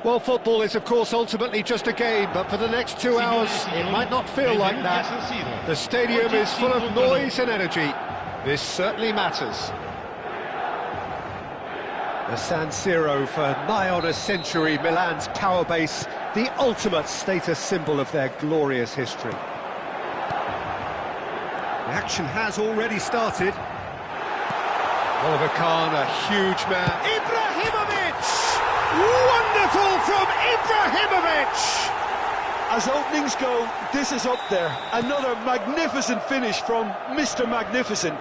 Well, football is, of course, ultimately just a game, but for the next 2 hours, it might not feel like that. The stadium is full of noise and energy. This certainly matters. The San Siro for nigh on a century, Milan's power base, the ultimate status symbol of their glorious history. The action has already started. Oliver Kahn, a huge man. Ibrahimovic! Wonderful from Ibrahimovic! As openings go, this is up there. Another magnificent finish from Mr. Magnificent.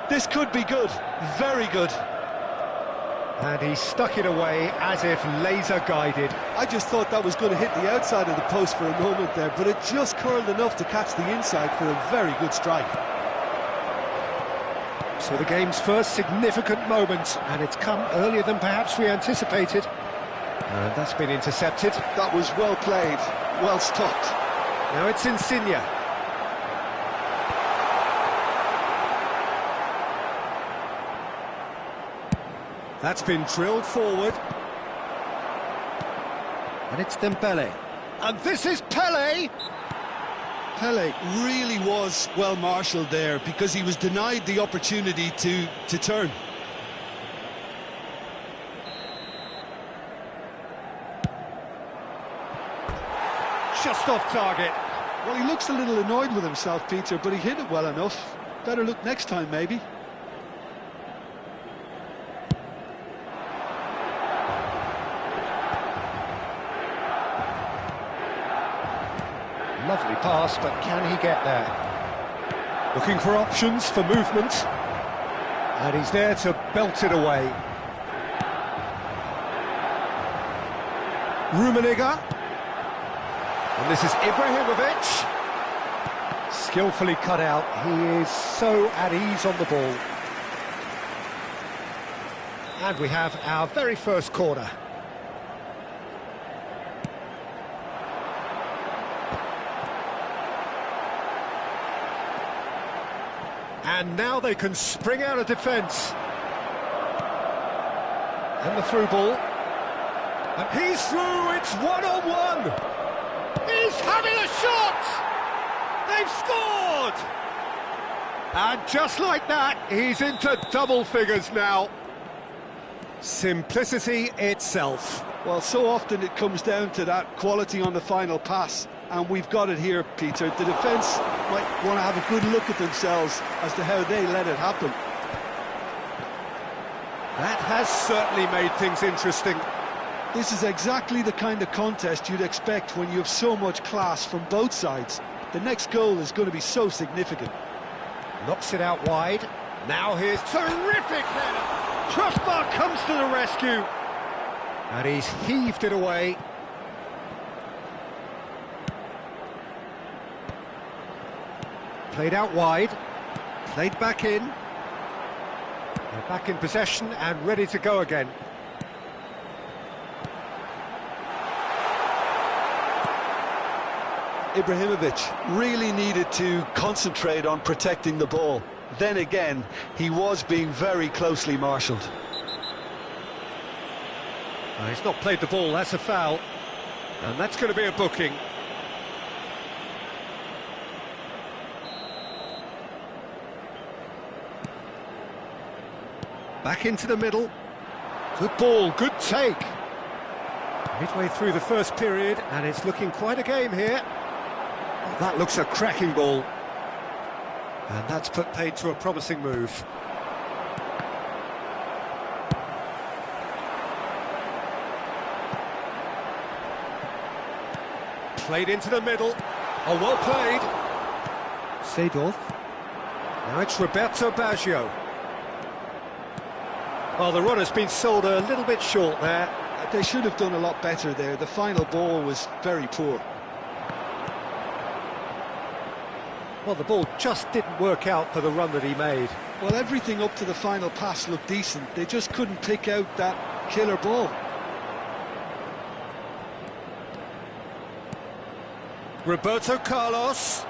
This could be good, very good. And he stuck it away as if laser-guided. I just thought that was going to hit the outside of the post for a moment there, but it just curled enough to catch the inside for a very good strike. So the game's first significant moment, and it's come earlier than perhaps we anticipated. And that's been intercepted. That was well played, well stopped. Now it's Insigne. That's been drilled forward. And it's Dembele. And this is Pele! Pele really was well marshalled there because he was denied the opportunity to turn. Just off target. Well, he looks a little annoyed with himself, Peter, but he hit it well enough. Better look next time, maybe. Lovely pass, but can he get there? Looking for options for movement. And he's there to belt it away. Rummenigge. And this is Ibrahimovic. Skillfully cut out. He is so at ease on the ball. And we have our very first corner. And now they can spring out of defence. And the through ball. And he's through, it's one-on-one. He's having a shot! They've scored! And just like that, he's into double figures now. Simplicity itself. Well, so often it comes down to that quality on the final pass. And we've got it here, Peter. The defence might want to have a good look at themselves as to how they let it happen. That has certainly made things interesting. This is exactly the kind of contest you'd expect when you have so much class from both sides. The next goal is going to be so significant. Knocks it out wide. Now here's terrific header. Crossbar comes to the rescue. And he's heaved it away. Played out wide, played back in. They're back in possession and ready to go again. Ibrahimovic really needed to concentrate on protecting the ball. Then again, he was being very closely marshalled. He's not played the ball, that's a foul. And that's going to be a booking. Back into the middle. Good ball, good take. Midway through the first period, and it's looking quite a game here. Oh, that looks a cracking ball. And that's put paid to a promising move. Played into the middle. Oh, well played. Seedorf. Now it's Roberto Baggio. Well, the run has been sold a little bit short there. They should have done a lot better there. The final ball was very poor. Well, the ball just didn't work out for the run that he made. Well, everything up to the final pass looked decent. They just couldn't pick out that killer ball. Roberto Carlos.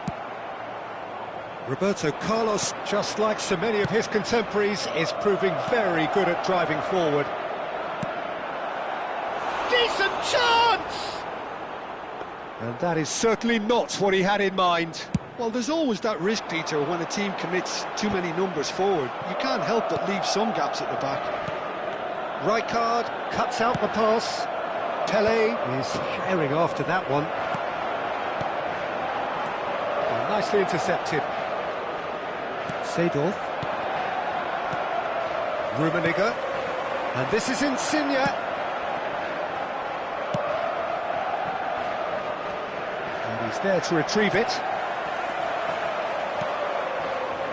Roberto Carlos, just like so many of his contemporaries, is proving very good at driving forward. Decent Chance! And that is certainly not what he had in mind. Well, there's always that risk, Peter, when a team commits too many numbers forward. You can't help but leave some gaps at the back. Rijkaard cuts out the pass. Pele is sharing after that one. Well, nicely intercepted. Seedorf. Rummenigge. And this is Insigne. And he's there to retrieve it.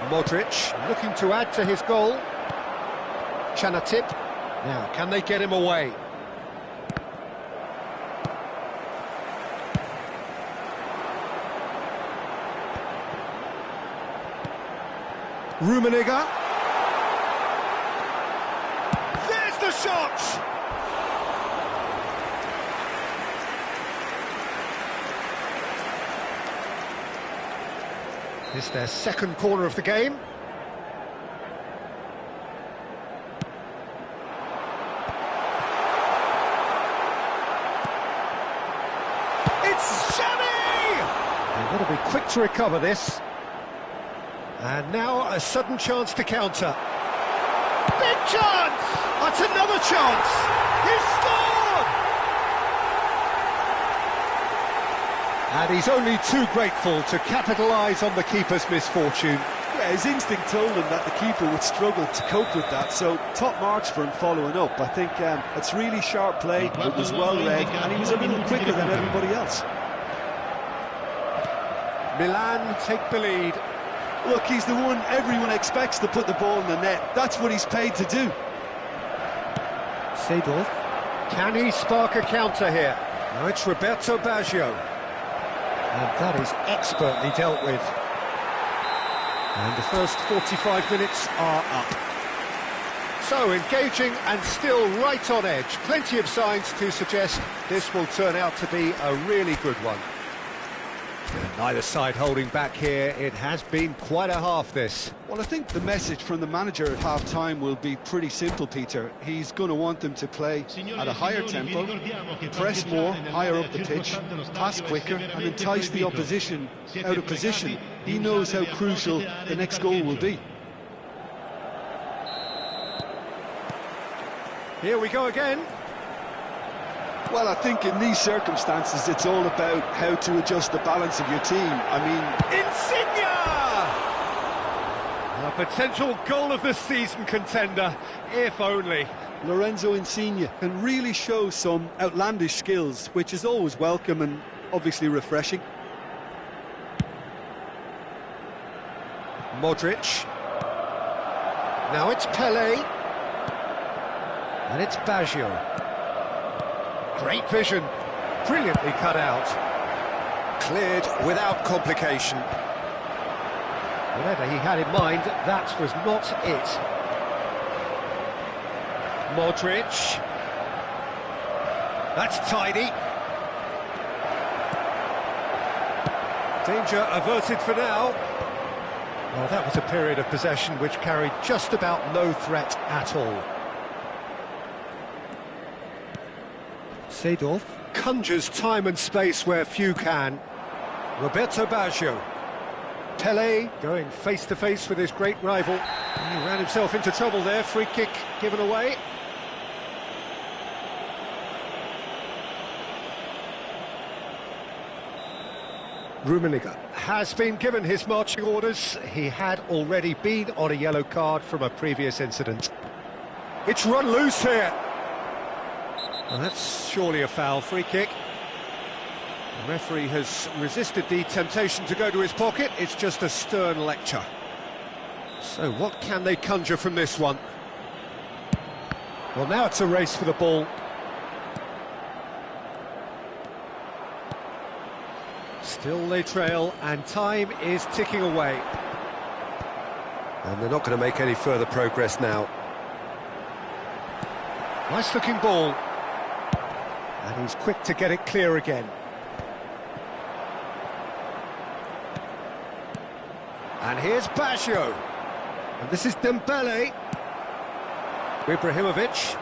Modric looking to add to his goal. Chanatip. Now, can they get him away? Rummenigge. There's the shot! This is their second corner of the game. It's Xavi! They've got to be quick to recover this. And now a sudden chance to counter. Big chance! That's another chance! He's scored! And he's only too grateful to capitalise on the keeper's misfortune. Yeah, his instinct told him that the keeper would struggle to cope with that, so top marks for him following up. I think it's really sharp play, it was well read, and he was a little quicker than everybody else. Milan take the lead. Look, he's the one everyone expects to put the ball in the net. That's what he's paid to do. Seedorf. Can he spark a counter here? No, it's Roberto Baggio. And that is expertly dealt with. And the first 45 minutes are up. So, engaging and still right on edge. Plenty of signs to suggest this will turn out to be a really good one. And neither side holding back here. It has been quite a half, this. Well, I think the message from the manager at half-time will be pretty simple, Peter. He's going to want them to play at a higher tempo, press more, higher up the pitch, pass quicker, and entice the opposition out of position. He knows how crucial the next goal will be. Here we go again. Well, I think in these circumstances, it's all about how to adjust the balance of your team. I mean... Insigne! A potential goal of the season contender, if only. Lorenzo Insigne can really show some outlandish skills, which is always welcome and obviously refreshing. Modric. Now it's Pele. And it's Baggio. Great vision, brilliantly cut out. Cleared without complication. Whatever he had in mind, that was not it. Modric. That's tidy. Danger averted for now. Well, that was a period of possession which carried just about no threat at all. Seedorf conjures time and space where few can. Roberto Baggio. Pele going face-to-face with his great rival. He ran himself into trouble there, free kick given away. Rummenigge has been given his marching orders. He had already been on a yellow card from a previous incident. It's run loose here. Well, that's surely a foul. Free kick. The referee has resisted the temptation to go to his pocket. It's just a stern lecture. So what can they conjure from this one? Well, now it's a race for the ball. Still they trail, and time is ticking away. And they're not going to make any further progress now. Nice looking ball. And he's quick to get it clear again. And here's Baggio. And this is Dembele. Ibrahimovic.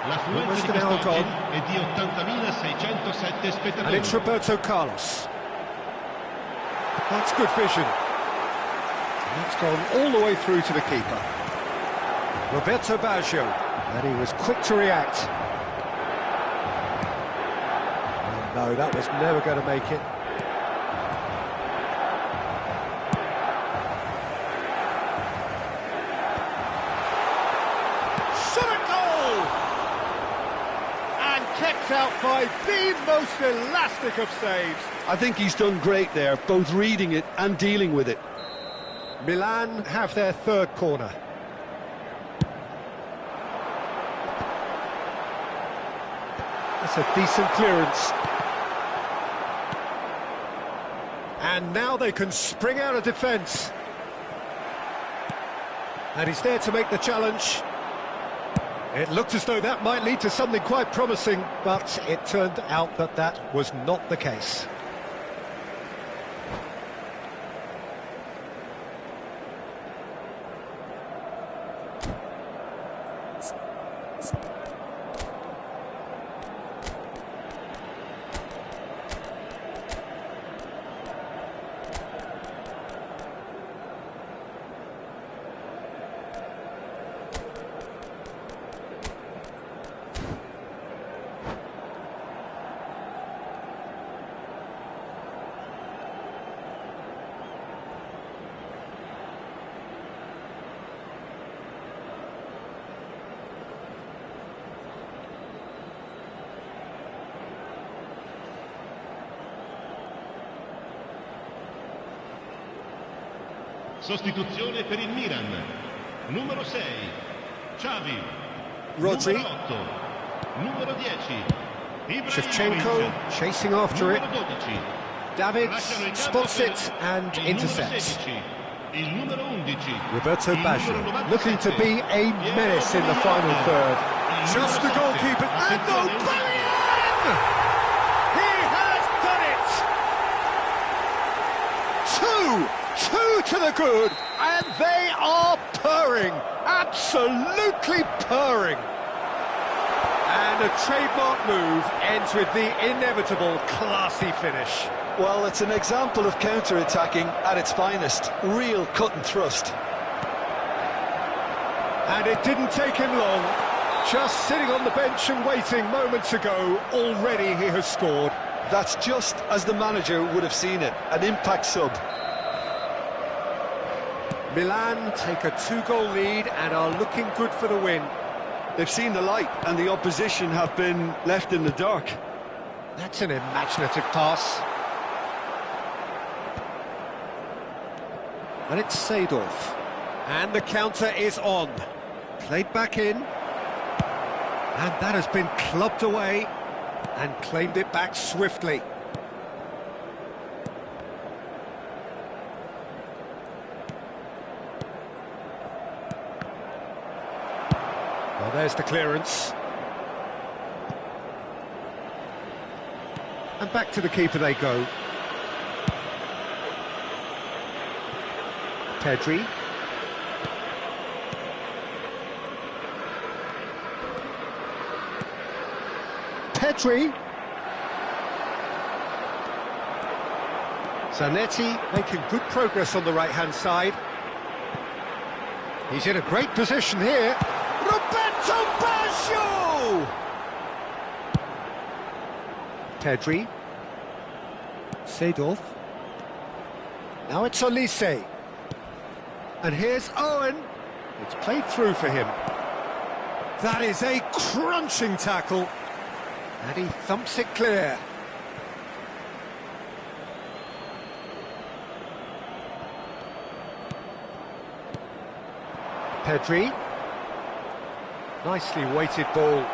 Almost an hour gone. And it's Roberto Carlos. That's good vision. And that's gone all the way through to the keeper. Roberto Baggio. And he was quick to react. Oh, no, that was never going to make it. Kept out by the most elastic of saves. I think he's done great there, both reading it and dealing with it. Milan have their third corner. That's a decent clearance. And now they can spring out of defence. And he's there to make the challenge. It looked as though that might lead to something quite promising, but it turned out that that was not the case. Sostituzione per il Milan. Numero 6, Xavi. Rodri. Numero 8, numero 10, Shevchenko chasing after it. Davids spots it and intercepts. Roberto Baggio looking to be a menace in the final third. Just the goalkeeper. And O'Brien! He has done it! Two to the good, and they are purring, absolutely purring. And a trademark move ends with the inevitable classy finish. Well, it's an example of counter-attacking at its finest, real cut and thrust. And it didn't take him long, just sitting on the bench and waiting moments ago, already he has scored. That's just as the manager would have seen it, an impact sub. Milan take a 2-goal lead and are looking good for the win. They've seen the light and the opposition have been left in the dark. That's an imaginative pass. And it's Seedorf. And the counter is on. Played back in. And that has been clubbed away and claimed it back swiftly. Well, there's the clearance. And back to the keeper they go. Pedri. Pedri. Zanetti making good progress on the right-hand side. He's in a great position here. Roberto Baggio! Pedri. Seedorf. Now it's Olise. And here's Owen. It's played through for him. That is a crunching tackle. And he thumps it clear. Pedri. Nicely weighted ball.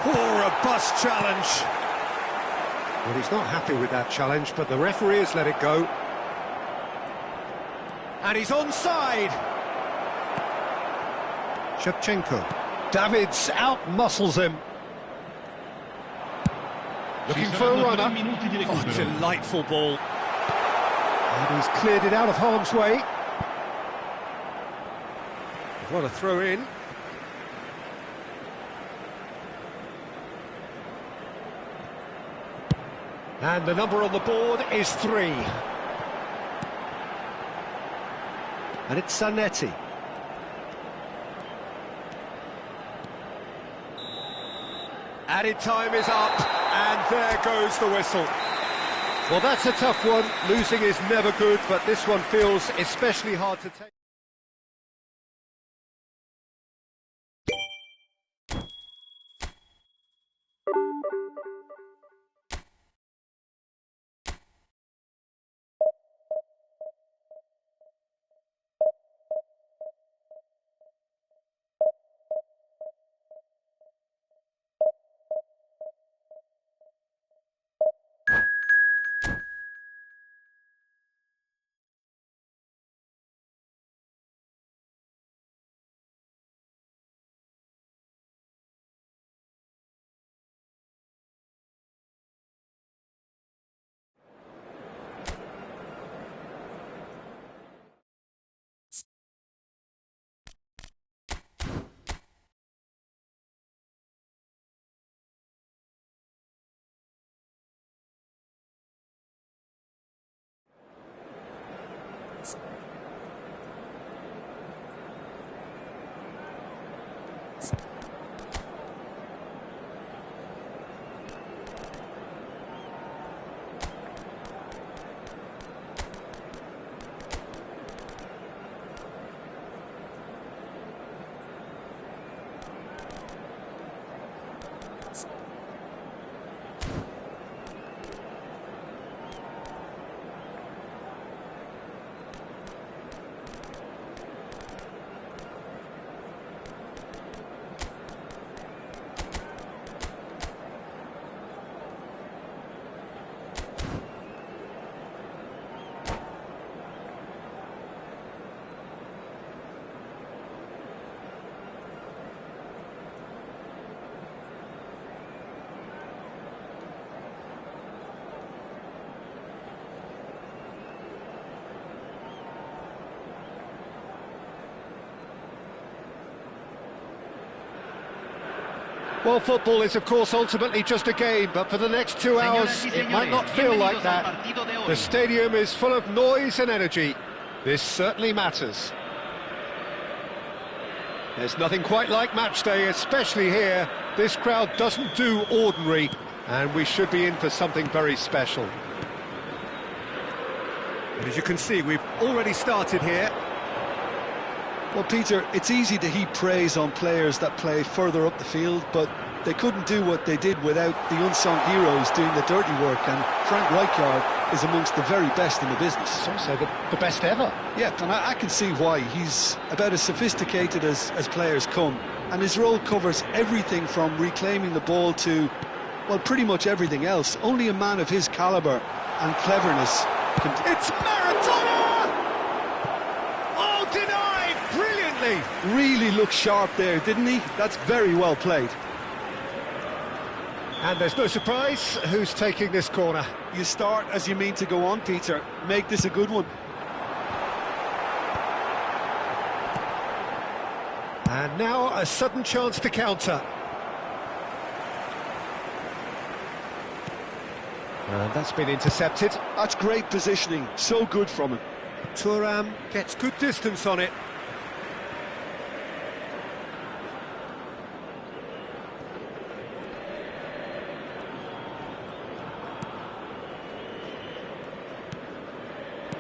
Oh, robust challenge. Well, he's not happy with that challenge, but the referee has let it go. And he's onside. Shevchenko. Davids out-muscles him. Looking for a runner. Oh, delightful ball. And he's cleared it out of harm's way. What a throw in. And the number on the board is 3. And it's Zanetti. Added time is up, and there goes the whistle. Well, that's a tough one. Losing is never good, but this one feels especially hard to take. Well, football is, of course, ultimately just a game, but for the next 2 hours, it might not feel like that. The stadium is full of noise and energy. This certainly matters. There's nothing quite like match day, especially here. This crowd doesn't do ordinary, and we should be in for something very special. And as you can see, we've already started here. Well, Peter, it's easy to heap praise on players that play further up the field, but they couldn't do what they did without the unsung heroes doing the dirty work, and Frank Rijkaard is amongst the very best in the business. Some say the best ever. Yeah, and I can see why. He's about as sophisticated as players come, and his role covers everything from reclaiming the ball to, well, pretty much everything else. Only a man of his calibre and cleverness can... It's Maradona! Oh, denied! Brilliantly! Really looked sharp there, didn't he? That's very well played. And there's no surprise who's taking this corner. You start as you mean to go on, Peter. Make this a good one. And now a sudden chance to counter. And that's been intercepted. That's great positioning. So good from him. Thuram gets good distance on it.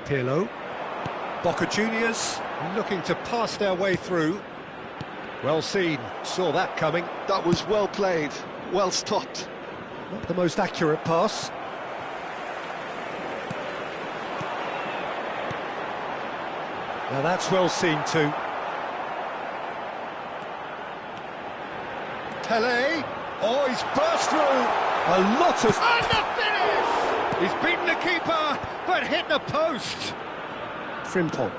Pirlo. Boca Juniors looking to pass their way through. Well seen, saw that coming. That was well played, well stopped. Not the most accurate pass. Now that's well seen too. Pelé. Oh, he's burst through. A lot of... And the finish! He's beaten the keeper, but hit the post. Frimpong.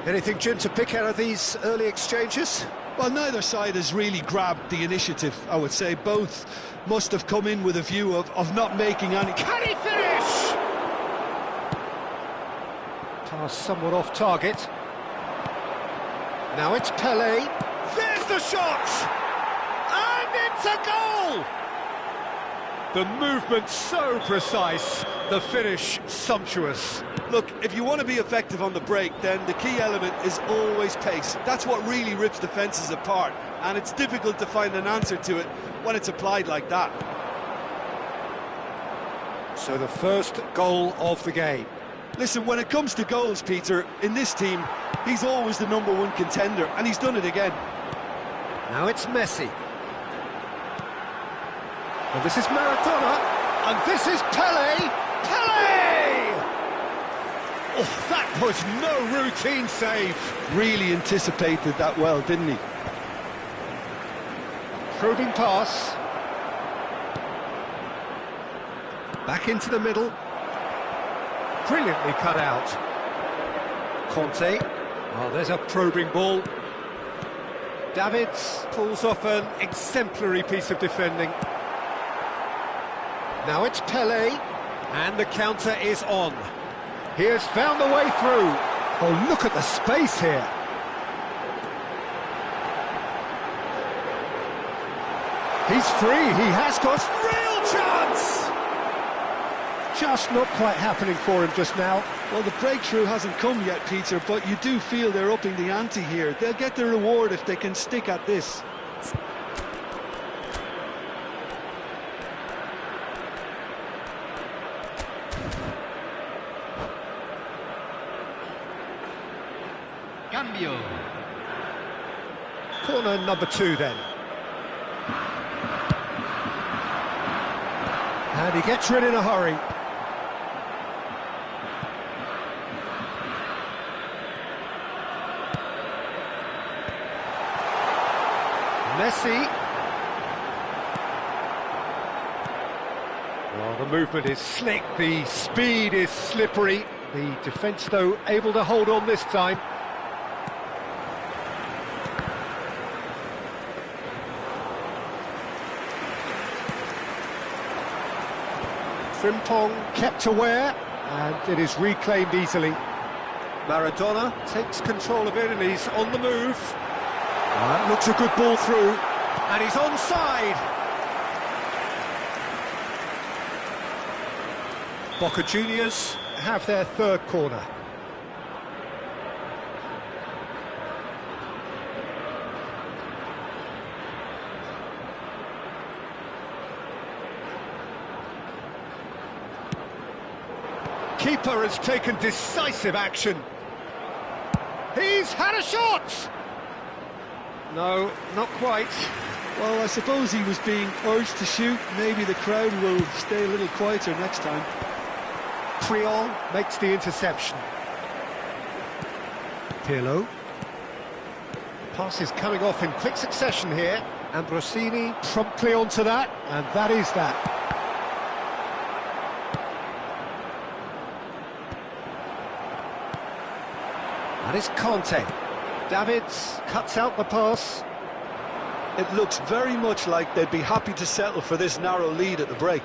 Anything, Jim, to pick out of these early exchanges? Well, neither side has really grabbed the initiative, I would say. Both must have come in with a view of not making any... Can he finish? Pass somewhat off target. Now it's Pelé. There's the shot! And it's a goal! The movement so precise, the finish sumptuous. Look, if you want to be effective on the break, then the key element is always pace. That's what really rips defences apart, and it's difficult to find an answer to it when it's applied like that. So the first goal of the game. Listen, when it comes to goals, Peter, in this team, he's always the #1 contender, and he's done it again. Now it's Messi. And this is Maradona, and this is Pelé. Pelé! Oh, that was no routine save. Really anticipated that well, didn't he? Probing pass. Back into the middle. Brilliantly cut out. Conte. Oh, there's a probing ball. Davids pulls off an exemplary piece of defending. Now it's Pelé, and the counter is on. He has found the way through. Oh, look at the space here. He's free, he has got real chance! Just not quite happening for him just now. Well, the breakthrough hasn't come yet, Peter, but you do feel they're upping the ante here. They'll get their reward if they can stick at this. Cambio. Corner number 2 then. And he gets rid in a hurry. Messi. Well, the movement is slick, the speed is slippery. The defence, though, able to hold on this time. Frimpong kept aware, and it is reclaimed easily. Maradona takes control of it, and he's on the move. That looks a good ball through, and he's onside. Boca Juniors have their third corner. Keeper has taken decisive action. He's had a shot! No, not quite. Well, I suppose he was being urged to shoot. Maybe the crowd will stay a little quieter next time. Creole makes the interception. Pirlo. Pass is coming off in quick succession here. Ambrosini promptly onto that, and that is that. That is Conte. Davids cuts out the pass. It looks very much like they'd be happy to settle for this narrow lead at the break.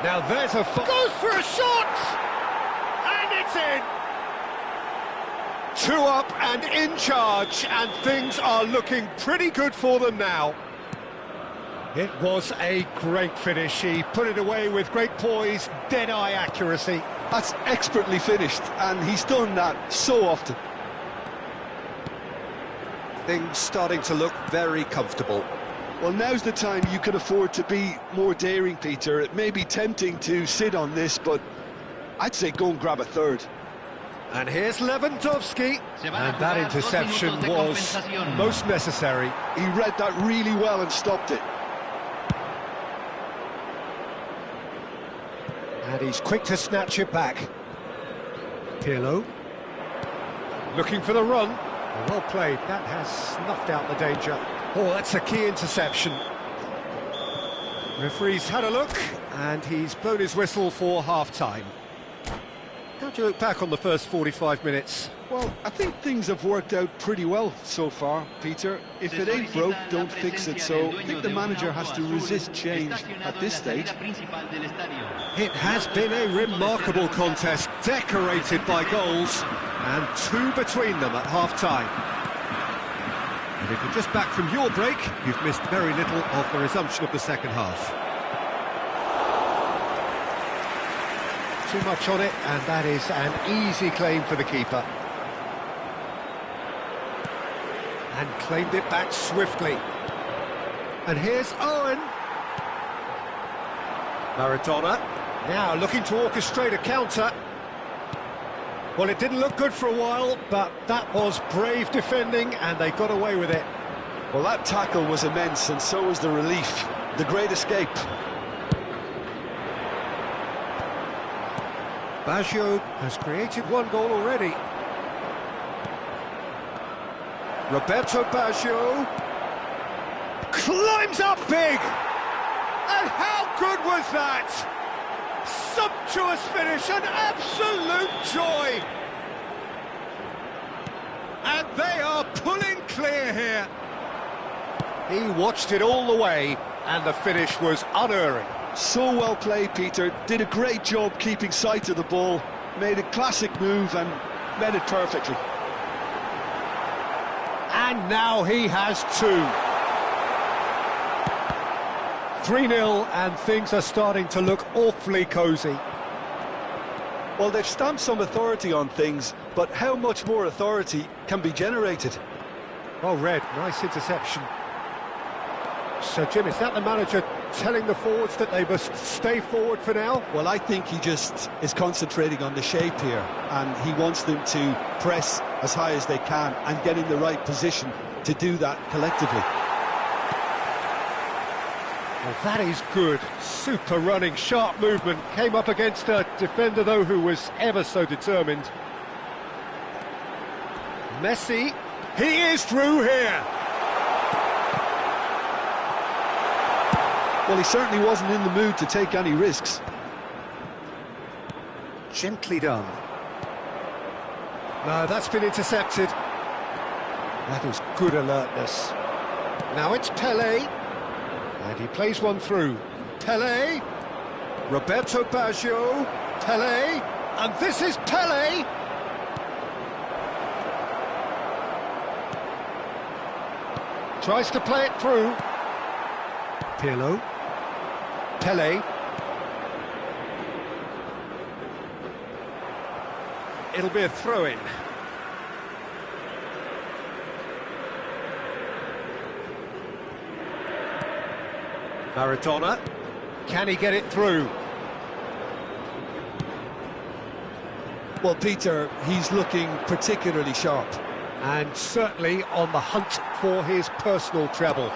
Now there's a... Goes for a shot! And it's in! 2 up and in charge, and things are looking pretty good for them now. It was a great finish. He put it away with great poise, dead-eye accuracy. That's expertly finished, and he's done that so often. Things starting to look very comfortable. Well, now's the time you can afford to be more daring, Peter. It may be tempting to sit on this, but I'd say go and grab a third. And here's Lewandowski. And that interception was most necessary. He read that really well and stopped it. And he's quick to snatch it back. Pirlo. Looking for the run. Well played. That has snuffed out the danger. Oh, that's a key interception. Referee's had a look, and he's blown his whistle for half-time. How do you look back on the first 45 minutes? Well, I think things have worked out pretty well so far, Peter. If it ain't broke, don't fix it, so I think the manager has to resist change at this stage. It has been a remarkable contest, decorated by goals, and 2 between them at half-time. And if you're just back from your break, you've missed very little of the resumption of the second half. too much on it, and that is an easy claim for the keeper. And claimed it back swiftly. And here's Owen. Maradona, now looking to orchestrate a counter. Well, it didn't look good for a while, but that was brave defending, and they got away with it. Well, that tackle was immense, and so was the relief. The great escape. Baggio has created one goal already. Roberto Baggio climbs up big! And how good was that? Sumptuous finish, an absolute joy! And they are pulling clear here. He watched it all the way, and the finish was unerring. So well played, Peter. Did a great job keeping sight of the ball. Made a classic move and met it perfectly. And now he has two. 3-0, and things are starting to look awfully cosy. Well, they've stamped some authority on things, but how much more authority can be generated? Oh, Red, nice interception. So, Jim, is that the manager telling the forwards that they must stay forward for now? Well, I think he just is concentrating on the shape here, and he wants them to press as high as they can and get in the right position to do that collectively. Well, that is good. Super running, sharp movement. Came up against a defender, though, who was ever so determined. Messi, he is through here. Well, he certainly wasn't in the mood to take any risks. Gently done. No, that's been intercepted. That is good alertness. Now it's Pelé. And he plays one through. Pelé. Roberto Baggio. Pelé. And this is Pelé. Tries to play it through. Pirlo. Pelé. It'll be a throw-in. Maradona. Can he get it through? Well, Peter, he's looking particularly sharp. And certainly on the hunt for his personal treble.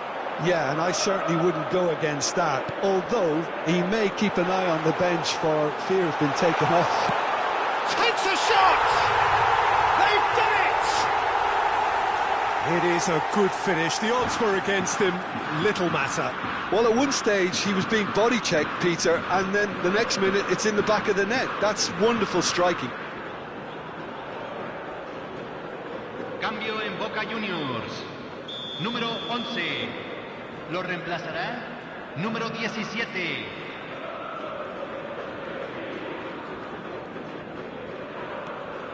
Yeah, and I certainly wouldn't go against that, although he may keep an eye on the bench for fear of being taken off. Takes a shot! They've done it! It is a good finish. The odds were against him. Little matter. Well, at one stage he was being body checked, Peter, and then the next minute it's in the back of the net. That's wonderful striking. Cambio en Boca Juniors. Número 11. Lo reemplazará número 17.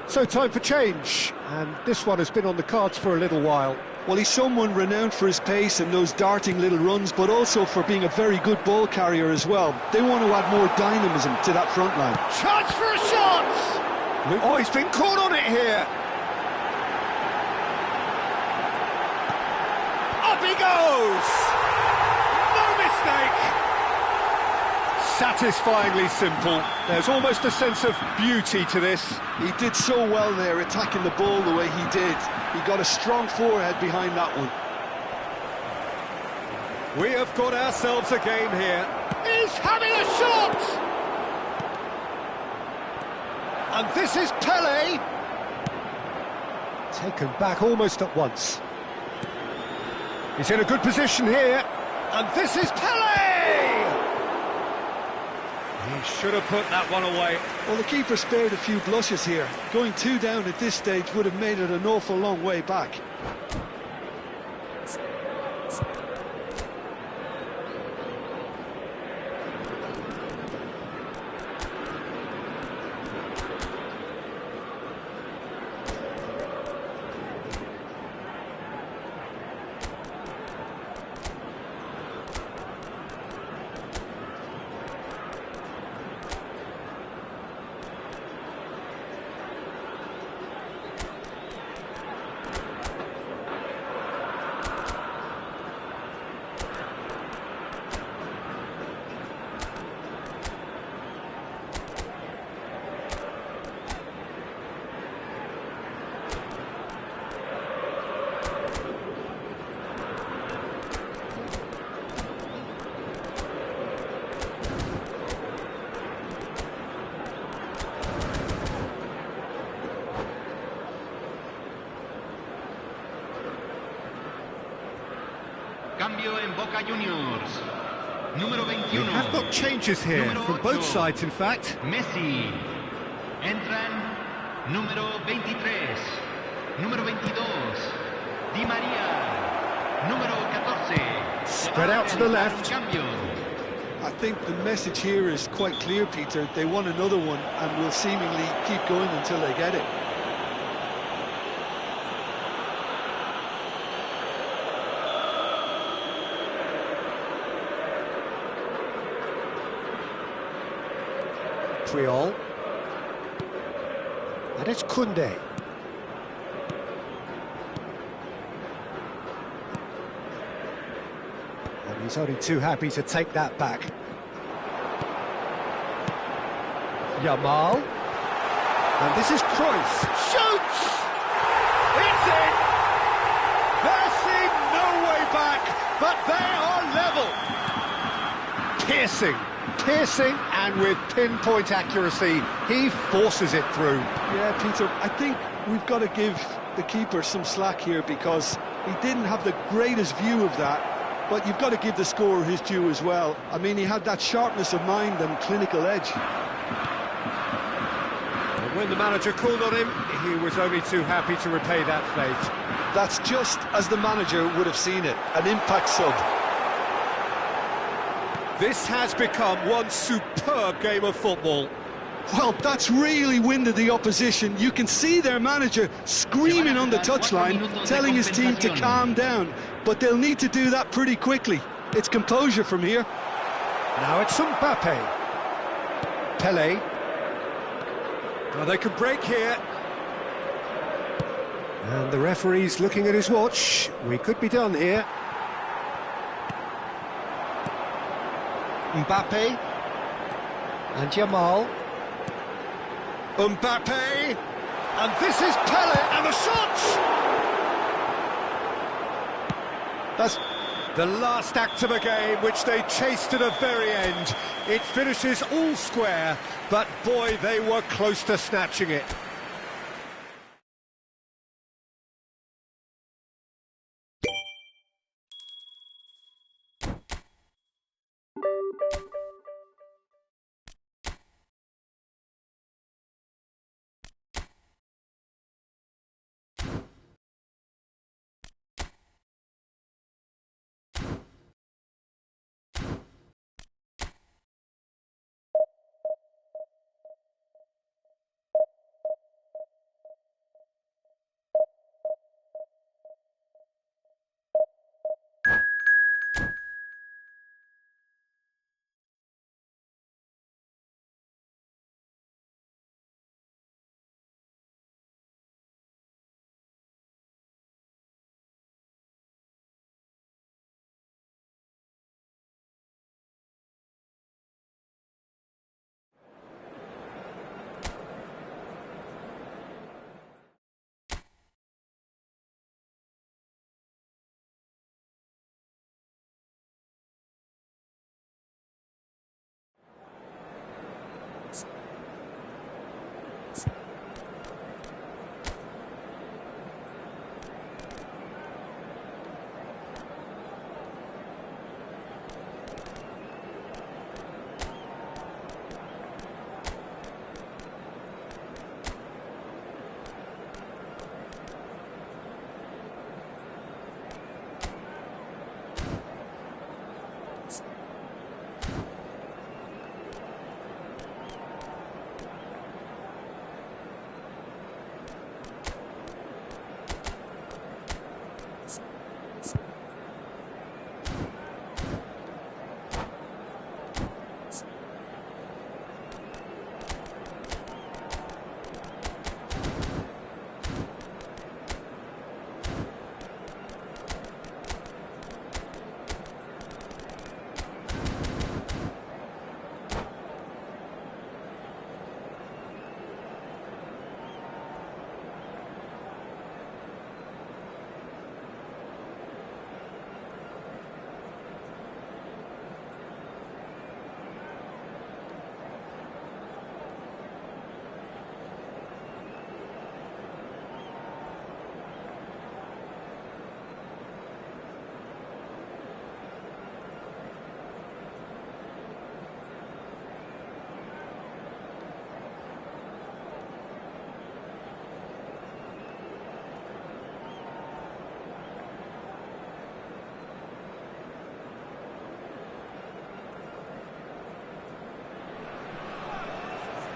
So time for change, and this one has been on the cards for a little while. Well, he's someone renowned for his pace and those darting little runs, but also for being a very good ball carrier as well. They want to add more dynamism to that front line. Chance for a shot! Oh, he's been caught on it here. Up he goes! No mistake! Satisfyingly simple. There's almost a sense of beauty to this. He did so well there, attacking the ball the way he did. He got a strong forehead behind that one. We have got ourselves a game here. He's having a shot! And this is Pelé. Taken back almost at once. He's in a good position here. And this is Pelé! He should have put that one away. Well, the keeper spared a few blushes here. Going 2 down at this stage would have made it an awful long way back. Cambio en Boca Juniors. Número 21. We have got changes here from both sides, in fact. Messi. Entran número 23. Número 22. Di María. Número 14. Spread out to the left. Cambio. I think the message here is quite clear, Peter. They want another one and will seemingly keep going until they get it. Triol. And it's Koundé. And he's only too happy to take that back. Yamal. And this is Cruyff. Shoots! It's in! There seemed no way back, but they are level. Piercing, and with pinpoint accuracy, he forces it through. Yeah, Peter, I think we've got to give the keeper some slack here because he didn't have the greatest view of that, but you've got to give the scorer his due as well. I mean, he had that sharpness of mind and clinical edge. And when the manager called on him, he was only too happy to repay that fate. That's just as the manager would have seen it, an impact sub. This has become one superb game of football. Well, that's really winded the opposition. You can see their manager screaming on the touchline, telling his team to calm down. But they'll need to do that pretty quickly. It's composure from here. Now it's Mbappe. Pele. Now they can break here. And the referee's looking at his watch. We could be done here. Mbappe. And Yamal. Mbappe. And this is Pele, and the shot! That's the last act of a game, which they chased to the very end. It finishes all square, but boy, they were close to snatching it.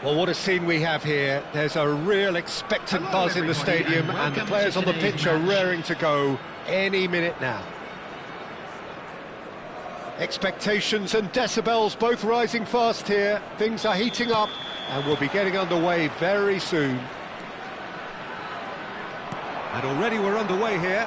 Well, what a scene we have here. There's a real expectant buzz in the stadium, and the players on the pitch are raring to go any minute now. Expectations and decibels both rising fast here. Things are heating up, and we'll be getting underway very soon. And already we're underway here.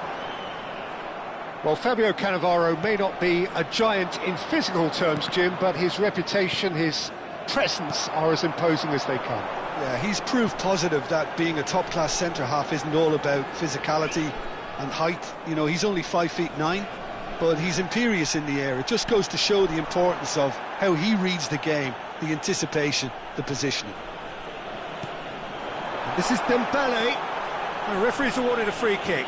Well, Fabio Cannavaro may not be a giant in physical terms, Jim, but his reputation, his presence are as imposing as they come. Yeah, he's proved positive that being a top-class centre-half isn't all about physicality and height. You know, he's only 5'9", but he's imperious in the air. It just goes to show the importance of how he reads the game, the anticipation, the positioning. This is Dembele. The referee's awarded a free kick.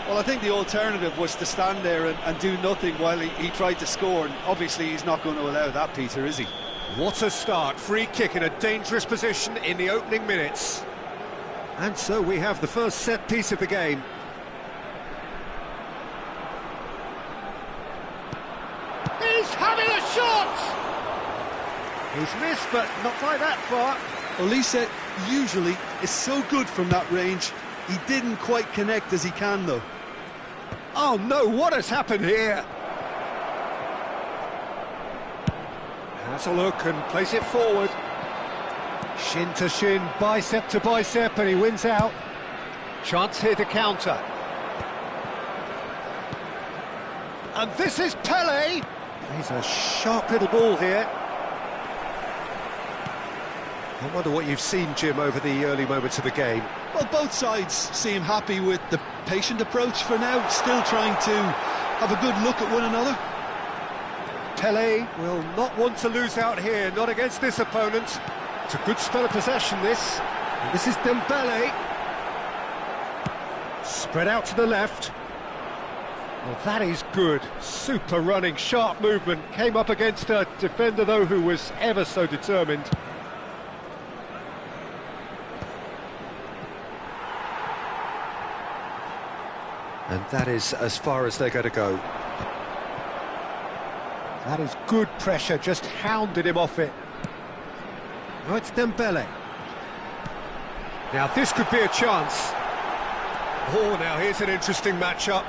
Well, I think the alternative was to stand there and do nothing while he tried to score, and obviously he's not going to allow that, Peter, is he? What a start. Free kick in a dangerous position in the opening minutes. And so we have the first set piece of the game. He's having a shot! He's missed, but not by that far. Olise usually is so good from that range. He didn't quite connect as he can, though. Oh no, what has happened here? Has a look and place it forward. Shin to shin, bicep to bicep, and he wins out. Chance here to counter. And this is Pele. He's a sharp little ball here. I wonder what you've seen, Jim, over the early moments of the game. Well, both sides seem happy with the patient approach for now, still trying to have a good look at one another. Pele will not want to lose out here, not against this opponent. It's a good spell of possession, this. And this is Dembele. Spread out to the left. Well, that is good. Super running, sharp movement. Came up against a defender, though, who was ever so determined. And that is as far as they're going to go. That is good pressure, just hounded him off it. Now it's Dembele. Now this could be a chance. Oh, now here's an interesting matchup.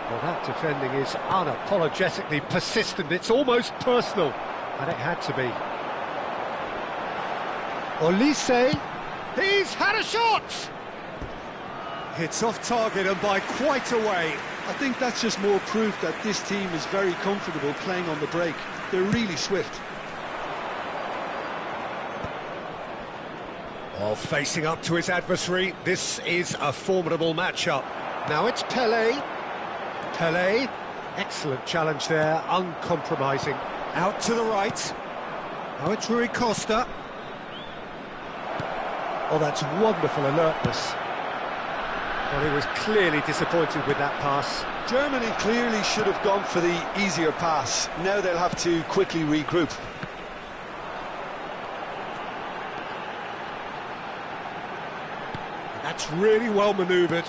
Well, that defending is unapologetically persistent. It's almost personal, and it had to be. Olise. He's had a shot! It's off target and by quite a way. I think that's just more proof that this team is very comfortable playing on the break. They're really swift. Oh, facing up to his adversary, this is a formidable matchup. Now it's Pele. Pele, excellent challenge there, uncompromising. Out to the right. Now it's Rui Costa. Oh, that's wonderful alertness. Well, he was clearly disappointed with that pass. Germany clearly should have gone for the easier pass. Now they'll have to quickly regroup. That's really well manoeuvred.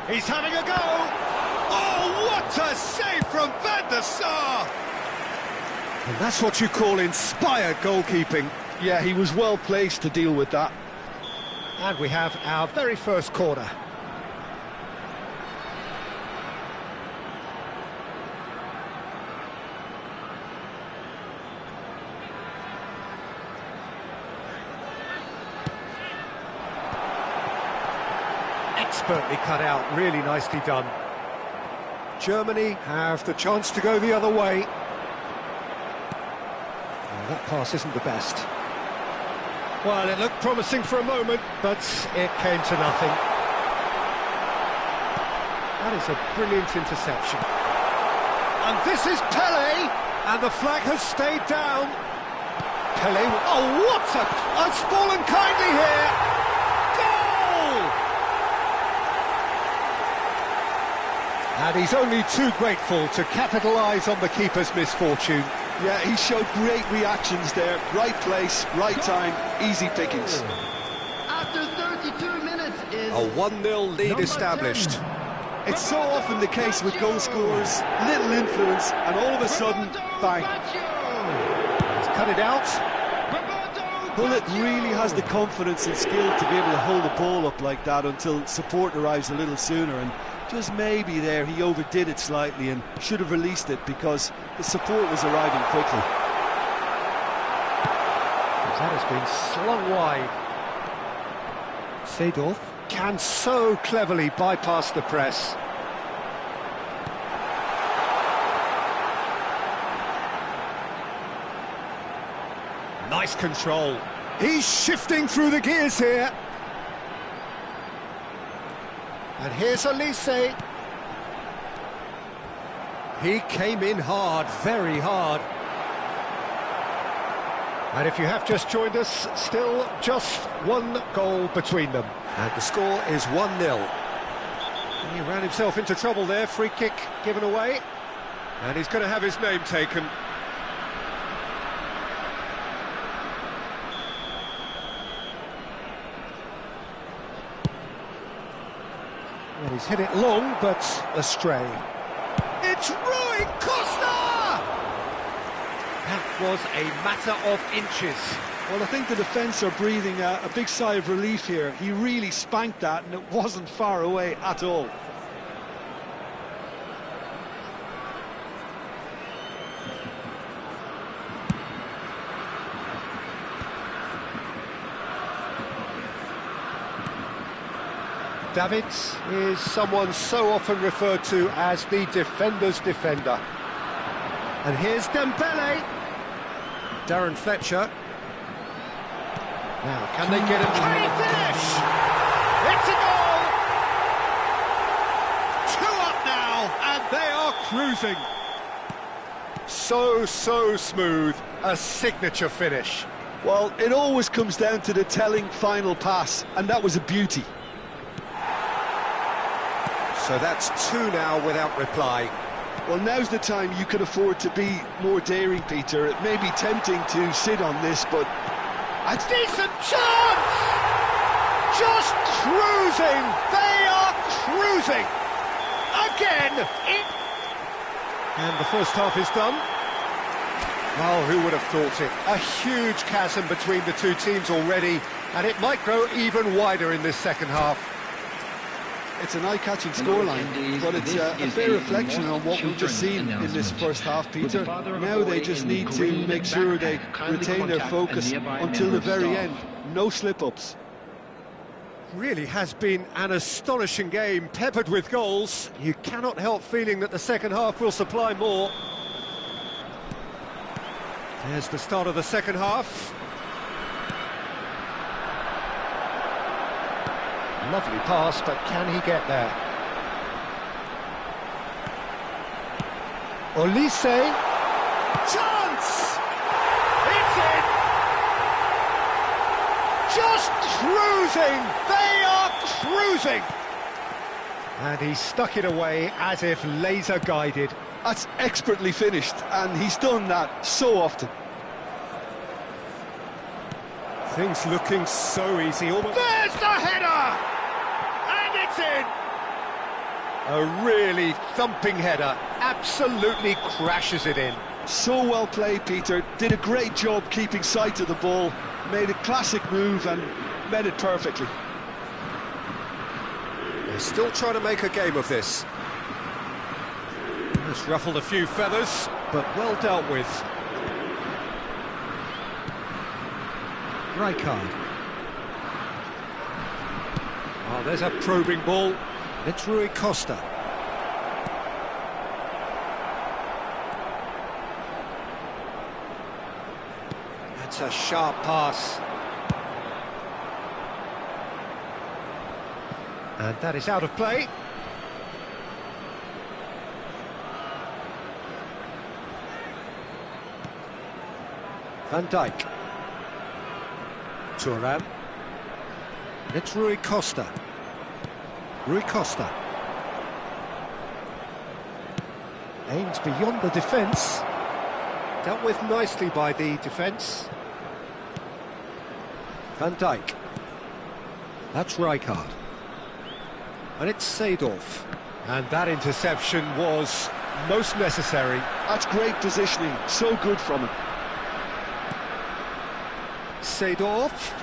He's having a go! Oh, what a save from Van der Sar! And that's what you call inspired goalkeeping. Yeah, he was well placed to deal with that. And we have our very first corner. Expertly cut out, really nicely done. Germany have the chance to go the other way. Oh, that pass isn't the best. Well, it looked promising for a moment, but it came to nothing. That is a brilliant interception. And this is Pele, and the flag has stayed down. Pele, oh, what a... It's fallen kindly here. Goal! And he's only too grateful to capitalise on the keeper's misfortune. Yeah, he showed great reactions there. Right place, right time, easy pickings. After 32 minutes is... A 1-0 lead established. 10. It's so often the case with goal scorers, little influence, and all of a sudden, bang. He's cut it out. Hullet really has the confidence and skill to be able to hold the ball up like that until support arrives a little sooner, and just maybe there he overdid it slightly and should have released it because the support was arriving quickly. That has been slung wide. Seedorf can so cleverly bypass the press. Nice control. He's shifting through the gears here. And here's Elise. He came in hard, very hard. And if you have just joined us, still just one goal between them. And the score is 1-0. He ran himself into trouble there, free kick given away. And he's going to have his name taken. Well, he's hit it long, but astray. It's Rui Costa! That was a matter of inches. Well, I think the defence are breathing a big sigh of relief here. He really spanked that, and it wasn't far away at all. Davids is someone so often referred to as the defender's defender. And here's Dembele. Darren Fletcher. Now, can they get him? Can he finish? It's a goal! 2 up now, and they are cruising. So smooth. A signature finish. Well, it always comes down to the telling final pass, and that was a beauty. So that's 2 now without reply. Well, now's the time you can afford to be more daring, Peter. It may be tempting to sit on this, but... A decent chance! Just cruising! They are cruising! Again! And the first half is done. Well, who would have thought it? A huge chasm between the two teams already, and it might grow even wider in this second half. It's an eye-catching scoreline, but it's a fair reflection on what we've just seen in this first half, Peter. Now they just need to make sure they retain their focus until the very end. No slip-ups. Really has been an astonishing game, peppered with goals. You cannot help feeling that the second half will supply more. There's the start of the second half. Lovely pass, but can he get there? Olise. Chance! It's in! Just cruising! They are cruising! And he stuck it away as if laser guided. That's expertly finished, and he's done that so often. Things looking so easy. Almost. There's the header! And it's in! A really thumping header. Absolutely crashes it in. So well played, Peter. Did a great job keeping sight of the ball. Made a classic move and made it perfectly. They're still trying to make a game of this. It's ruffled a few feathers, but well dealt with. Rijkaard. Oh, there's a probing ball. It's Rui Costa. That's a sharp pass. And that is out of play. Van Dijk. Thuram. It's Rui Costa. Rui Costa. Aims beyond the defence. Dealt with nicely by the defence. Van Dijk. That's Rijkaard. And it's Seedorf. And that interception was most necessary. That's great positioning, so good from him. Seedorf.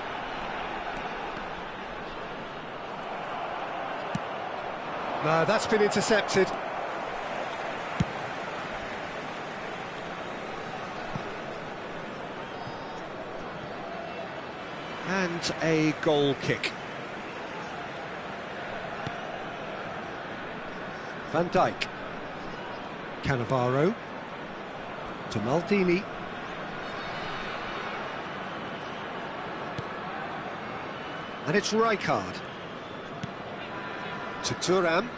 No, that's been intercepted. And a goal kick. Van Dijk. Cannavaro. To Maldini. And it's Rijkaard. To Thuram.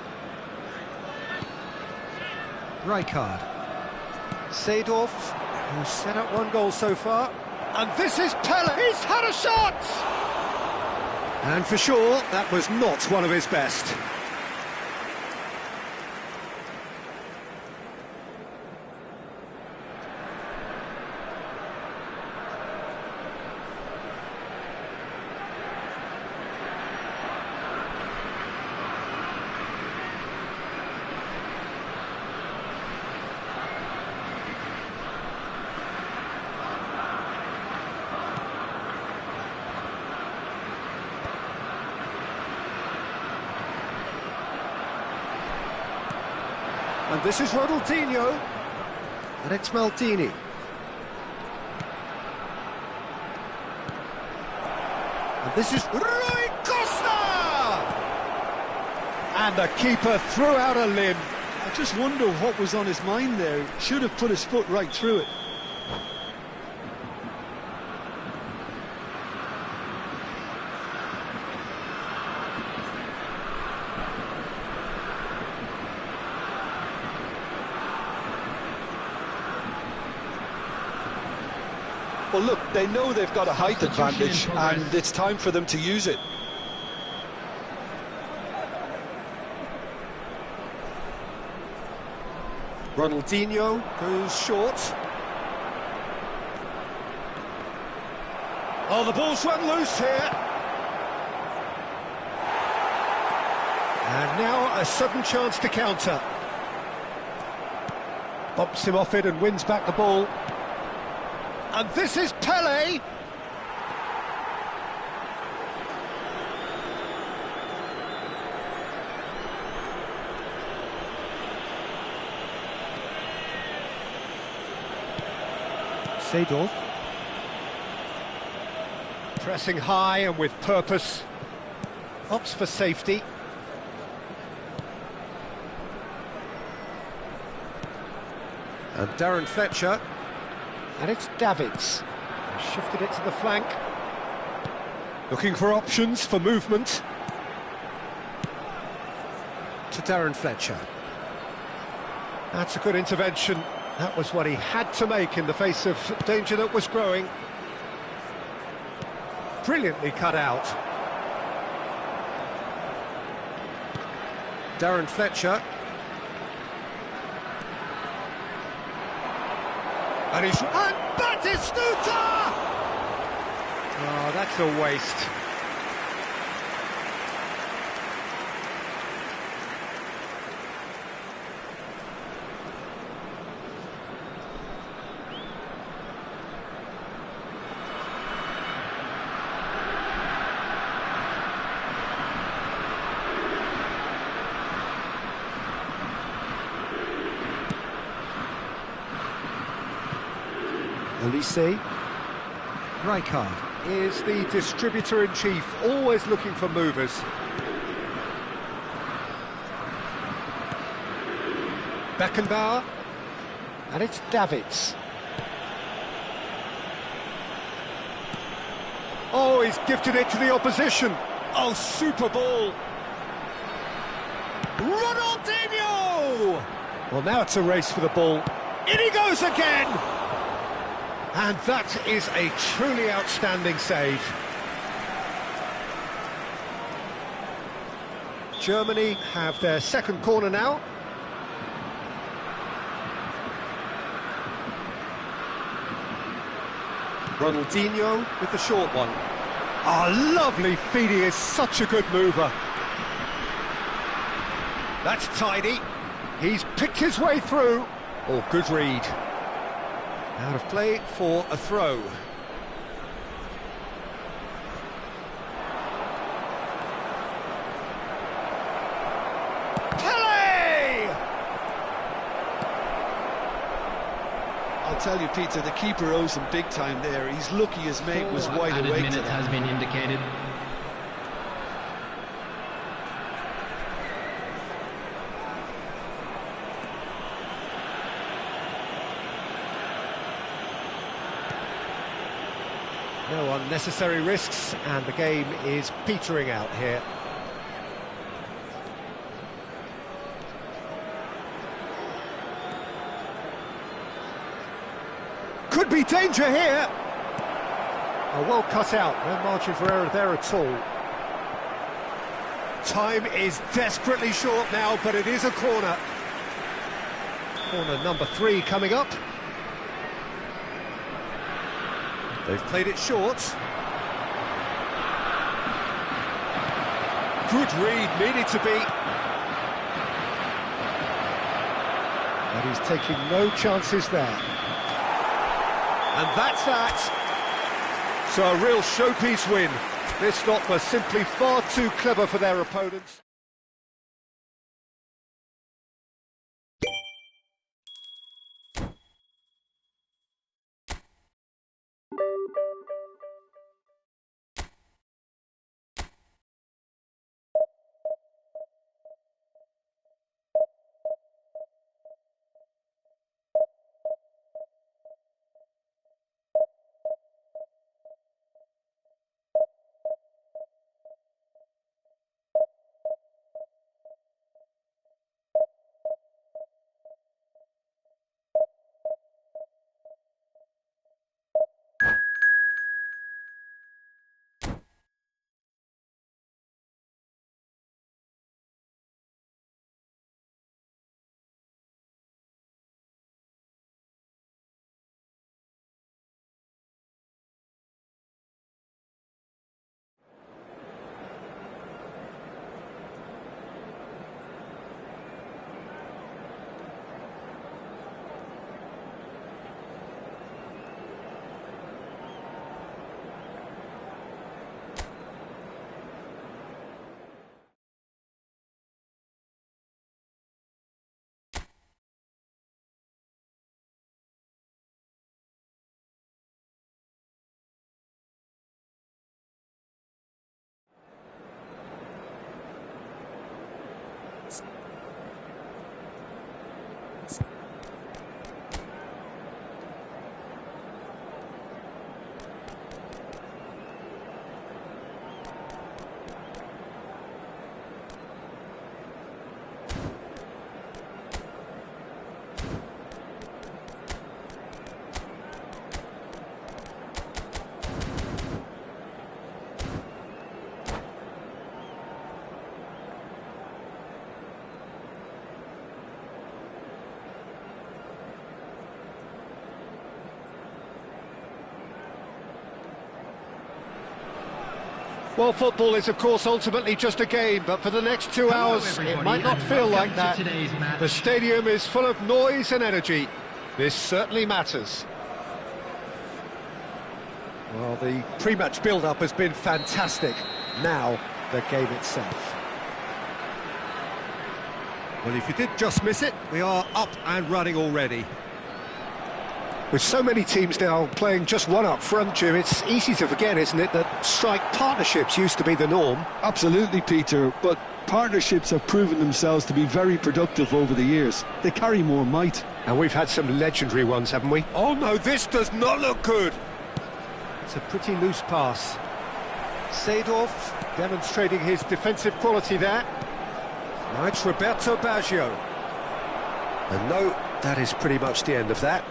Rijkaard. Seedorf, who's set up one goal so far. And this is Pele. He's had a shot! And for sure, that was not one of his best. And this is Ronaldinho. And it's Maldini. And this is Rui Costa! And the keeper threw out a limb. I just wonder what was on his mind there. Should have put his foot right through it. Well, look, they know they've got a height advantage, and it's time for them to use it. Ronaldinho goes short. Oh, the ball's run loose here. And now a sudden chance to counter. Bumps him off it and wins back the ball. And this is Pele. Seedorf. Pressing high and with purpose. Opts for safety. And Darren Fletcher. And it's Davids. Shifted it to the flank. Looking for options for movement. To Darren Fletcher. That's a good intervention. That was what he had to make in the face of danger that was growing. Brilliantly cut out. Darren Fletcher. And he's... And Batistuta! Oh, that's a waste. Elise. Rijkaard is the distributor-in-chief, always looking for movers. Beckenbauer. And it's Davids. Oh, he's gifted it to the opposition. Oh, super ball. Ronaldinho! Well, now it's a race for the ball. In he goes again! And that is a truly outstanding save. Germany have their second corner now. Ronaldinho with the short one. Oh, lovely feed, he is such a good mover. That's tidy. He's picked his way through. Oh, good read. Out of play for a throw. I'll tell you, Peter, the keeper owes him big time there. He's lucky his mate was wide awake to that. Has been indicated. No unnecessary risks, and the game is petering out here. Could be danger here. Oh, well cut out, no margin for error there at all. Time is desperately short now, but it is a corner. Corner number 3 coming up. They've played it short. Good read, needed to be. But he's taking no chances there. And that's that. So a real showpiece win. This lot was simply far too clever for their opponents. Well, football is, of course, ultimately just a game, but for the next 2 hours, it might not feel like that. The stadium is full of noise and energy. This certainly matters. Well, the pre-match build-up has been fantastic. Now, the game itself. Well, if you did just miss it, we are up and running already. With so many teams now playing just one up front, Jim, it's easy to forget, isn't it, that strike partnerships used to be the norm. Absolutely, Peter, but partnerships have proven themselves to be very productive over the years. They carry more might. And we've had some legendary ones, haven't we? Oh no, this does not look good. It's a pretty loose pass. Seedorf demonstrating his defensive quality there. Now it's Roberto Baggio. And no, that is pretty much the end of that.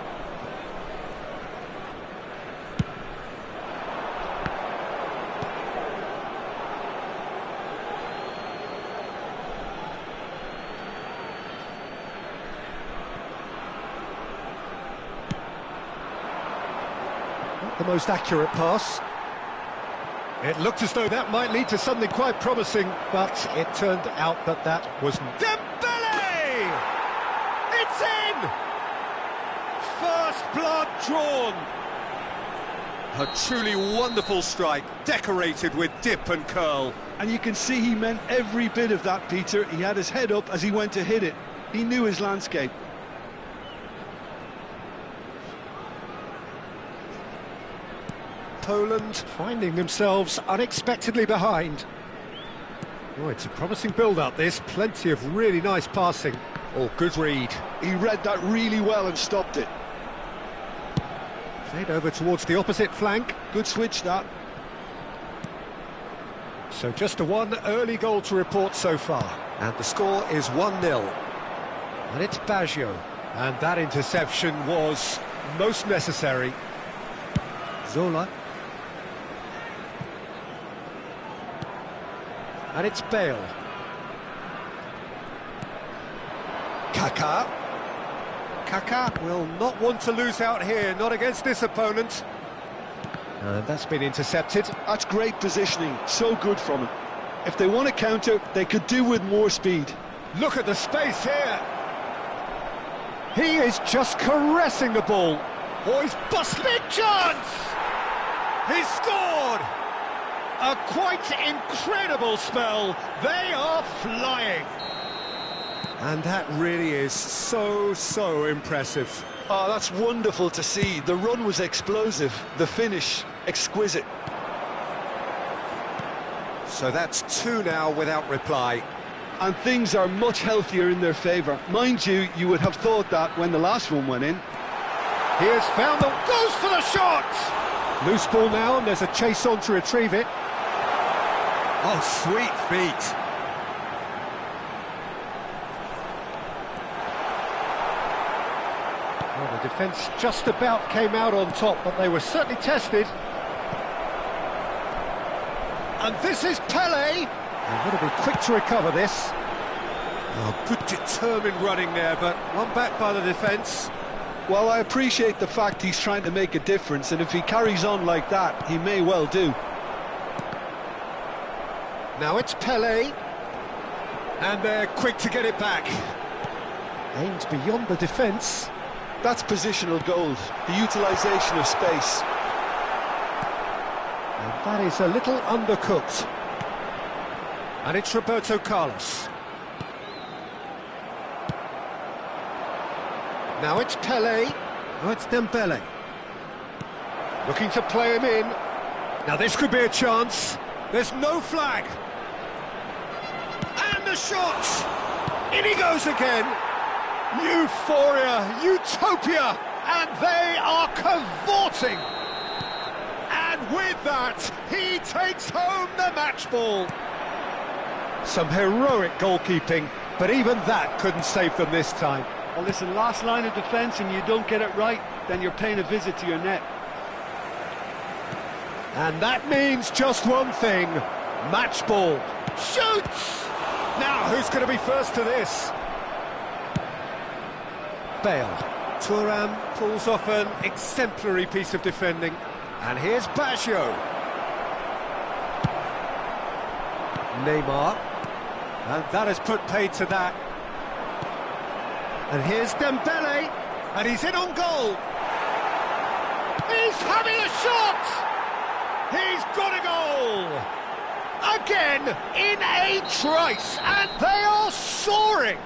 The most accurate pass. It looked as though that might lead to something quite promising, but it turned out that that wasn't. Dembele! It's in! First blood drawn. A truly wonderful strike, decorated with dip and curl. And you can see he meant every bit of that, Peter. He had his head up as he went to hit it. He knew his landscape. Poland finding themselves unexpectedly behind. Oh, it's a promising build-up, this. Plenty of really nice passing. Oh, good read. He read that really well and stopped it. Played over towards the opposite flank. Good switch, that. So just a one early goal to report so far. And the score is 1-0. And it's Baggio. And that interception was most necessary. Zola. And it's Bale. Kaká. Kaká will not want to lose out here, not against this opponent. And that's been intercepted. That's great positioning, so good from him. If they want to counter, they could do with more speed. Look at the space here. He is just caressing the ball. Oh, he's busted. Big chance! He's scored! A quite incredible spell. They are flying. And that really is so impressive. Oh, that's wonderful to see. The run was explosive, the finish exquisite. So that's two now without reply. And things are much healthier in their favour. Mind you, you would have thought that when the last one went in. He has found the... goes for the shot! Loose ball now, and there's a chase on to retrieve it. Oh, sweet feet. Well, the defence just about came out on top, but they were certainly tested. And this is Pelé. They've got to be quick to recover this. Oh, good determined running there, but one back by the defence. Well, I appreciate the fact he's trying to make a difference, and if he carries on like that, he may well do. Now it's Pelé. And they're quick to get it back. Aimed beyond the defence. That's positional gold, the utilisation of space. And that is a little undercooked. And it's Roberto Carlos. Now it's Pelé. Oh, it's Dembele. Looking to play him in. Now this could be a chance. There's no flag. And the shot! In he goes again. Euphoria, utopia, and they are cavorting. And with that, he takes home the match ball. Some heroic goalkeeping, but even that couldn't save them this time. Well, listen, last line of defence and you don't get it right, then you're paying a visit to your net. And that means just one thing, match ball. Shoots! Now, who's going to be first to this? Bale. Thuram pulls off an exemplary piece of defending. And here's Baggio. Neymar. And that has put paid to that. And here's Dembele. And he's in on goal. He's having a shot! He's got a goal! Again, in a trice, and they are soaring!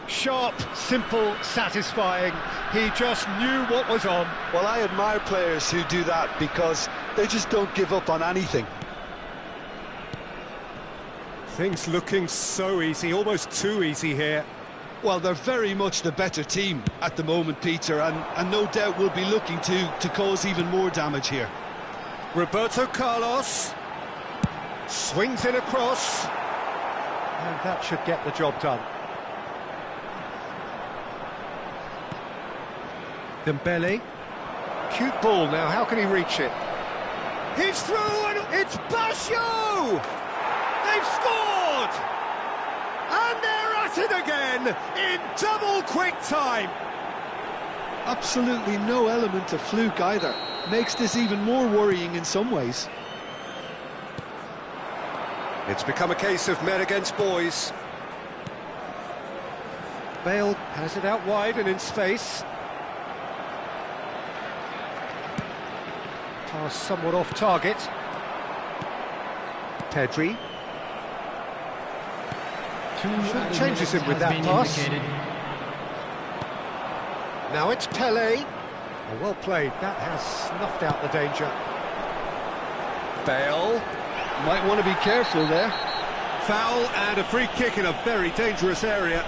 Sharp, simple, satisfying. He just knew what was on. Well, I admire players who do that because they just don't give up on anything. Things looking so easy, almost too easy here. Well, they're very much the better team at the moment, Peter, and no doubt will be looking to cause even more damage here. Roberto Carlos swings in across, and that should get the job done. Dembele, cute ball now, how can he reach it? He's through and it's Baggio! They've scored! And they're at it again in double quick time. Absolutely no element of fluke either. Makes this even more worrying in some ways. It's become a case of men against boys. Bale has it out wide and in space. Pass somewhat off target. Pedri. Changes him with that pass. Now it's Pele. Oh, well played, that has snuffed out the danger. Bale. Might want to be careful there. Foul and a free kick in a very dangerous area.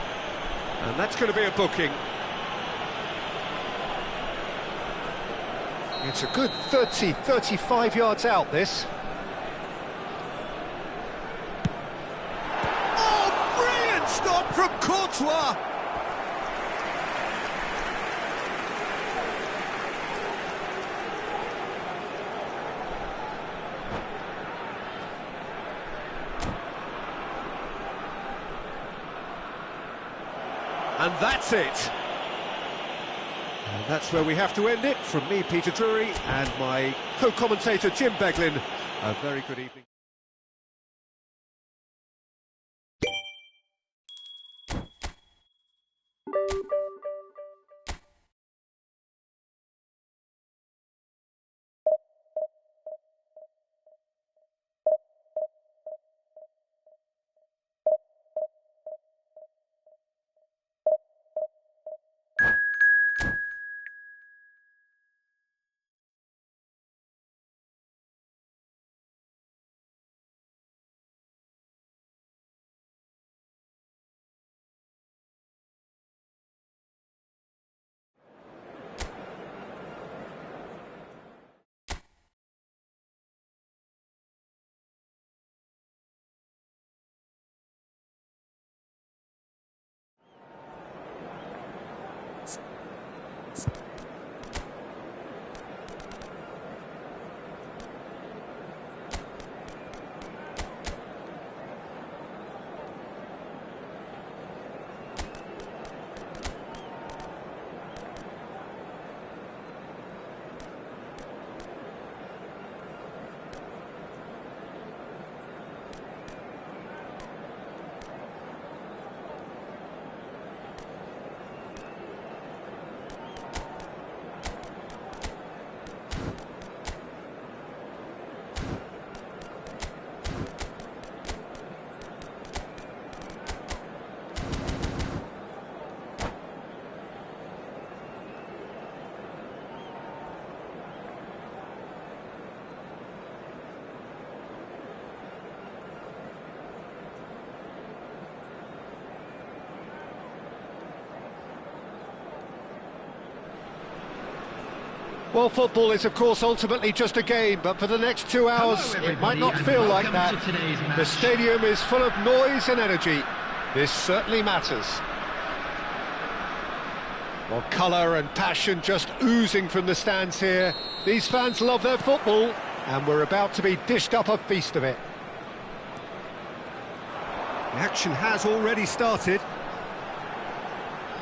And that's going to be a booking. It's a good 35 yards out, this. Oh, brilliant stop from Courtois! And that's it. And that's where we have to end it. From me, Peter Drury, and my co-commentator, Jim Beglin. A very good evening. Well, football is, of course, ultimately just a game, but for the next 2 hours, it might not feel like that. The stadium is full of noise and energy. This certainly matters. Well, colour and passion just oozing from the stands here. These fans love their football, and we're about to be dished up a feast of it. The action has already started.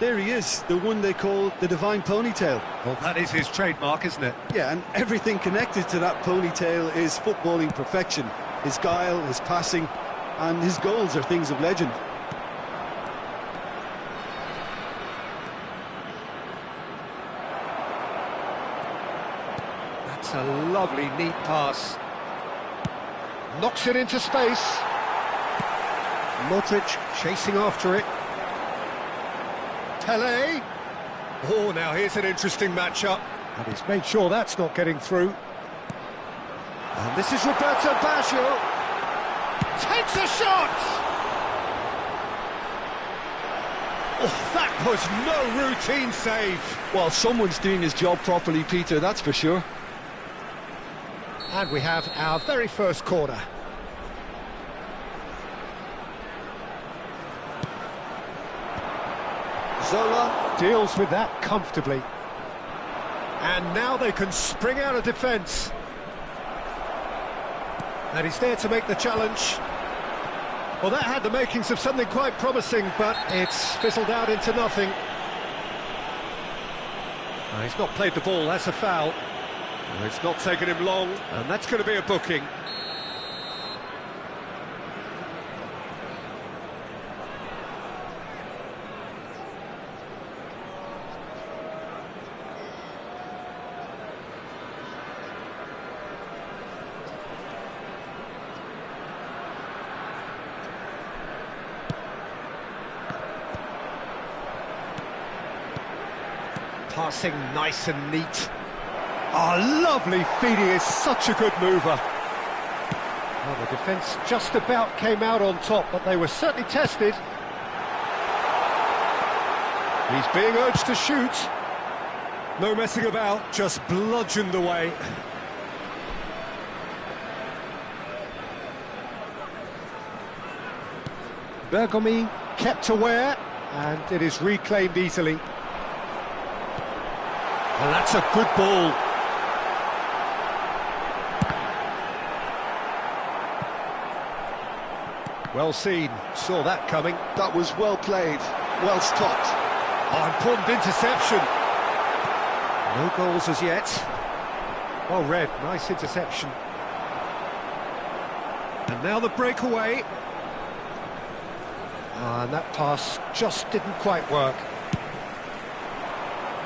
There he is, the one they call the Divine Ponytail. Well, that is his trademark, isn't it? Yeah, and everything connected to that ponytail is footballing perfection. His guile, his passing, and his goals are things of legend. That's a lovely, neat pass. Knocks it into space. Modric chasing after it. Pele. Oh, now here's an interesting matchup. And he's made sure that's not getting through. And this is Roberto Baggio. Takes a shot! Oh, that was no routine save. Well, someone's doing his job properly, Peter, that's for sure. And we have our very first corner. Zola deals with that comfortably. And now they can spring out of defence. And he's there to make the challenge. Well, that had the makings of something quite promising, but it's fizzled out into nothing. He's not played the ball, that's a foul. It's not taken him long, and that's going to be a booking. Passing nice and neat. Oh, lovely feeding, is such a good mover. Well, the defence just about came out on top, but they were certainly tested. He's being urged to shoot. No messing about, just bludgeoned away. Bergomi kept aware, and it is reclaimed easily. And that's a good ball. Well seen, saw that coming. That was well played, well stopped. Oh, important interception. No goals as yet. Well read, nice interception. And now the breakaway. And that pass just didn't quite work.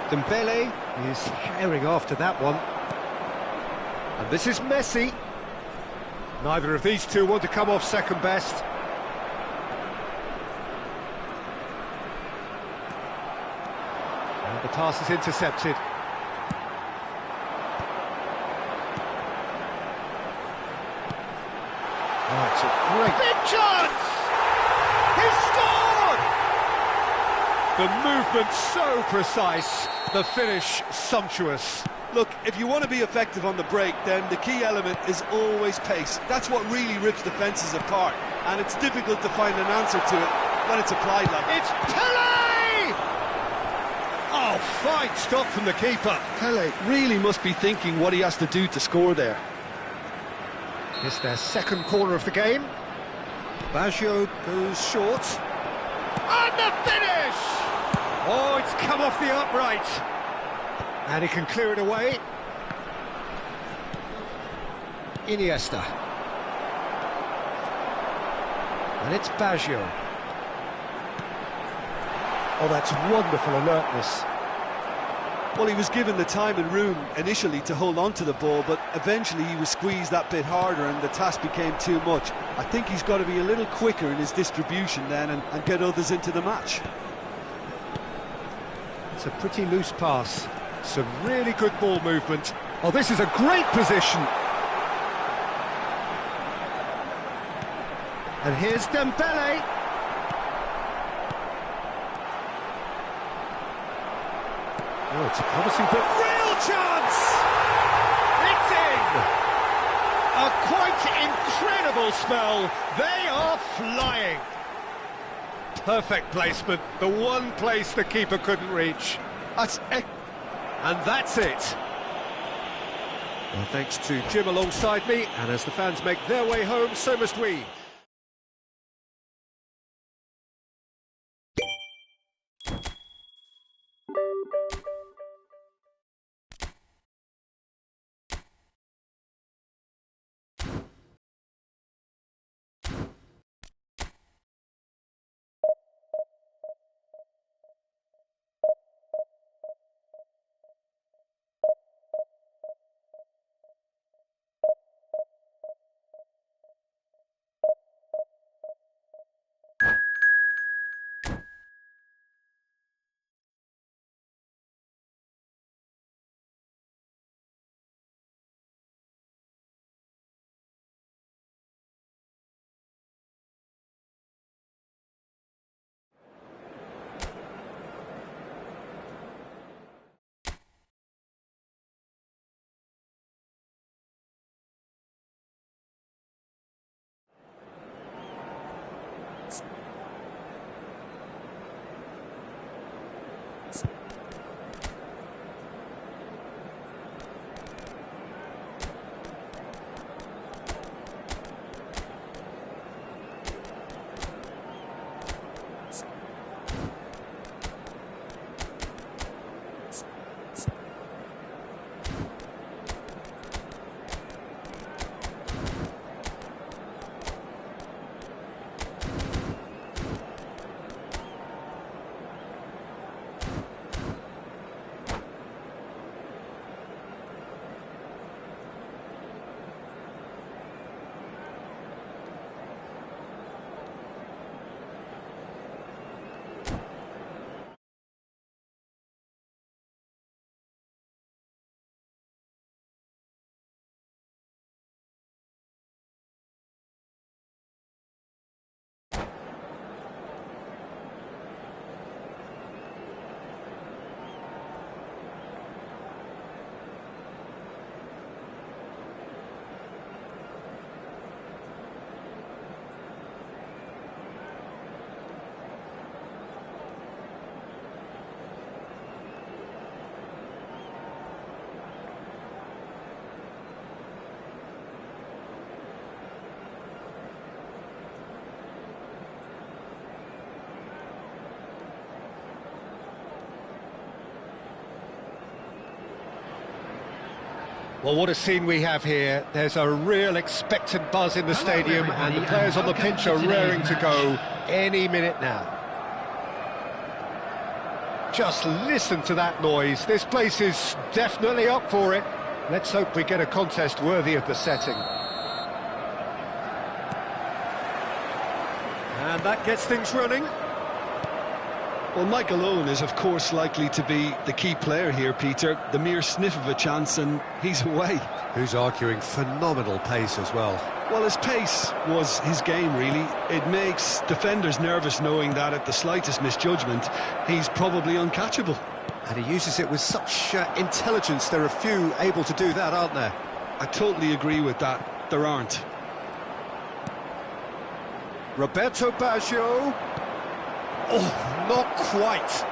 Dembele is herring after that one. And this is Messi. Neither of these two want to come off second best. And the pass is intercepted. Oh, it's a great... Big chance! He scored! The movement so precise, the finish sumptuous. Look, if you want to be effective on the break, then the key element is always pace. That's what really rips defences apart, and it's difficult to find an answer to it when it's applied like It's Pele! Oh, fine stop from the keeper. Pele really must be thinking what he has to do to score there. It's their second corner of the game. Baggio goes short. And the finish! Oh, it's come off the upright. And he can clear it away. Iniesta. And it's Baggio. Oh, that's wonderful alertness. Well, he was given the time and room initially to hold on to the ball, but eventually he was squeezed that bit harder and the task became too much. I think he's got to be a little quicker in his distribution then and get others into the match. It's a pretty loose pass. Some really good ball movement. Oh, this is a great position. And here's Dembele. Oh, it's a promising ball. Real chance! It's in! A quite incredible spell. They are flying. Perfect placement. The one place the keeper couldn't reach. And that's it. Well, thanks to Jim alongside me, and as the fans make their way home, so must we. Well, what a scene we have here. There's a real expectant buzz in the stadium, and the players on the pitch are raring to go any minute now. Just listen to that noise. This place is definitely up for it. Let's hope we get a contest worthy of the setting. And that gets things running. Well, Michael Owen is, of course, likely to be the key player here, Peter. The mere sniff of a chance and he's away. Who's arguing phenomenal pace as well. Well, his pace was his game, really. It makes defenders nervous knowing that at the slightest misjudgment, he's probably uncatchable. And he uses it with such intelligence. There are few able to do that, aren't there? I totally agree with that. There aren't. Roberto Baggio. Oh, not quite.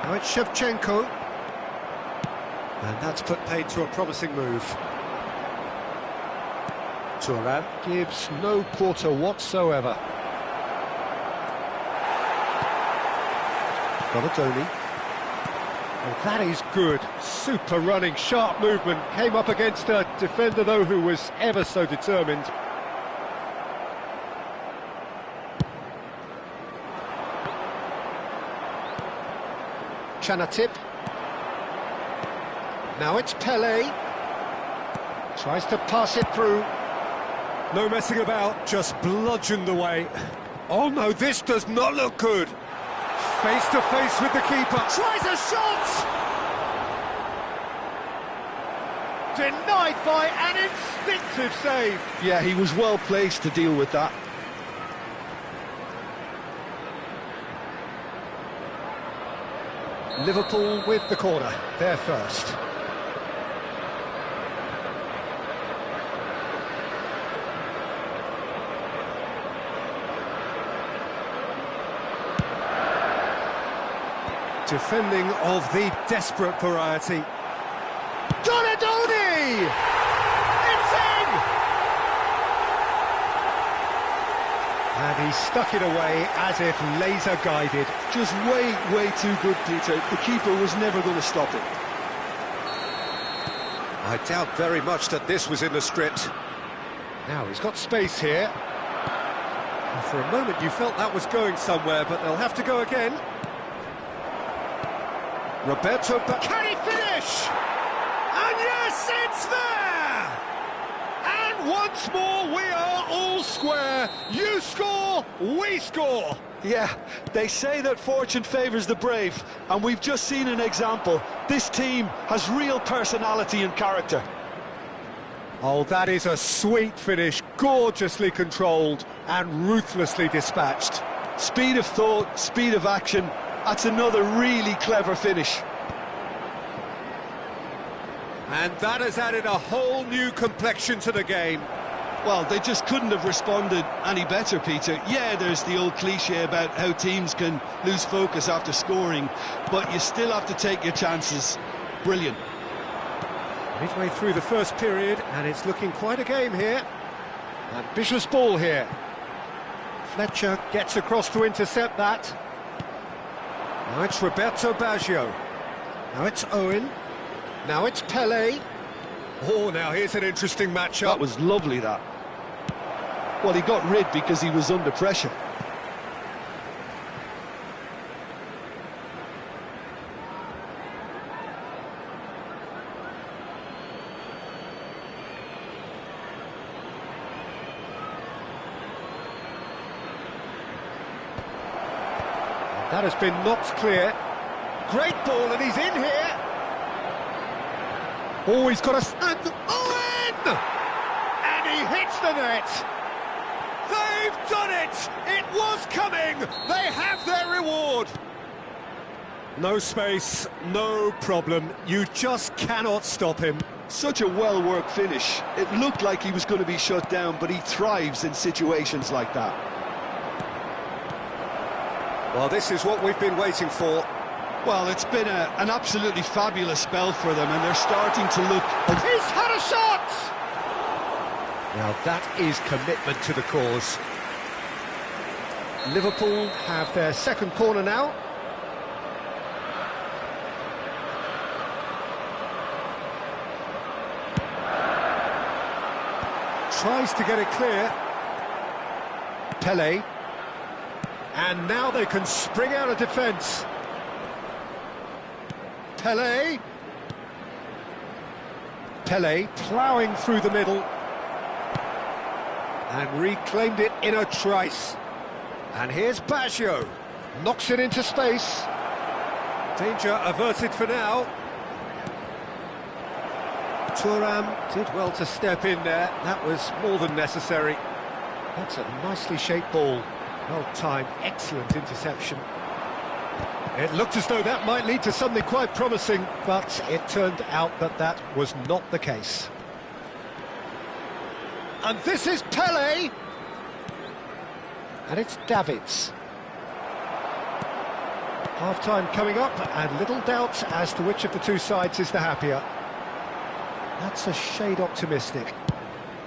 Now it's Shevchenko. And that's put paid to a promising move. Thuram gives no quarter whatsoever. Donadoni. Well, that is good. Super running, sharp movement. Came up against a defender, though, who was ever so determined. Chanatip. Now it's Pele. Tries to pass it through. No messing about, just bludgeoned away. Oh no, this does not look good. Face to face with the keeper. Tries a shot! Denied by an instinctive save. Yeah, he was well placed to deal with that. Liverpool with the corner, they're first. Defending of the desperate variety. Donadoni! It's in! And he stuck it away as if laser-guided. Just way too good, Peter. The keeper was never going to stop it. I doubt very much that this was in the script. Now he's got space here. And for a moment you felt that was going somewhere, but they'll have to go again. Roberto, can he finish? And yes, it's there! And once more we are all square. You score, we score. Yeah, they say that fortune favours the brave, and we've just seen an example. This team has real personality and character. Oh, that is a sweet finish, gorgeously controlled and ruthlessly dispatched. Speed of thought, speed of action. That's another really clever finish. And that has added a whole new complexion to the game. Well, they just couldn't have responded any better, Peter. Yeah, there's the old cliche about how teams can lose focus after scoring, but you still have to take your chances. Brilliant. Midway through the first period, and it's looking quite a game here. Ambitious ball here. Fletcher gets across to intercept that. Now it's Roberto Baggio. Now it's Owen. Now it's Pele. Oh, now here's an interesting matchup. That was lovely, that. Well, he got rid because he was under pressure. That has been knocked clear. Great ball, and he's in here. Oh, he's got a... And Owen! And he hits the net. They've done it! It was coming! They have their reward! No space, no problem. You just cannot stop him. Such a well-worked finish. It looked like he was going to be shut down, but he thrives in situations like that. Well, this is what we've been waiting for. Well, it's been an absolutely fabulous spell for them, and they're starting to look... He's had a shot! Now that is commitment to the cause. Liverpool have their second corner now. tries to get it clear. Pele. And now they can spring out of defence. Pele. Pele ploughing through the middle. And reclaimed it in a trice. And here's Baggio. Knocks it into space. Danger averted for now. Thuram did well to step in there. That was more than necessary. That's a nicely shaped ball. Well timed, excellent interception. It looked as though that might lead to something quite promising, but it turned out that that was not the case. And this is Pele! And it's Davids. Half-time coming up, and little doubt as to which of the two sides is the happier. That's a shade optimistic.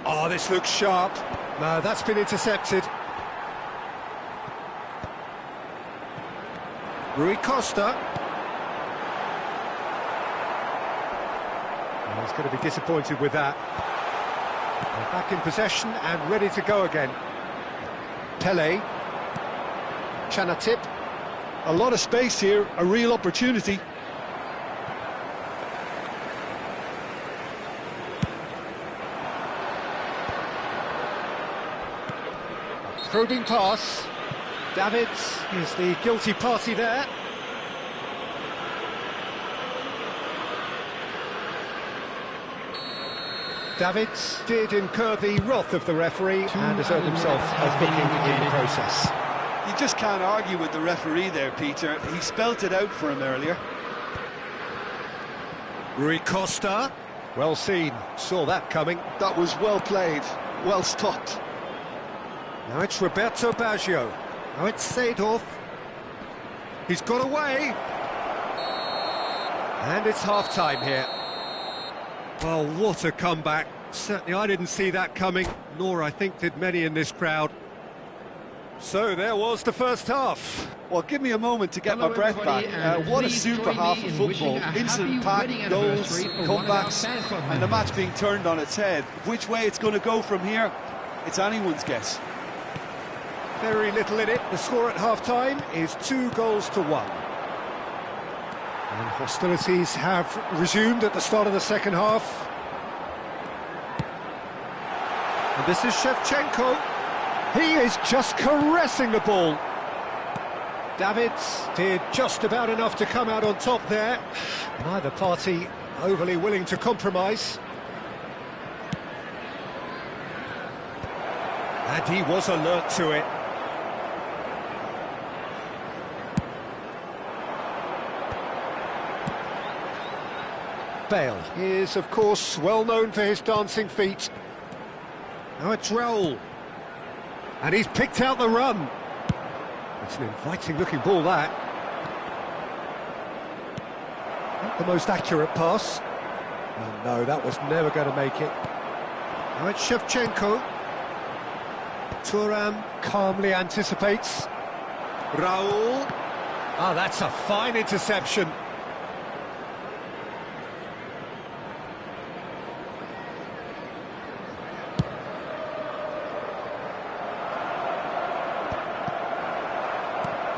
Oh, this looks sharp. No, that's been intercepted. Rui Costa. Oh, he's going to be disappointed with that. They're back in possession and ready to go again. Pele. Chanatip. A lot of space here, a real opportunity. Probing pass. Davids is the guilty party there. Davids did incur the wrath of the referee and has earned himself a booking in the process. You just can't argue with the referee there, Peter. He spelt it out for him earlier. Rui Costa. Well seen. Saw that coming. That was well played, well stopped. Now it's Roberto Baggio. Now it's Seedorf. He's got away. And it's half-time here. Well, what a comeback. Certainly I didn't see that coming, nor I think did many in this crowd. So there was the first half. Well, give me a moment to get my breath back. What a super half of football. Instant pack, goals, comebacks, and the match being turned on its head. Which way it's going to go from here, it's anyone's guess. Very little in it. The score at half-time is 2-1. And hostilities have resumed at the start of the second half. And this is Shevchenko. He is just caressing the ball. Davids did just about enough to come out on top there. Neither party overly willing to compromise. And he was alert to it. Bale is, of course, well known for his dancing feet. Now it's Raul. And he's picked out the run. It's an inviting-looking ball, that. Not the most accurate pass. Oh, no, that was never going to make it. Now it's Shevchenko. Thuram calmly anticipates. Raul. Ah, that's a fine interception.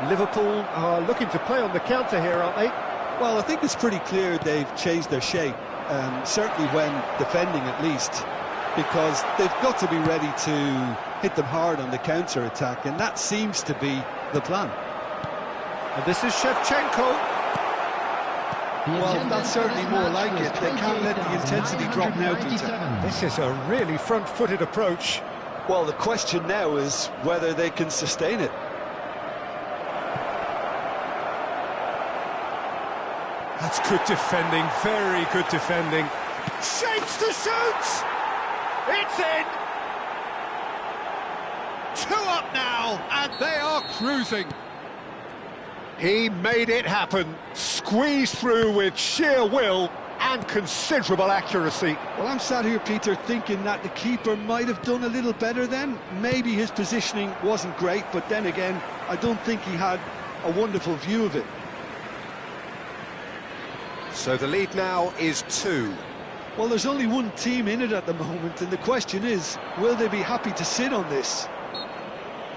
Liverpool are looking to play on the counter here, aren't they? Well, I think it's pretty clear they've changed their shape, certainly when defending at least, because they've got to be ready to hit them hard on the counter-attack, and that seems to be the plan. And this is Shevchenko. Well, that's certainly more like it. They can't let the intensity drop now, Peter. This is a really front-footed approach. Well, the question now is whether they can sustain it. That's good defending, very good defending. Shapes to shoot! It's in! 2 up now, and they are cruising. He made it happen, squeezed through with sheer will and considerable accuracy. Well, I'm sat here, Peter, thinking that the keeper might have done a little better then. Maybe his positioning wasn't great, but then again, I don't think he had a wonderful view of it. So the lead now is 2. Well, there's only one team in it at the moment, and the question is, will they be happy to sit on this?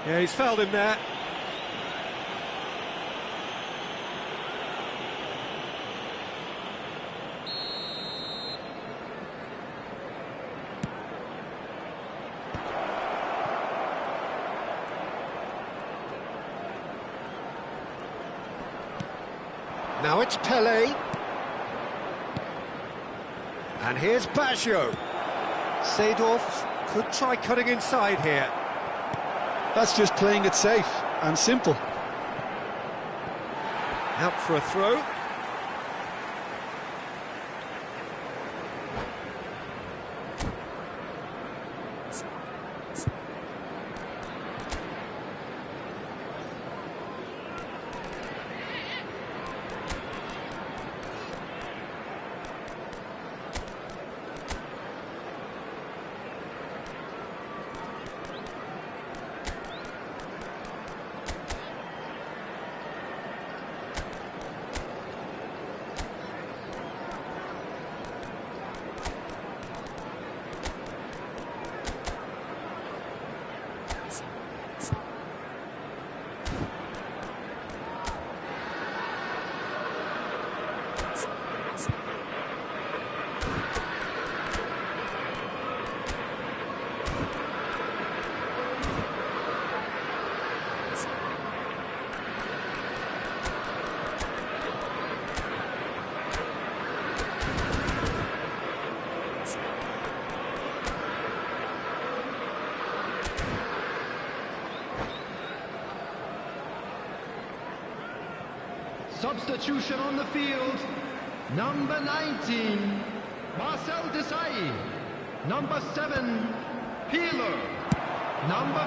Yeah, he's fouled him there. Now it's Pele. And here's Baggio. Seedorf could try cutting inside here. That's just playing it safe and simple. Out for a throw. Substitution on the field. Number 19, Marcel Desailly. Number 7, Peeler. Number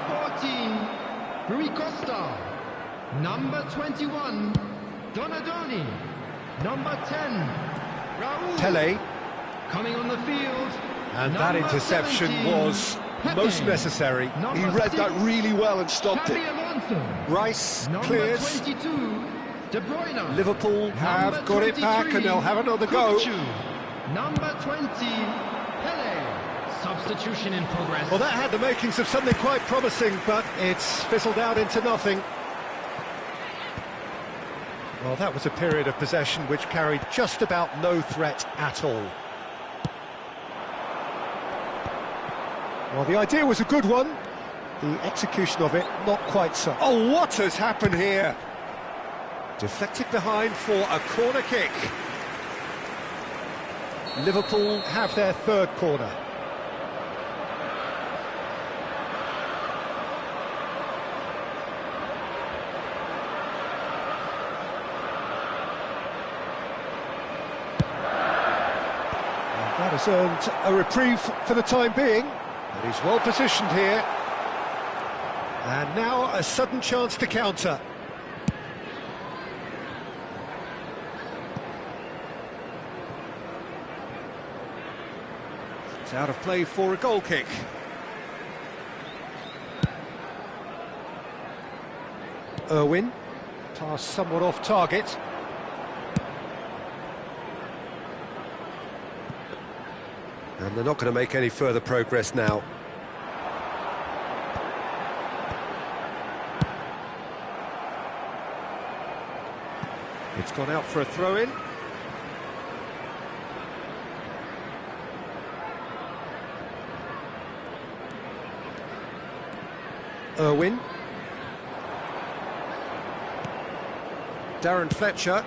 14, Rui Costa. Number 21, Donadoni. Number 10, Raul. Pele. Coming on the field. And that interception 17, was most necessary. He read that really well and stopped it. Rice Number clears. 22, De Bruyne. Liverpool have got it back and they'll have another go. Number 20, Pele. Substitution in progress. Well, that had the makings of something quite promising, but it's fizzled out into nothing. Well, that was a period of possession which carried just about no threat at all. Well, the idea was a good one. The execution of it, not quite so. Oh, what has happened here? Deflected behind for a corner kick. Liverpool have their third corner. And that has earned a reprieve for the time being. And he's well positioned here. And now a sudden chance to counter. It's out of play for a goal kick. Irwin, pass somewhat off target. And they're not going to make any further progress now. It's gone out for a throw-in. Irwin. Darren Fletcher.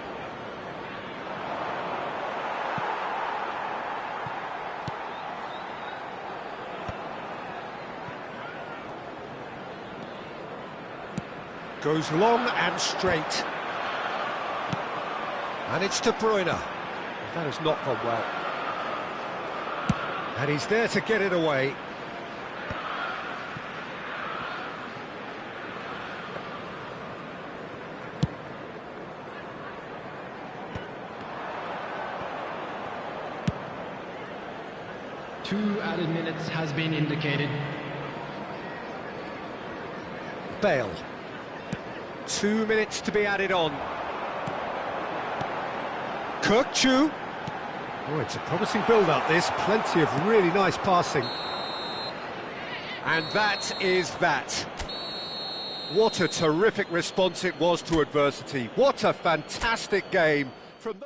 Goes long and straight. And it's De Bruyne. That has not gone well. And he's there to get it away. Two added minutes has been indicated. Bale. 2 minutes to be added on. Kirkchu. Oh, it's a promising build-up, this. Plenty of really nice passing. And that is that. What a terrific response it was to adversity. What a fantastic game from the...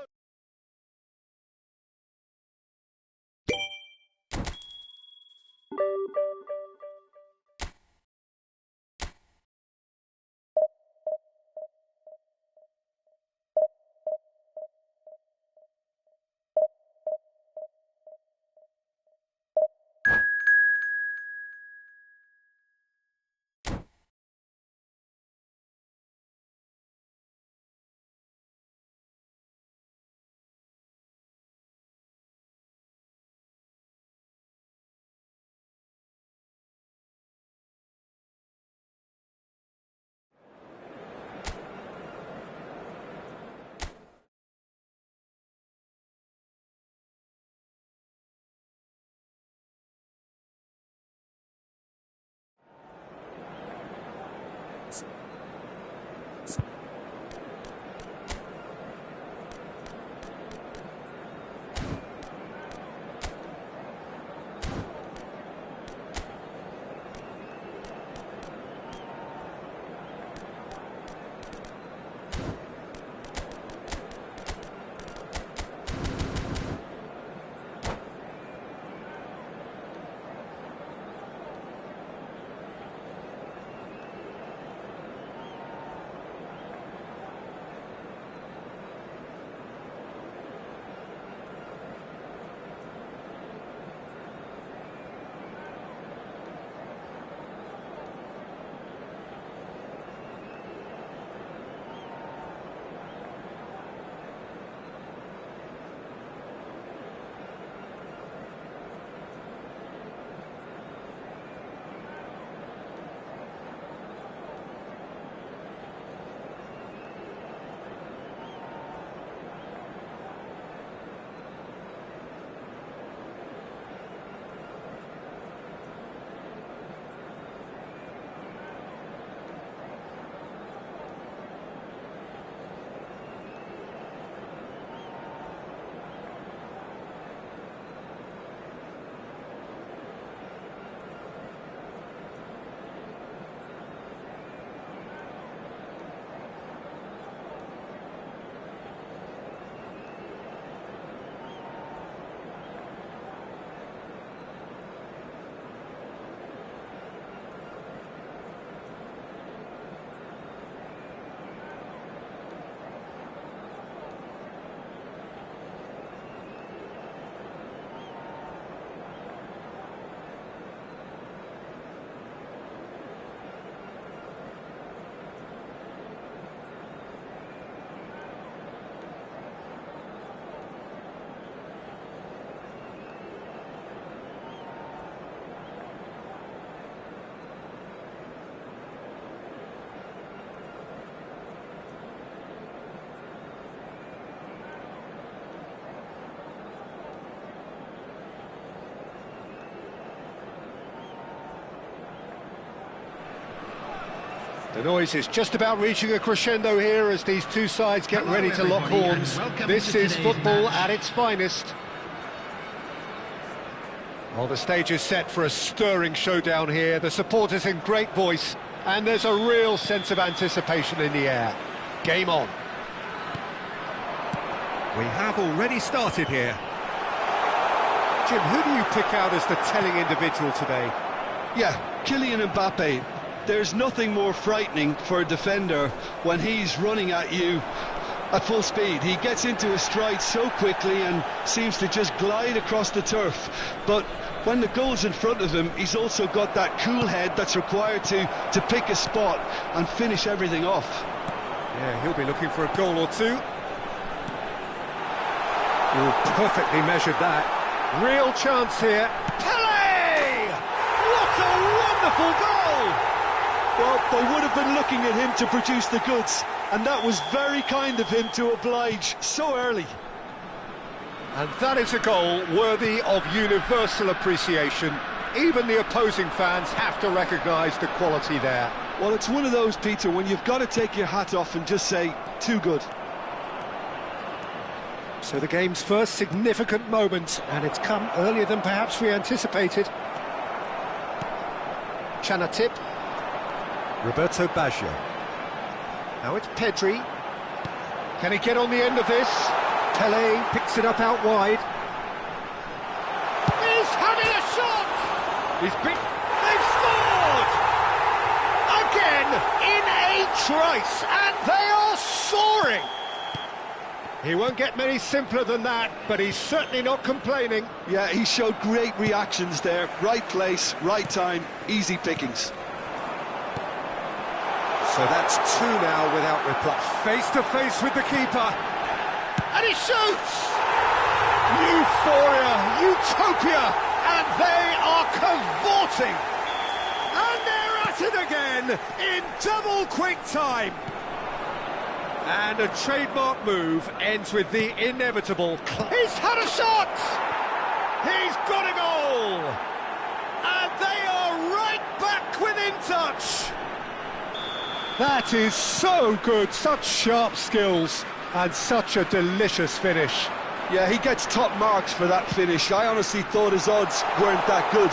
The noise is just about reaching a crescendo here as these two sides get ready to lock horns. This is football at its finest. Well, the stage is set for a stirring showdown here. The supporters in great voice, and there's a real sense of anticipation in the air. Game on. We have already started here. Jim, who do you pick out as the telling individual today? Yeah, Kylian Mbappe. There's nothing more frightening for a defender when he's running at you at full speed. He gets into his stride so quickly and seems to just glide across the turf. But when the goal's in front of him, he's also got that cool head that's required to pick a spot and finish everything off. Yeah, he'll be looking for a goal or two. Oh, perfectly measured that. Real chance here. Pele! What a wonderful goal! Well, they would have been looking at him to produce the goods, and that was very kind of him to oblige so early. And that is a goal worthy of universal appreciation. Even the opposing fans have to recognise the quality there. Well, it's one of those, Peter, when you've got to take your hat off and just say, too good. So the game's first significant moment, and it's come earlier than perhaps we anticipated. Chanatip. Roberto Baggio. Now it's Pedri. Can he get on the end of this? Pele picks it up out wide. He's having a shot! They've scored! Again, in a trice, and they are soaring! He won't get many simpler than that, but he's certainly not complaining. Yeah, he showed great reactions there. Right place, right time, easy pickings. So that's two now without reply. Face to face with the keeper. And he shoots! Euphoria, utopia, and they are cavorting. And they're at it again in double quick time. And a trademark move ends with the inevitable. He's had a shot! He's got a goal! And they are right back within touch. That is so good, such sharp skills, and such a delicious finish. Yeah, he gets top marks for that finish. I honestly thought his odds weren't that good.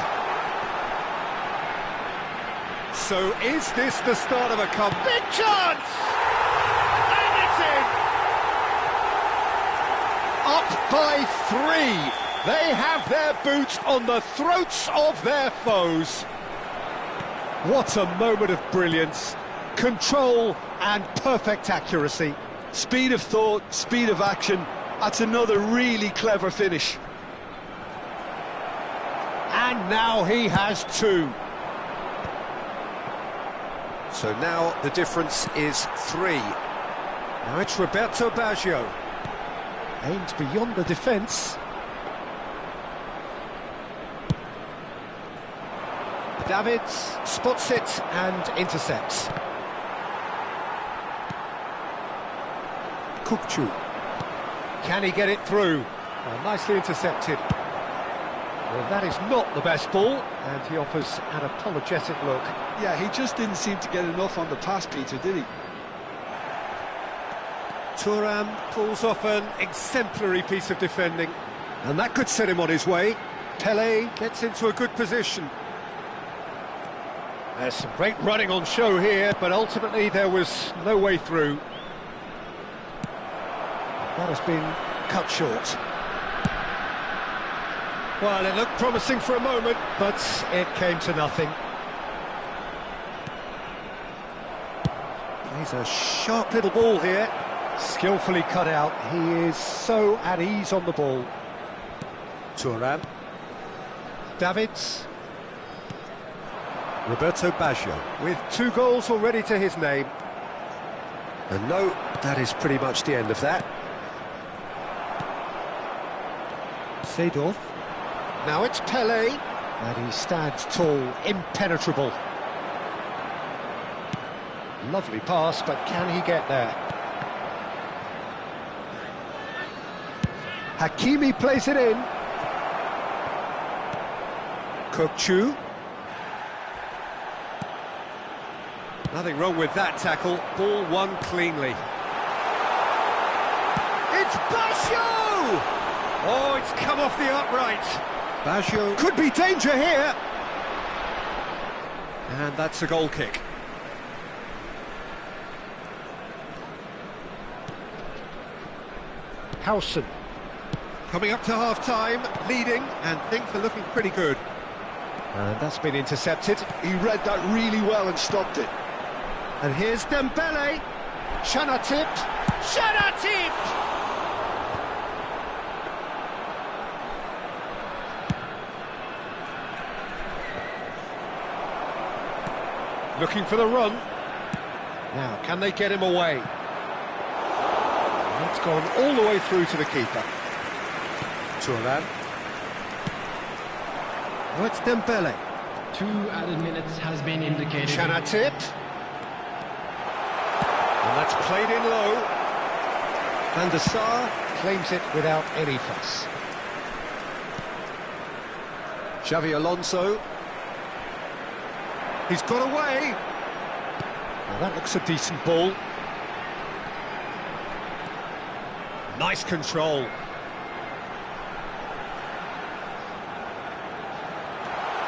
So is this the start of a comeback? Big chance! And it's in! Up by 3. They have their boots on the throats of their foes. What a moment of brilliance. Control and perfect accuracy. Speed of thought, speed of action. That's another really clever finish. And now he has 2. So now the difference is 3. Now it's Roberto Baggio. Aimed beyond the defence. Davids spots it and intercepts. Kukçu. Can he get it through? Well, nicely intercepted. Well, that is not the best ball, and he offers an apologetic look. Yeah, he just didn't seem to get enough on the pass, Peter, did he? Thuram pulls off an exemplary piece of defending, and that could set him on his way. Pele gets into a good position. There's some great running on show here, but ultimately there was no way through. That has been cut short. Well, it looked promising for a moment, but it came to nothing. Plays a sharp little ball here. Skillfully cut out. He is so at ease on the ball. Thuram. Davids. Roberto Baggio, with 2 goals already to his name. And no, that is pretty much the end of that. Seedorf. Now it's Pele, and he stands tall, impenetrable. Lovely pass, but can he get there? Hakimi plays it in. Kukçu. Nothing wrong with that tackle. Ball won cleanly. It's Baggio! Oh, it's come off the upright. Baggio could be danger here. And that's a goal kick. Howson. Coming up to half-time, leading, and things are looking pretty good. And that's been intercepted. He read that really well and stopped it. And here's Dembele. Chanatip. Chanatip! Looking for the run. Now, can they get him away? And it's gone all the way through to the keeper. Thuram. Oh, it's Dembele. 2 added minutes has been indicated. Chanatip. And that's played in low. Van der Sar claims it without any fuss. Xavi Alonso. He's got away. Now that looks a decent ball. Nice control.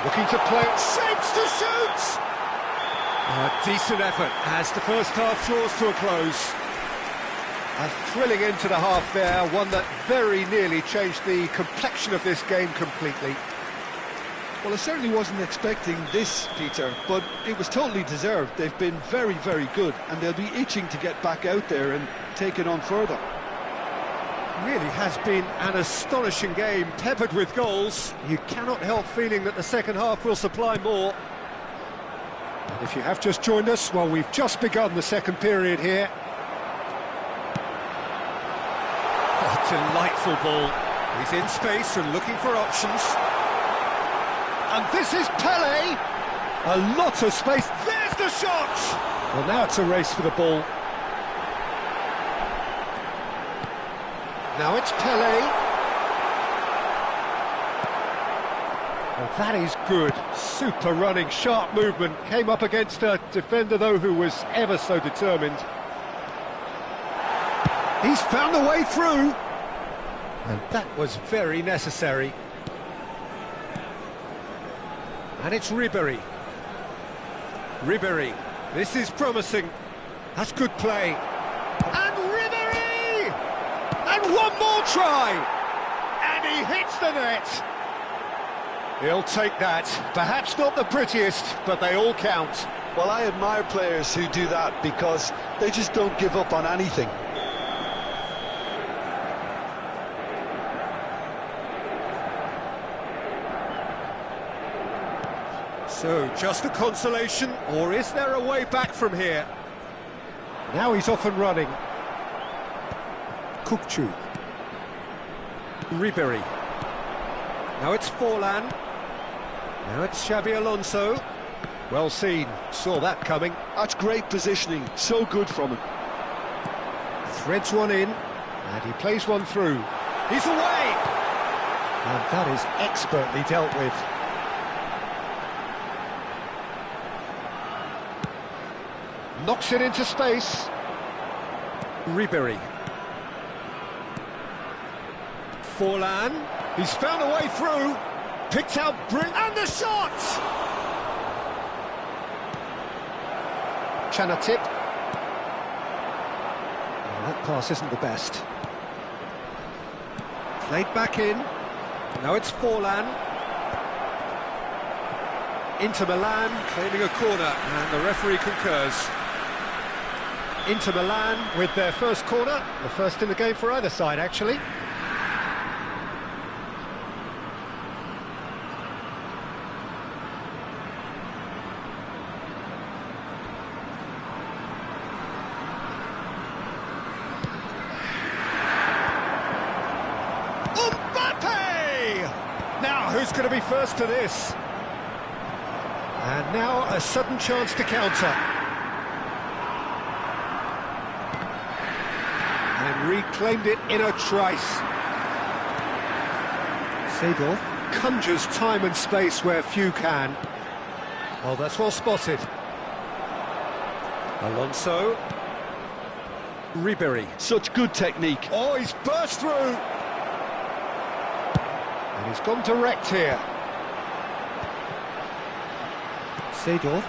Looking to play, shapes to shoot! A decent effort as the first half draws to a close. A thrilling end to the half there, one that very nearly changed the complexion of this game completely. Well, I certainly wasn't expecting this, Peter, but it was totally deserved. They've been very, very good, and they'll be itching to get back out there and take it on further. Really has been an astonishing game, peppered with goals. You cannot help feeling that the second half will supply more. If you have just joined us, well, we've just begun the second period here. Oh, delightful ball. He's in space and looking for options. And this is Pele. A lot of space. There's the shot! Well, now it's a race for the ball. Now it's Pele. Well, that is good. Super running, sharp movement. Came up against a defender, though, who was ever so determined. He's found a way through. And that was very necessary. And it's Ribery. Ribery. This is promising. That's good play. And Ribery! And one more try! And he hits the net. He'll take that. Perhaps not the prettiest, but they all count. Well, I admire players who do that because they just don't give up on anything. So, just a consolation, or is there a way back from here? Now he's off and running. Kukçu. Ribery. Now it's Forlan. Now it's Xabi Alonso. Well seen, saw that coming. That's great positioning, so good from him. Threads one in, and he plays one through. He's away! And that is expertly dealt with. Knocks it into space. Ribery. Forlan. He's found a way through. Picked out brilliant. And the shot! Chanatip. Oh, that pass isn't the best. Played back in. Now it's Forlan. Inter Milan claiming a corner, and the referee concurs. Inter Milan with their first corner, the first in the game for either side, actually. Mbappe! Now, who's going to be first to this? And now a sudden chance to counter. And reclaimed it in a trice. Seedorf conjures time and space where few can. Oh, that's well spotted. Alonso. Ribery. Such good technique. Oh, he's burst through. And he's gone direct here. Seedorf.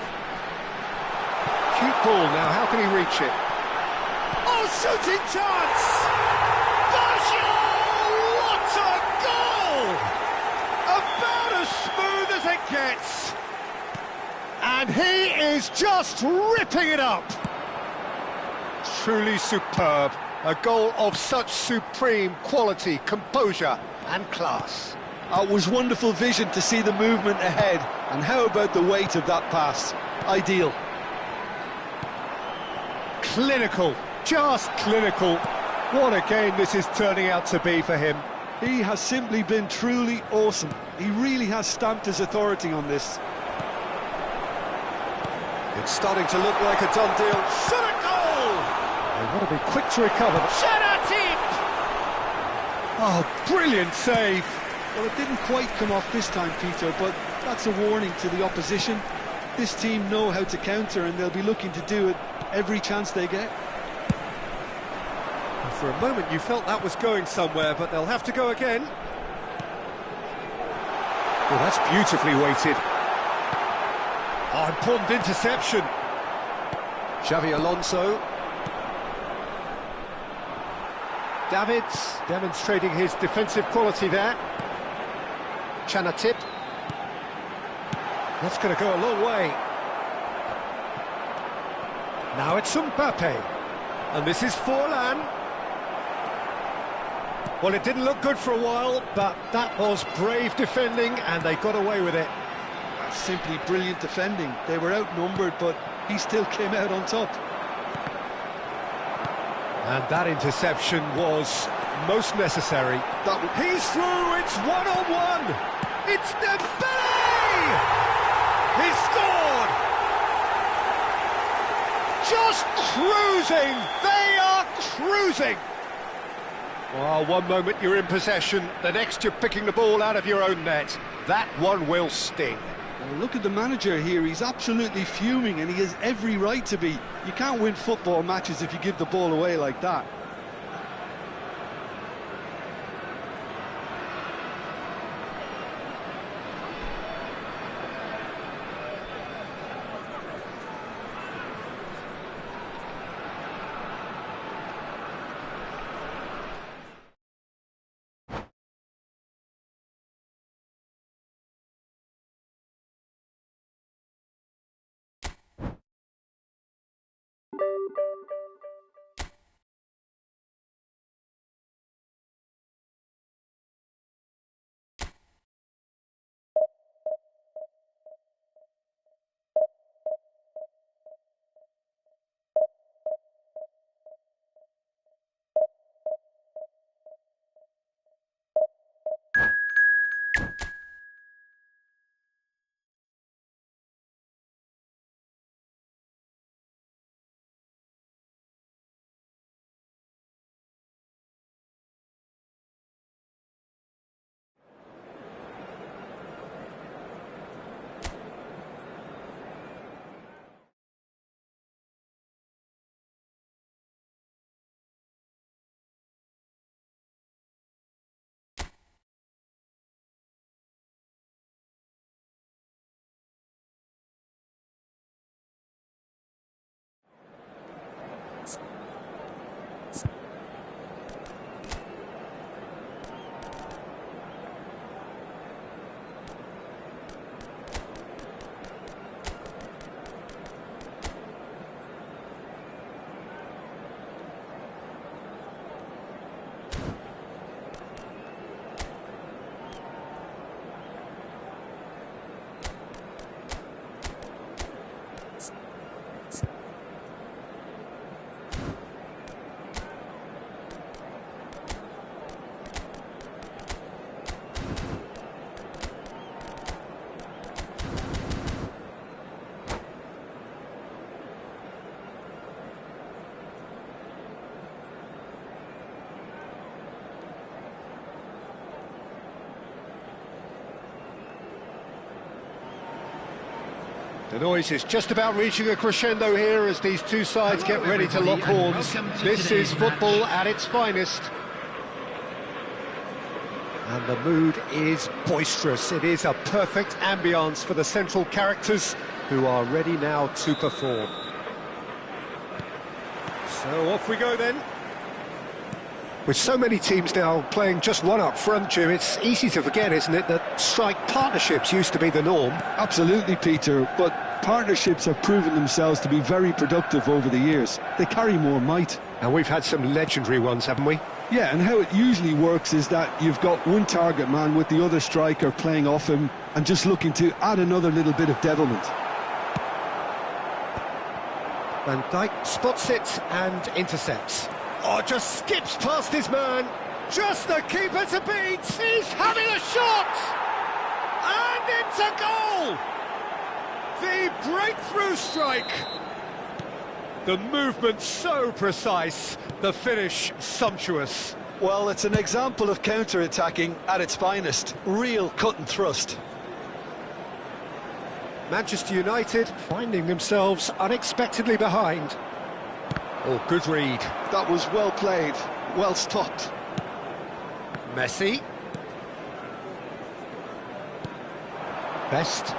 Cute ball now, how can he reach it? Oh, shooting chance! Basho! What a goal! About as smooth as it gets. And he is just ripping it up. Truly superb. A goal of such supreme quality, composure and class. It was wonderful vision to see the movement ahead, and how about the weight of that pass? Ideal. Clinical, just clinical. What a game this is turning out to be for him. He has simply been truly awesome. He really has stamped his authority on this. It's starting to look like a done deal. Shot a goal! They want to be quick to recover. Chanatip! Oh, brilliant save. Well, it didn't quite come off this time, Peter, but that's a warning to the opposition. This team know how to counter, and they'll be looking to do it every chance they get. For a moment you felt that was going somewhere, but they'll have to go again. Well, that's beautifully weighted. Oh, important interception. Xavi Alonso. Davids demonstrating his defensive quality there. Chanatip. That's going to go a long way. Now it's Mbappe. And this is Forlan. Well, it didn't look good for a while, but that was brave defending, and they got away with it. That's simply brilliant defending. They were outnumbered, but he still came out on top. And that interception was most necessary. He's through, it's one-on-one! It's Dembele! He's scored! Just cruising! They are cruising! Well, one moment you're in possession, the next you're picking the ball out of your own net. That one will sting. Well, look at the manager here, he's absolutely fuming and he has every right to be. You can't win football matches if you give the ball away like that. The noise is just about reaching a crescendo here as these two sides get ready to lock horns. This is football at its finest. And the mood is boisterous. It is a perfect ambience for the central characters who are ready now to perform. So off we go then. With so many teams now playing just one up front, Jim, it's easy to forget, isn't it, that strike partnerships used to be the norm. Absolutely, Peter, but partnerships have proven themselves to be very productive over the years. They carry more might. And we've had some legendary ones, haven't we? Yeah, and how it usually works is that you've got one target man with the other striker playing off him and just looking to add another little bit of devilment. Van Dijk spots it and intercepts. Oh, just skips past his man. Just the keeper to beat. He's having a shot! And it's a goal! The breakthrough strike. The movement so precise, the finish sumptuous. Well, it's an example of counter-attacking at its finest. Real cut and thrust. Manchester United finding themselves unexpectedly behind. Oh, good read. That was well played, well stopped. Messi. Best.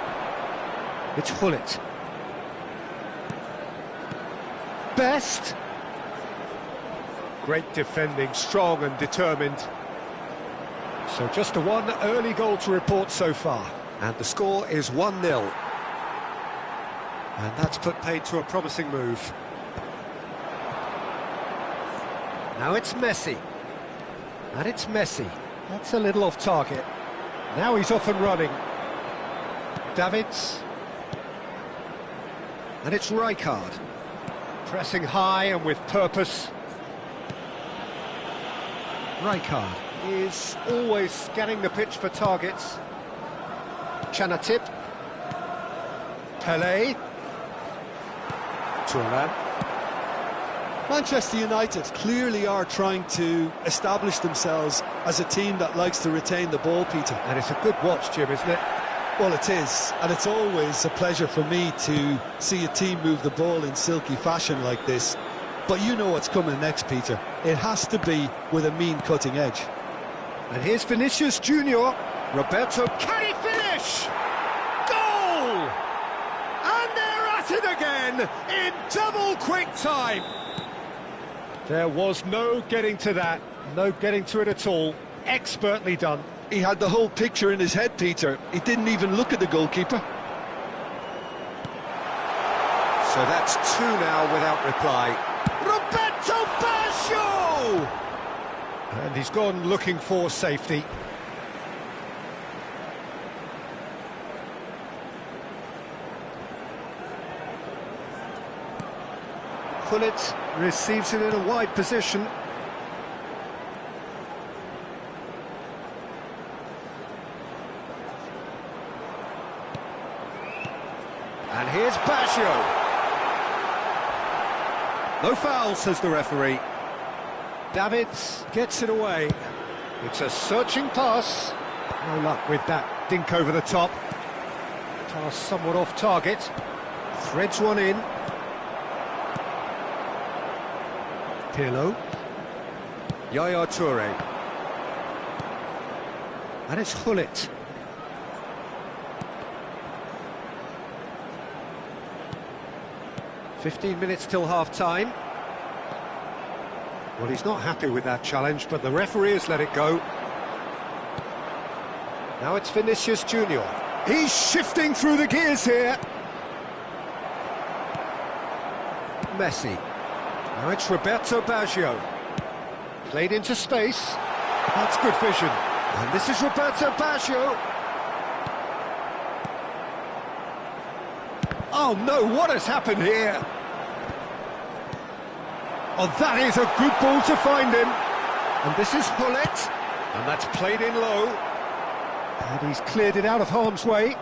It's Hullet. Best. Great defending, strong and determined. So just a one early goal to report so far. And the score is 1-0. And that's put paid to a promising move. Now it's Messi. And it's Messi. That's a little off target. Now he's off and running. Davids. And it's Rijkaard. Pressing high and with purpose. Rijkaard is always scanning the pitch for targets. Chanatip. Pelé. Turan. Manchester United clearly are trying to establish themselves as a team that likes to retain the ball, Peter. And it's a good watch, Jim, isn't it? Well, it is, and it's always a pleasure for me to see a team move the ball in silky fashion like this. But you know what's coming next, Peter. It has to be with a mean cutting edge. And here's Vinicius Junior. Roberto, can he finish? Goal! And they're at it again in double quick time. There was no getting to that, no getting to it at all. Expertly done. He had the whole picture in his head, Peter. He didn't even look at the goalkeeper. So that's two now without reply. Roberto Baggio! And he's gone looking for safety. Hullet receives it in a wide position. And here's Baggio. No foul, says the referee. Davids gets it away. It's a searching pass. No luck with that dink over the top. Pass somewhat off target. Threads one in. Pirlo. Yaya Toure. And it's Hullet. "15 minutes till half-time." Well, he's not happy with that challenge, but the referee has let it go. Now it's Vinicius Junior. He's shifting through the gears here. Messi. Now it's Roberto Baggio. Played into space. That's good vision. And this is Roberto Baggio. Oh no, what has happened here? Oh, that is a good ball to find him. And this is Hullet. And that's played in low. And he's cleared it out of harm's way.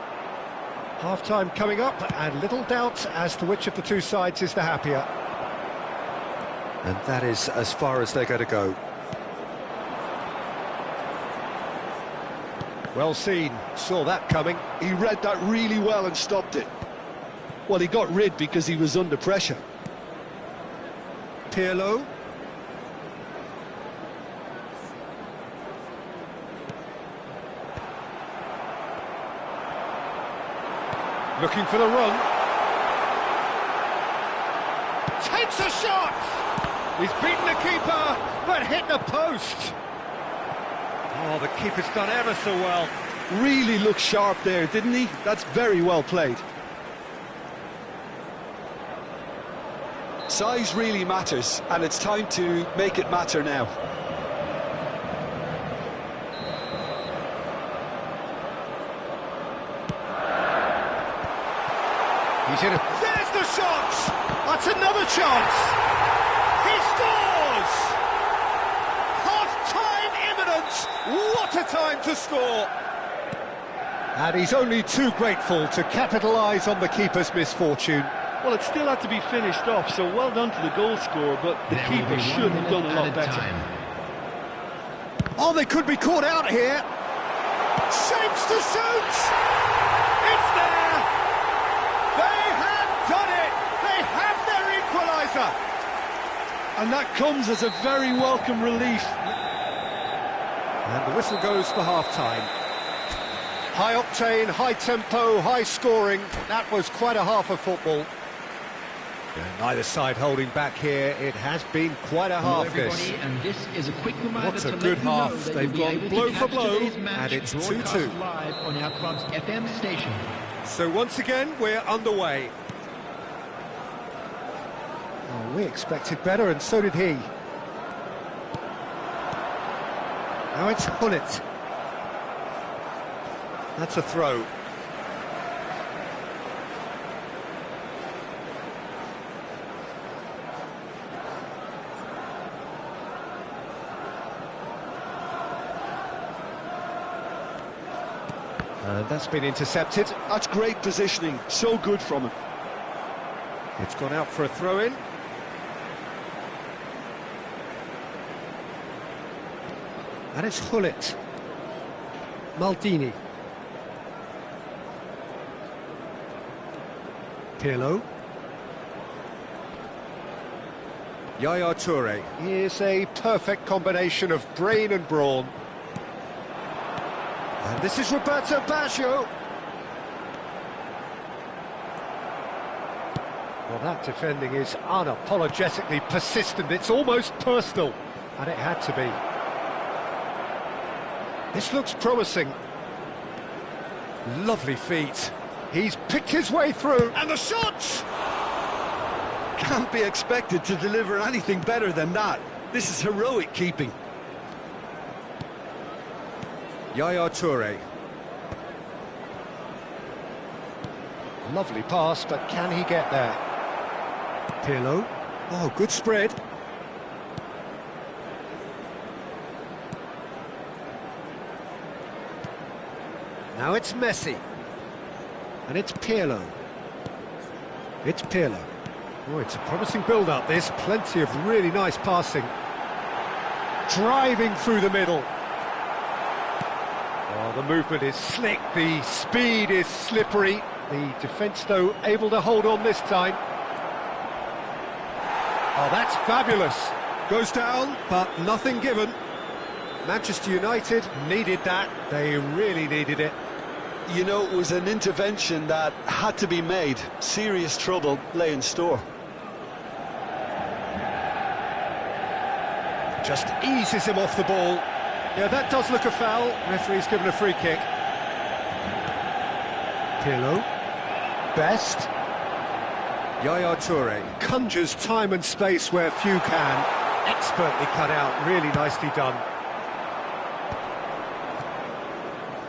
Half-time coming up, and little doubt as to which of the two sides is the happier. And that is as far as they're going to go. Well seen, saw that coming. He read that really well and stopped it. Well, he got rid because he was under pressure. Pirlo. Looking for the run. Takes a shot! He's beaten the keeper, but hit the post. Oh, the keeper's done ever so well. Really looked sharp there, didn't he? That's very well played. Size really matters, and it's time to make it matter now. He's in it. There's the shot! That's another chance! He scores! Half-time imminent! What a time to score! And he's only too grateful to capitalise on the keeper's misfortune. Well, it still had to be finished off, so well done to the goal scorer, but the keeper should have done a lot better. Oh, they could be caught out here. Shapes to shoot! It's there! They have done it! They have their equaliser! And that comes as a very welcome relief. And the whistle goes for half-time. High octane, high tempo, high scoring. That was quite a half of football. And neither side holding back here. It has been quite a half, this. And this is a quick reminder. What a good half. They've gone blow for blow, and it's 2-2. Live on our club's FM station. So once again, we're underway. Oh, we expected better, and so did he. Now it's Hullet. That's a throw. And that's been intercepted. That's great positioning, so good from him. It's gone out for a throw-in. And it's Hullet. Maldini. Pirlo. Yaya Toure. Here's a perfect combination of brain and brawn. And this is Roberto Baggio. Well, that defending is unapologetically persistent. It's almost personal. And it had to be. This looks promising. Lovely feet. He's picked his way through. And the shot! Can't be expected to deliver anything better than that. This is heroic keeping. Yaya Toure. Lovely pass, but can he get there? Pirlo. Oh, good spread. Now it's Messi. And it's Pirlo. It's Pirlo. Oh, it's a promising build-up, this. Plenty of really nice passing. Driving through the middle. Oh, the movement is slick, the speed is slippery. The defence, though, able to hold on this time. Oh, that's fabulous. Goes down, but nothing given. Manchester United needed that. They really needed it. You know, it was an intervention that had to be made. Serious trouble lay in store. Just eases him off the ball. Yeah, that does look a foul. Referee's given a free kick. Pirlo. Best. Yaya Toure conjures time and space where few can. Expertly cut out, really nicely done.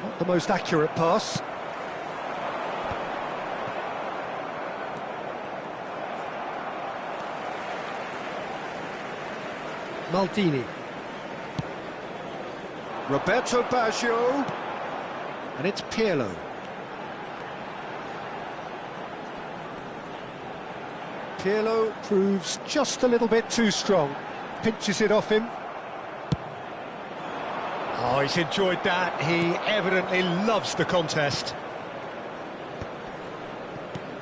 Not the most accurate pass. Maldini. Roberto Baggio. And it's Pirlo. Pirlo proves just a little bit too strong. Pinches it off him. Oh, he's enjoyed that. He evidently loves the contest.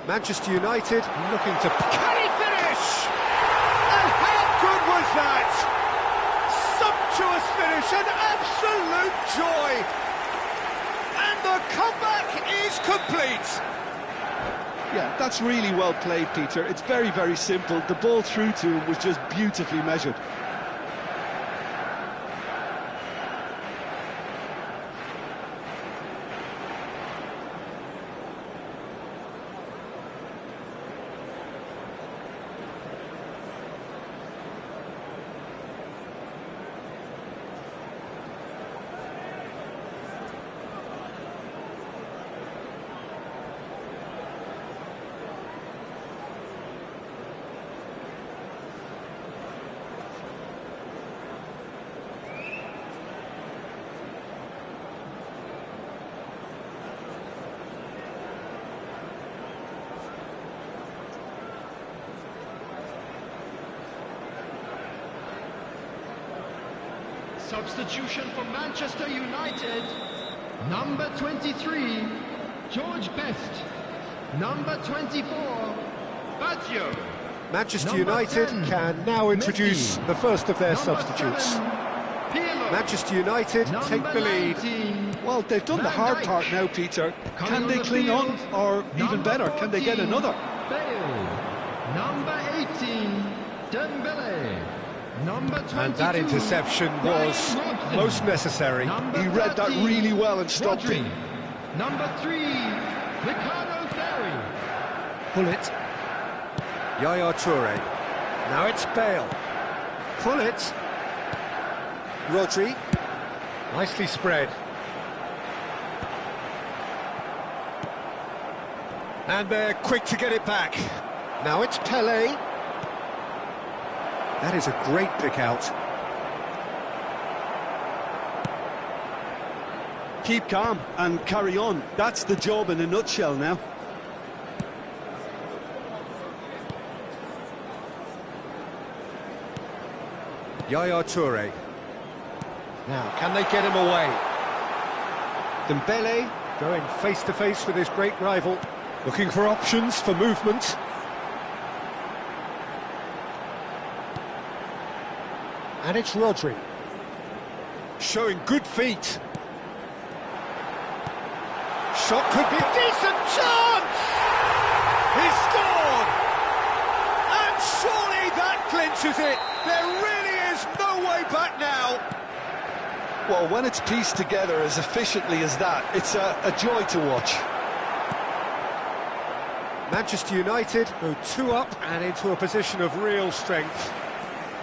Manchester United looking to... Can he finish? And how good was that? Sumptuous finish, an absolute joy. And the comeback is complete. Yeah, that's really well played, Peter. It's very, very simple. The ball through to him was just beautifully measured. Substitution for Manchester United. Number 23, George Best. Number 24, Baggio. Manchester United can now introduce the first of their substitutes. Pirlo. Manchester United take the lead. 19, Well, they've done the hard Van Dijk. part now, Peter. Can Coming they on the cling on, field, or even number better, can they get 14, another? Bale. Number 18, Dembele. Number 22, And that interception was Ryan Robson. most necessary. Number He read that 13, really well and stopped Rodri. it. Number 3, Ricardo Ferri. Pull it. Yaya Toure. Now it's Bale. Pull it. Rodri. Nicely spread. And they're quick to get it back. Now it's Pelé. That is a great pick out. Keep calm and carry on. That's the job in a nutshell now. Yaya Toure. Now, can they get him away? Dembele going face-to-face with his great rival, looking for options for movement. And it's Rodri. Showing good feet. Shot could be a decent chance! He's scored! And surely that clinches it! There really is no way back now! Well, when it's pieced together as efficiently as that, it's a joy to watch. Manchester United go 2 up and into a position of real strength.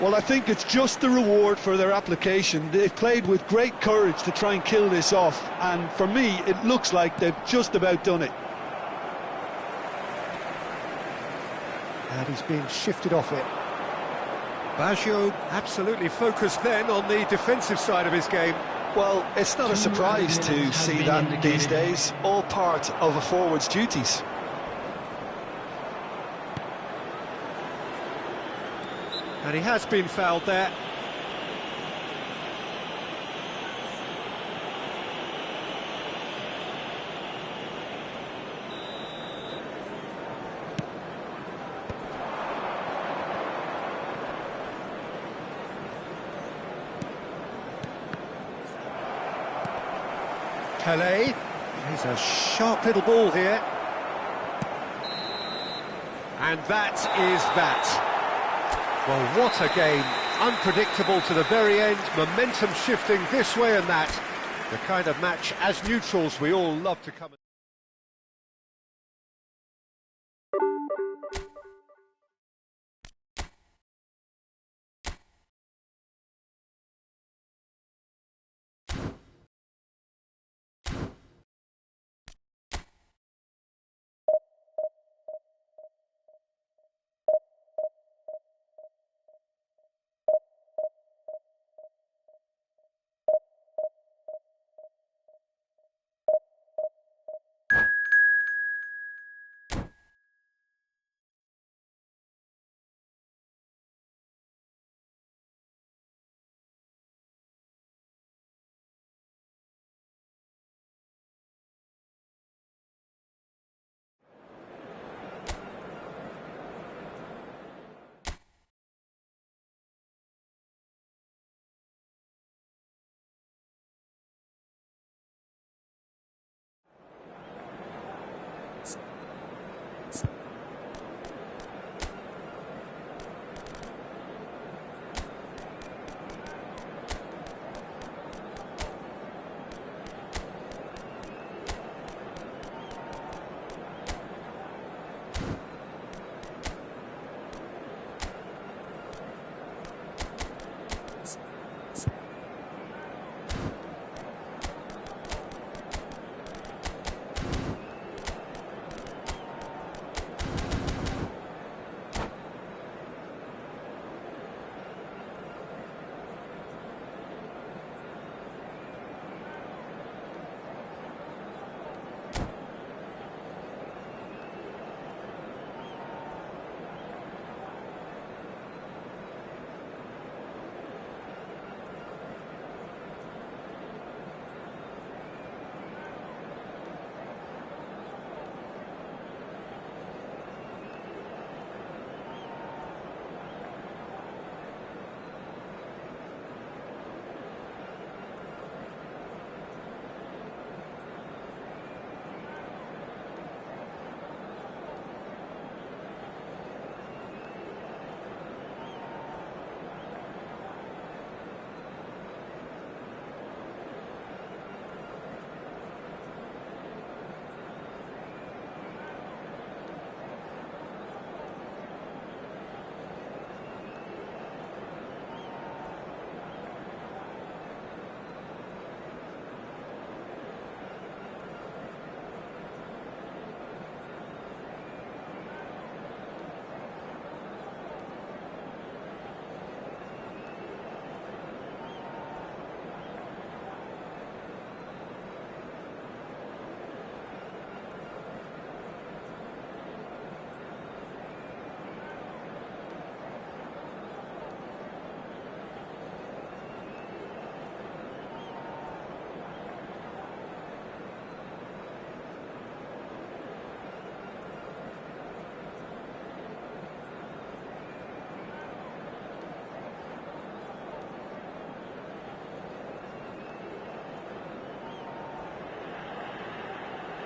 Well, I think it's just the reward for their application. They've played with great courage to try and kill this off, and for me, it looks like they've just about done it. And he's being shifted off it. Baggio absolutely focused then on the defensive side of his game. Well, it's not a surprise to see that these days, all part of a forward's duties. And he has been fouled there. Pelé, he's a sharp little ball here. And that is that. Well, what a game. Unpredictable to the very end, momentum shifting this way and that. The kind of match, as neutrals, we all love to come.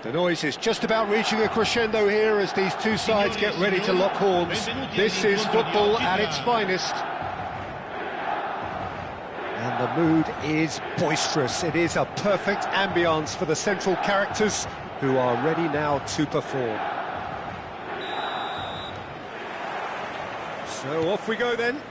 The noise is just about reaching a crescendo here as these two sides get ready to lock horns. This is football at its finest. And the mood is boisterous. It is a perfect ambience for the central characters who are ready now to perform. So off we go then.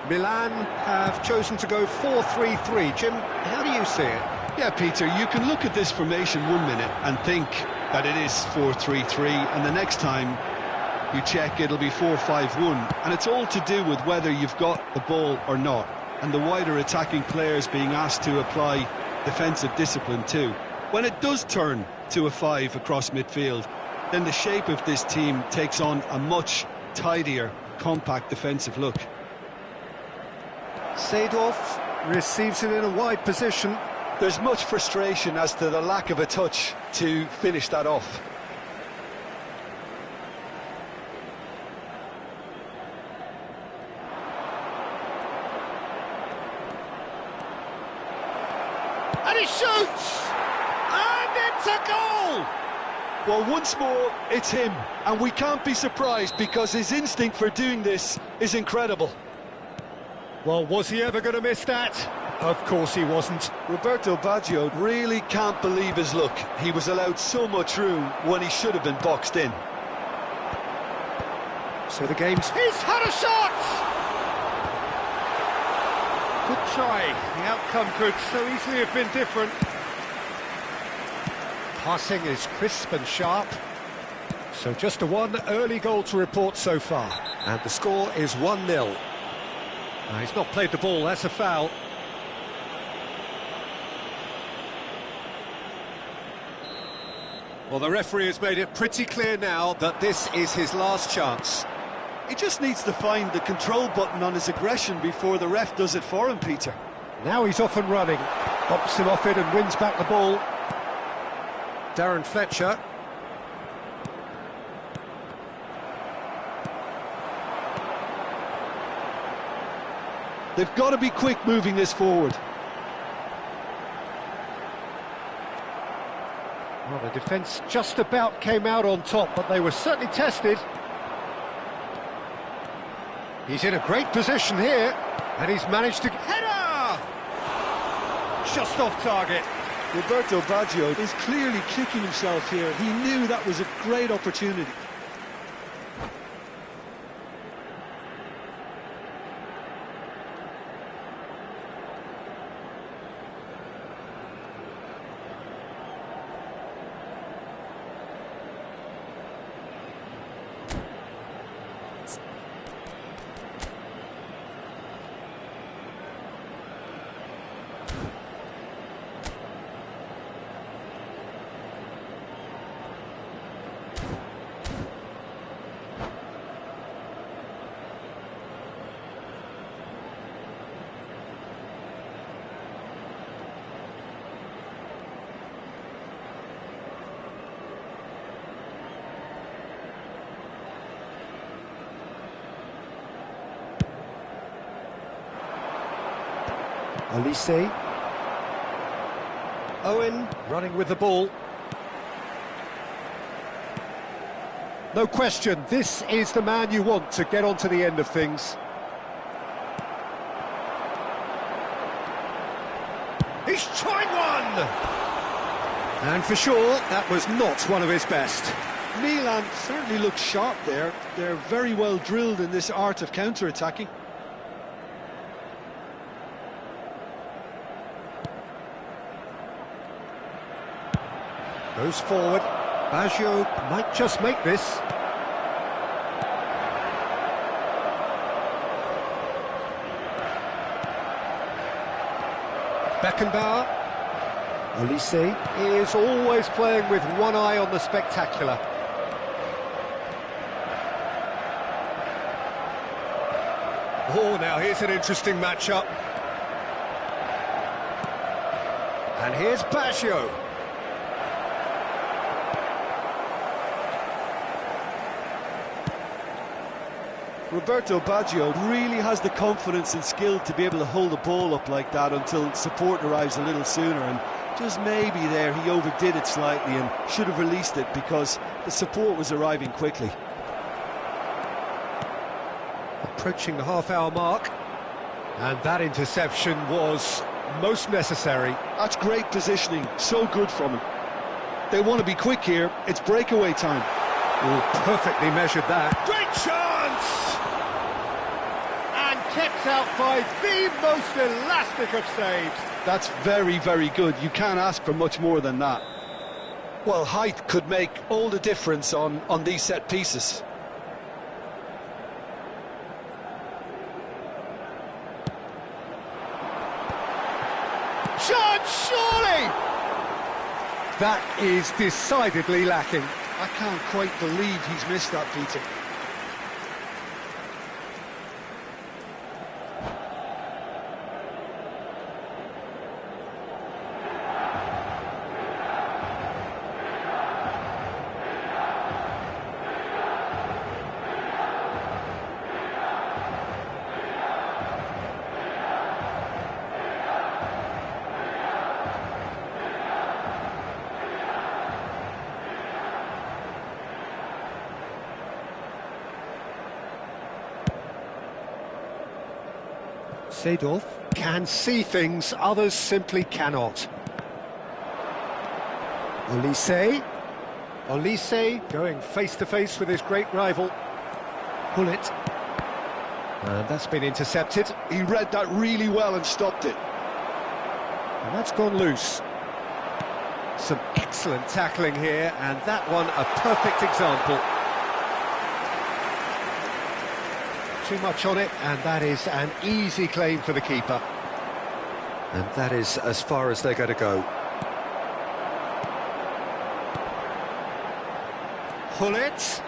Milan have chosen to go 4-3-3. Jim, how do you see it? Yeah, Peter, you can look at this formation 1 minute and think that it is 4-3-3, and the next time you check it'll be 4-5-1, and it's all to do with whether you've got the ball or not, and the wider attacking players being asked to apply defensive discipline too. When it does turn to a 5 across midfield, then the shape of this team takes on a much tidier, compact defensive look. Seedorf receives it in a wide position. There's much frustration as to the lack of a touch to finish that off. And he shoots! And it's a goal! Well, once more, it's him. And we can't be surprised because his instinct for doing this is incredible. Well, was he ever going to miss that? Of course he wasn't. Roberto Baggio really can't believe his luck. He was allowed so much room when he should have been boxed in. So the game's... He's had a shot! Good try. The outcome could so easily have been different. Passing is crisp and sharp. So just a one early goal to report so far. And the score is 1-0. He's not played the ball, that's a foul. Well, the referee has made it pretty clear now that this is his last chance. He just needs to find the control button on his aggression before the ref does it for him, Peter. Now he's off and running. Bops him off it and wins back the ball. Darren Fletcher. They've got to be quick moving this forward. Well, the defence just about came out on top, but they were certainly tested. He's in a great position here, and he's managed to... Header! Just off target. Roberto Baggio is clearly kicking himself here. He knew that was a great opportunity. Olise. Owen running with the ball. No question, this is the man you want to get onto the end of things. He's tried one! And for sure, that was not one of his best. Milan certainly look sharp there. They're very well drilled in this art of counter-attacking. Goes forward. Baggio might just make this. Beckenbauer. Olise is always playing with one eye on the spectacular. Oh, now here's an interesting matchup. And here's Baggio. Roberto Baggio really has the confidence and skill to be able to hold the ball up like that until support arrives a little sooner, and Just maybe there he overdid it slightly and should have released it because the support was arriving quickly. Approaching the half-hour mark, and that interception was most necessary. That's great positioning, so good from him. They want to be quick here, it's breakaway time. Oh, perfectly measured that. Great chance! And kept out by the most elastic of saves. That's very, very good. You can't ask for much more than that. Well, height could make all the difference on these set pieces. Chance, surely! That is decidedly lacking. I can't quite believe he's missed that, Peter. Seedorf can see things others simply cannot. Olise going face-to-face with his great rival. Bullet. And that's been intercepted. He read that really well and stopped it. And that's gone loose. Some excellent tackling here, and that one a perfect example. Too much on it, and that is an easy claim for the keeper. And that is as far as they're going to go. Hullet.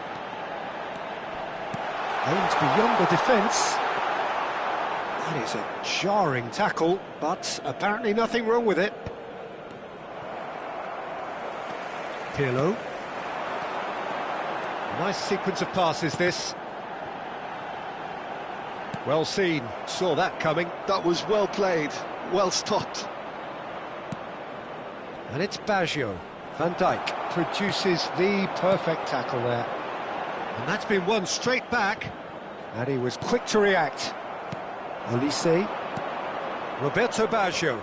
Aims beyond the defence. That is a jarring tackle, but apparently nothing wrong with it. Pirlo. Nice sequence of passes, this. Well seen, saw that coming. That was well played, well stopped. And it's Baggio. Van Dijk produces the perfect tackle there. And that's been won straight back. And he was quick to react. Olise. Roberto Baggio.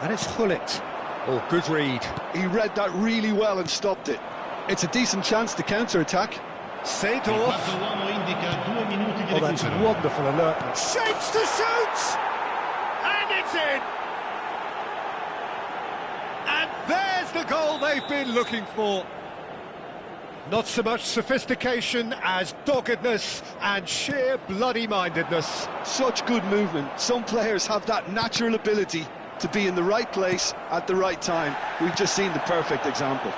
And it's Hullet. Oh, good read. He read that really well and stopped it. It's a decent chance to counter-attack. Seedorf. Oh, that's wonderful alertness. Shapes to shoot! And it's in! And there's the goal they've been looking for. Not so much sophistication as doggedness and sheer bloody-mindedness. Such good movement. Some players have that natural ability to be in the right place at the right time. We've just seen the perfect example.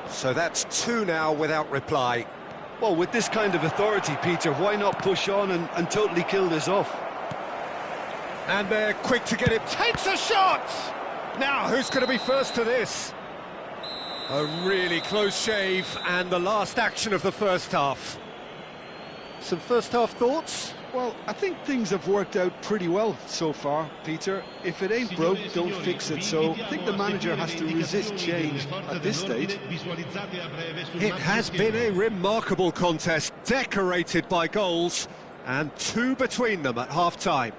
So that's two now without reply. Well, with this kind of authority, Peter, why not push on and totally kill this off? And they're quick to get it. Takes a shot! Now, who's going to be first to this? A really close shave, and the last action of the first half. Some first-half thoughts? Well, I think things have worked out pretty well so far, Peter. If it ain't broke, don't fix it. So I think the manager has to resist change at this stage. It has been a remarkable contest, decorated by goals, and two between them at half-time.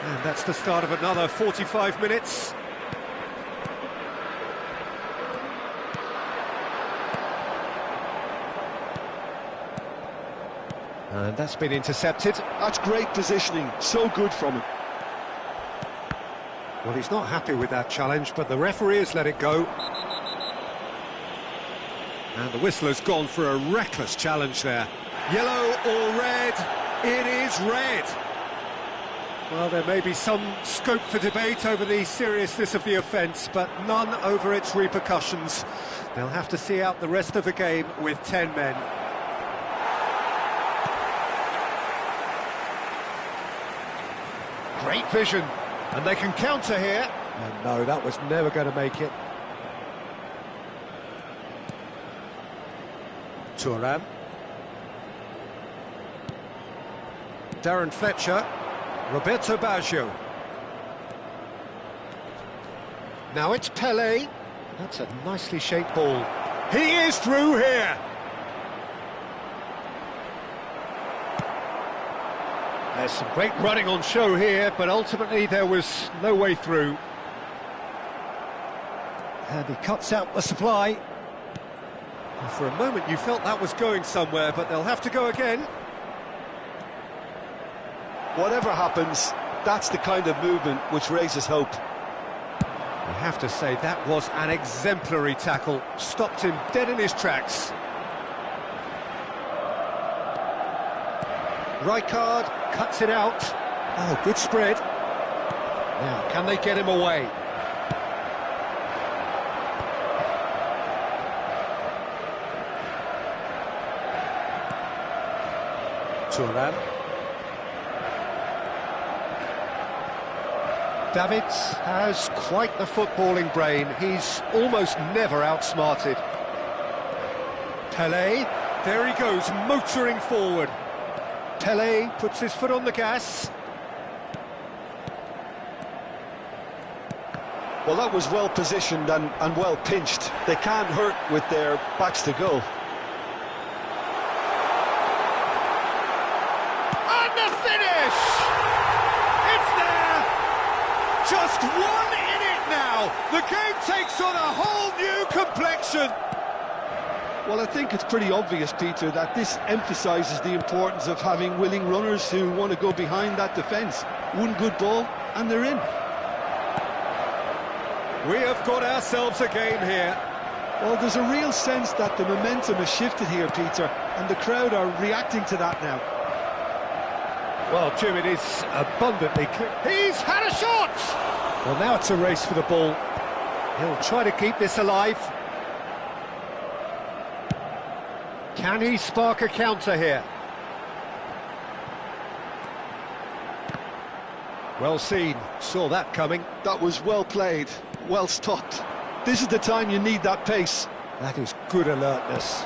And that's the start of another 45 minutes. And that's been intercepted. That's great positioning, so good from him. Well, he's not happy with that challenge, but the referee has let it go. And the whistler's gone for a reckless challenge there. Yellow or red? It is red. Well, there may be some scope for debate over the seriousness of the offence, but none over its repercussions. They'll have to see out the rest of the game with 10 men. Great vision, and they can counter here. And no, that was never going to make it. Thuram. Darren Fletcher. Roberto Baggio. Now it's Pelé. That's a nicely shaped ball. He is through here. There's some great running on show here, but ultimately there was no way through. And he cuts out the supply. And for a moment you felt that was going somewhere, but they'll have to go again. Whatever happens, that's the kind of movement which raises hope. I have to say, that was an exemplary tackle. Stopped him dead in his tracks. Rijkaard cuts it out. Oh, good spread. Now, can they get him away? Thuram. Davids has quite the footballing brain. He's almost never outsmarted. Pelé, there he goes, motoring forward. Pelé puts his foot on the gas. Well, that was well positioned and well pinched. They can't hurt with their backs to goal. And the finish! It's there! Just one in it now! The game takes on a whole new complexion! Well, I think it's pretty obvious, Peter, that this emphasises the importance of having willing runners who want to go behind that defence. One good ball, and they're in. We have got ourselves a game here. Well, there's a real sense that the momentum has shifted here, Peter, and the crowd are reacting to that now. Well, Jim, it is abundantly clear. He's had a shot! Well, now it's a race for the ball. He'll try to keep this alive. Can he spark a counter here? Well seen, saw that coming. That was well played, well stopped. This is the time you need that pace. That is good alertness.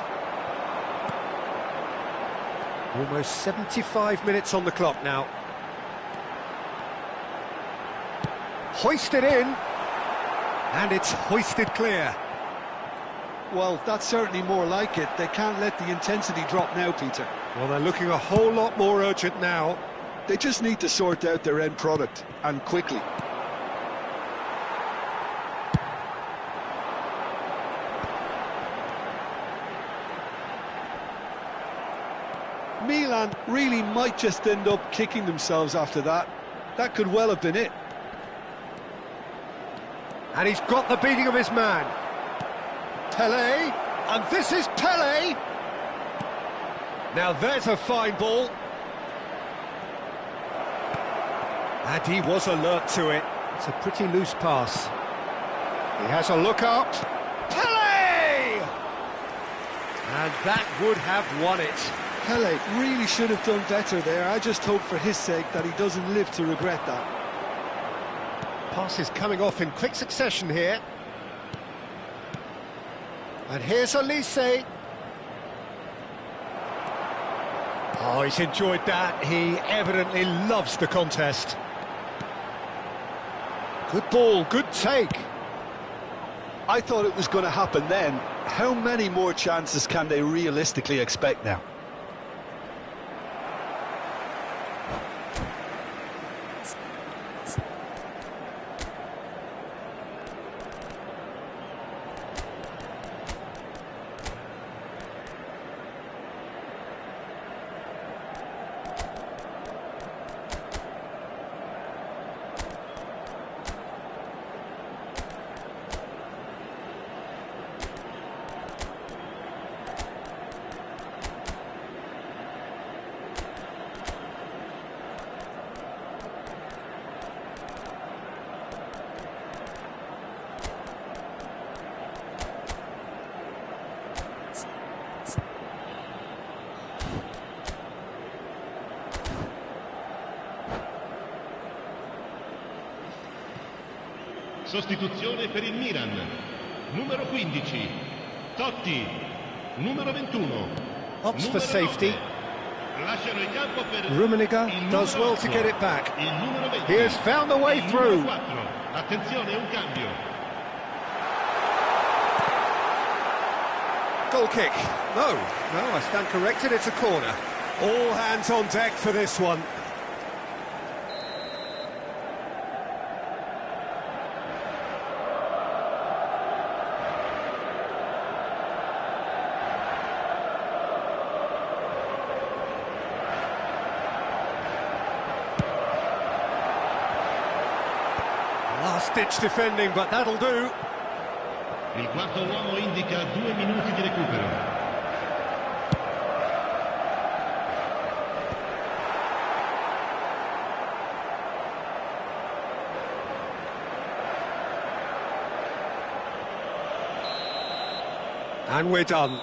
Almost 75 minutes on the clock now. Hoisted in, and it's hoisted clear. Well, that's certainly more like it. They can't let the intensity drop now, Peter. Well, they're looking a whole lot more urgent now. They just need to sort out their end product, and quickly. Milan really might just end up kicking themselves after that. That could well have been it. And he's got the beating of his man. Pelé, and this is Pelé. Now there's a fine ball. And he was alert to it. It's a pretty loose pass. He has a look up. Pelé! And that would have won it. Pelé really should have done better there. I just hope for his sake that he doesn't live to regret that. Passes coming off in quick succession here. And here's Olise. Oh, he's enjoyed that. He evidently loves the contest. Good ball, good take. I thought it was going to happen then. How many more chances can they realistically expect now? sostituzione per il Milan. Numero 15, Totti. Numero 21. Opts for safety. Lasciano il campo per Rummenigge il does numero well to 8, get it back. Il numero 20. He has found the way il through. Numero 4. Attenzione, un cambio. Goal kick. No, I stand corrected, it's a corner. All hands on deck for this one. Last-ditch defending, but that'll do. Il quarto uomo indica 2 minuti di recupero. And we're done.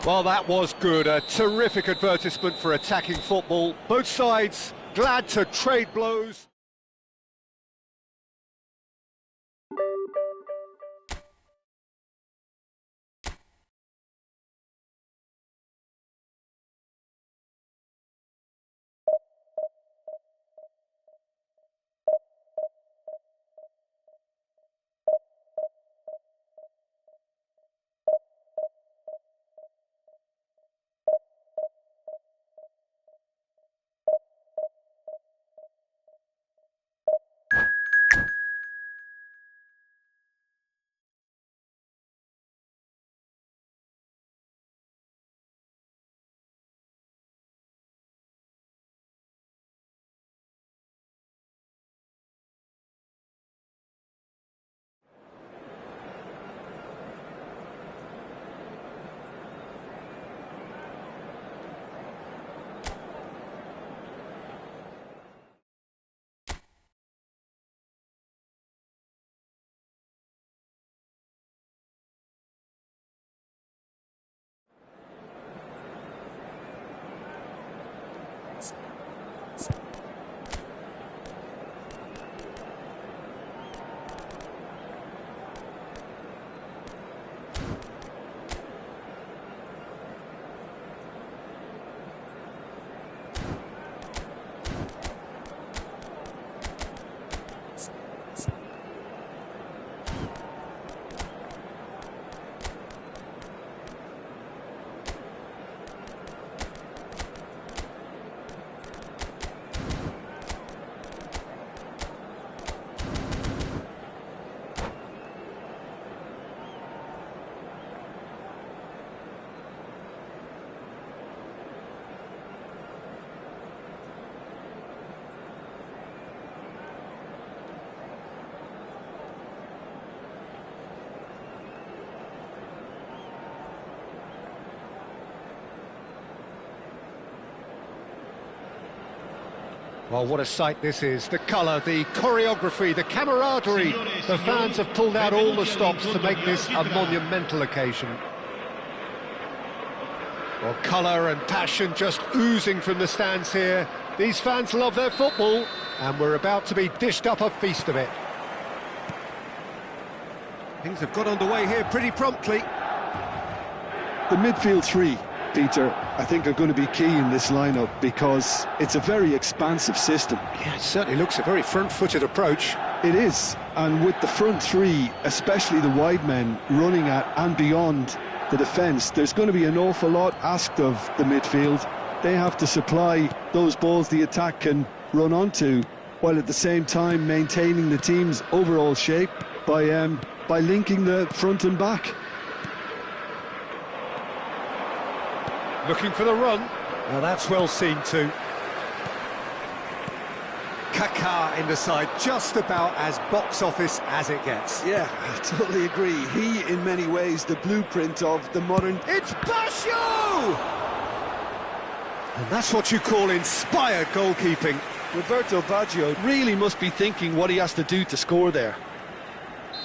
Well, that was good. A terrific advertisement for attacking football. Both sides glad to trade blows. Well, what a sight this is. The colour, the choreography, the camaraderie. The fans have pulled out all the stops to make this a monumental occasion. Well, colour and passion just oozing from the stands here. These fans love their football, and we're about to be dished up a feast of it. Things have got underway here pretty promptly. The midfield three, Peter, I think are going to be key in this lineup because it's a very expansive system. Yeah, it certainly looks a very front-footed approach. It is, and with the front three, especially the wide men running at and beyond the defence, there's going to be an awful lot asked of the midfield. They have to supply those balls the attack can run onto, while at the same time maintaining the team's overall shape by linking the front and back. Looking for the run. Now that's well seen too. Kaká in the side, just about as box office as it gets. Yeah, I totally agree. He, in many ways, the blueprint of the modern... It's Basho! And that's what you call inspired goalkeeping. Roberto Baggio really must be thinking what he has to do to score there.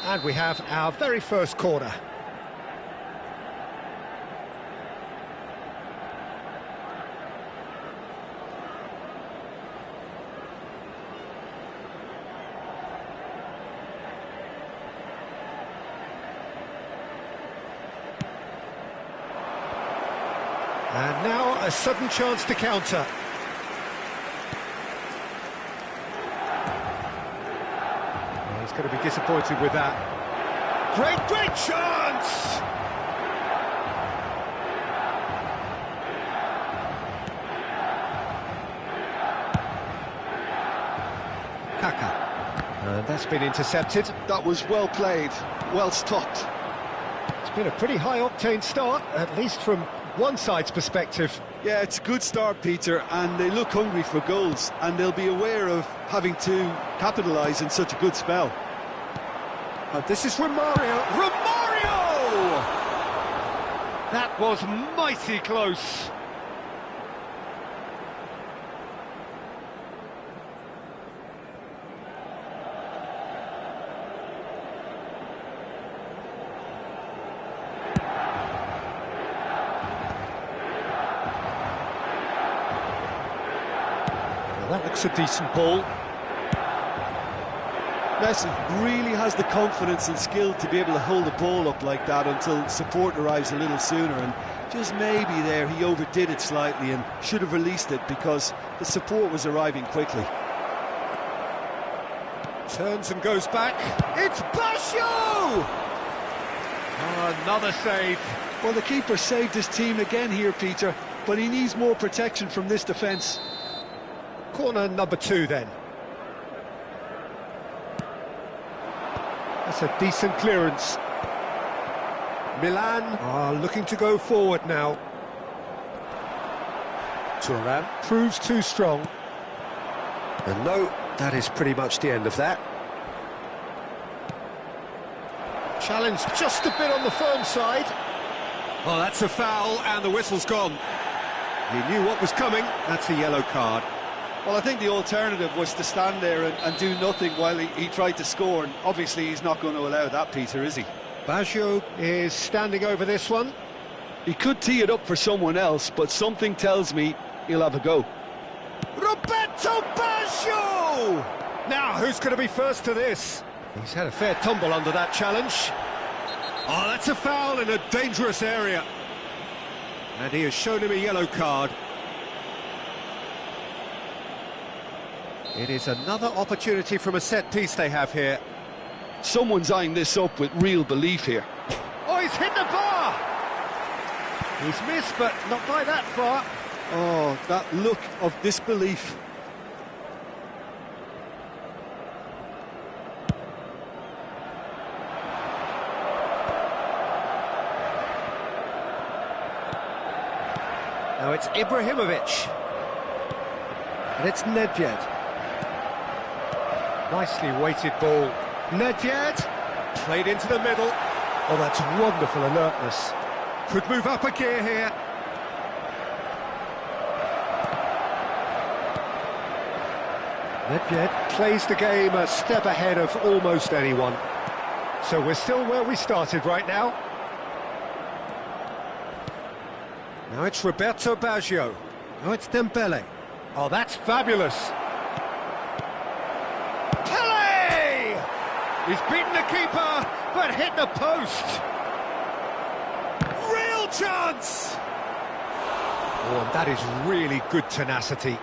And we have our very first corner. A sudden chance to counter. Well, he's going to be disappointed with that. Great chance! Kaka. And that's been intercepted. That was well played, well stopped. It's been a pretty high-octane start, at least from one side's perspective. Yeah, it's a good start, Peter, and they look hungry for goals, and they'll be aware of having to capitalise in such a good spell. And this is Romario. Romario! That was mighty close. That looks a decent ball. Messi really has the confidence and skill to be able to hold the ball up like that until support arrives a little sooner, and just maybe there he overdid it slightly and should have released it because the support was arriving quickly. Turns and goes back. It's Basho! Oh, another save. Well, the keeper saved his team again here, Peter, but he needs more protection from this defence. Corner number 2 then. That's a decent clearance. Milan are looking to go forward now. Turan proves too strong. And no, that is pretty much the end of that. Challenge just a bit on the firm side. Oh, that's a foul, and the whistle's gone. He knew what was coming. That's a yellow card. Well, I think the alternative was to stand there and do nothing while he tried to score, and obviously he's not going to allow that, Peter, is he? Baggio is standing over this one. He could tee it up for someone else, but something tells me he'll have a go. Roberto Baggio! Now, who's going to be first to this? He's had a fair tumble under that challenge. Oh, that's a foul in a dangerous area. And he has shown him a yellow card. It is another opportunity from a set piece they have here. Someone's eyeing this up with real belief here. Oh, he's hit the bar! He's missed, but not by that far. Oh, that look of disbelief. Now it's Ibrahimovic. And it's Nedved. Nicely weighted ball. Nedved, played into the middle. Oh, that's wonderful alertness. Could move up a gear here. Nedved plays the game a step ahead of almost anyone. So we're still where we started right now. Now it's Roberto Baggio. Now it's Dembele. Oh, that's fabulous. He's beaten the keeper, but hit the post. Real chance! Oh, and that is really good tenacity.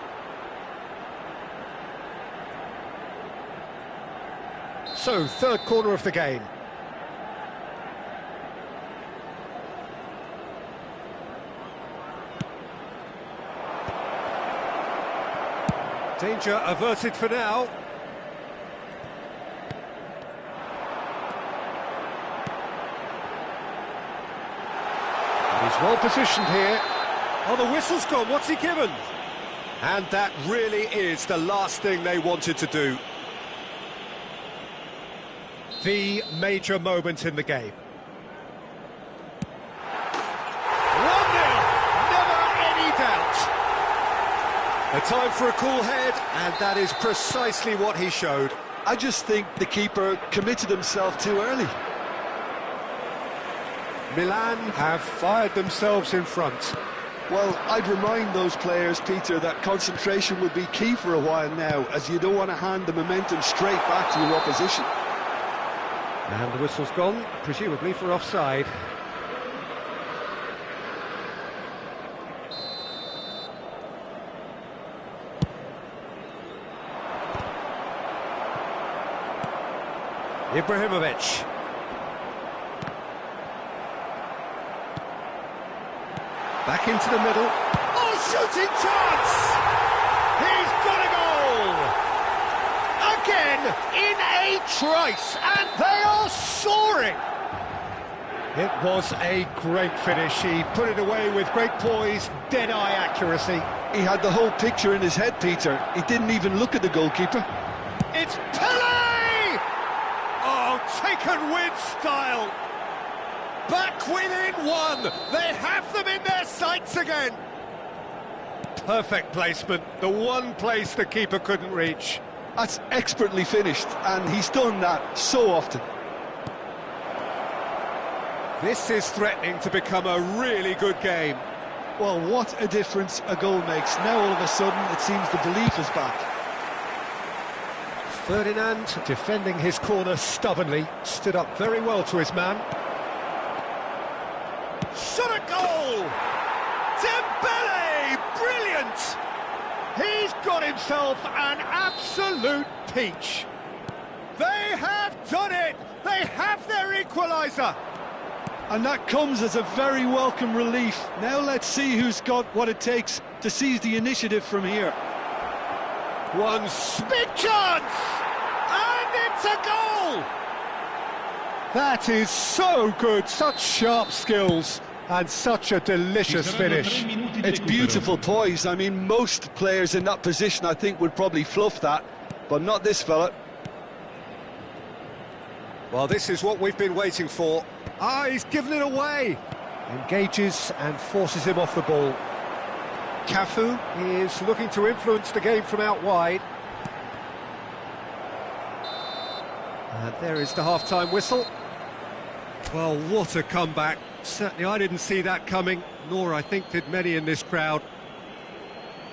So, third corner of the game. Danger averted for now. He's well positioned here. Oh, the whistle's gone. What's he given? And that really is the last thing they wanted to do. The major moment in the game. 1-0. Never any doubt. A time for a cool head, and that is precisely what he showed. I just think the keeper committed himself too early. Milan have fired themselves in front. Well, I'd remind those players, Peter, that concentration will be key for a while now, as you don't want to hand the momentum straight back to your opposition. And the whistle's gone, presumably for offside. Ibrahimovic. Back into the middle. Oh, shooting chance! He's got a goal! Again, in a trice, and they are soaring! It was a great finish. He put it away with great poise, dead-eye accuracy. He had the whole picture in his head, Peter. He didn't even look at the goalkeeper. It's Pelé! Oh, taken with style. Back within one. They have them in their sights again. Perfect placement. The one place the keeper couldn't reach. That's expertly finished, and he's done that so often. This is threatening to become a really good game. Well, what a difference a goal makes. Now all of a sudden it seems the belief is back. Ferdinand, defending his corner stubbornly, stood up very well to his man. Shot a goal! Dembele! Brilliant! He's got himself an absolute peach. They have done it! They have their equaliser! And that comes as a very welcome relief. Now let's see who's got what it takes to seize the initiative from here. One big chance! And it's a goal! That is so good, such sharp skills, and such a delicious finish. It's beautiful poise. I mean, most players in that position, I think, would probably fluff that, but not this fella. Well, this is what we've been waiting for. Ah, he's given it away. Engages and forces him off the ball. Cafu is looking to influence the game from out wide. And there is the half-time whistle. Well, what a comeback. Certainly I didn't see that coming, nor I think did many in this crowd.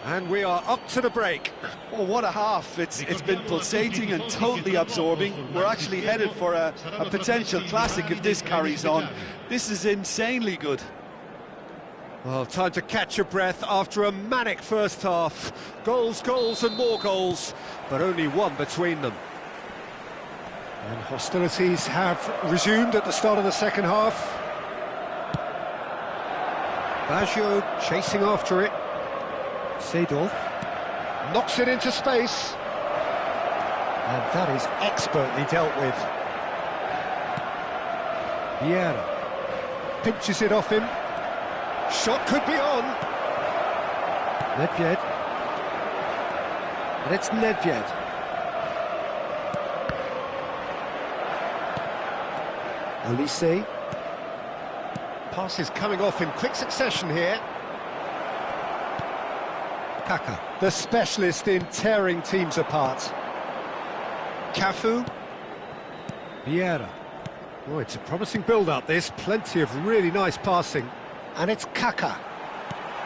And we are up to the break. Oh, what a half. It's been pulsating and totally absorbing. We're actually headed for a potential classic if this carries on. This is insanely good. Well, time to catch your breath after a manic first half. Goals, goals and more goals, but only one between them. And hostilities have resumed at the start of the second half. Baggio chasing after it. Seedorf knocks it into space. And that is expertly dealt with. Vieira pinches it off him. Shot could be on. Nedved. And it's Nedved. Olise. Passes coming off in quick succession here. Kaka, the specialist in tearing teams apart. Cafu. Vieira. Oh, it's a promising build-up, this. Plenty of really nice passing. And it's Kaka.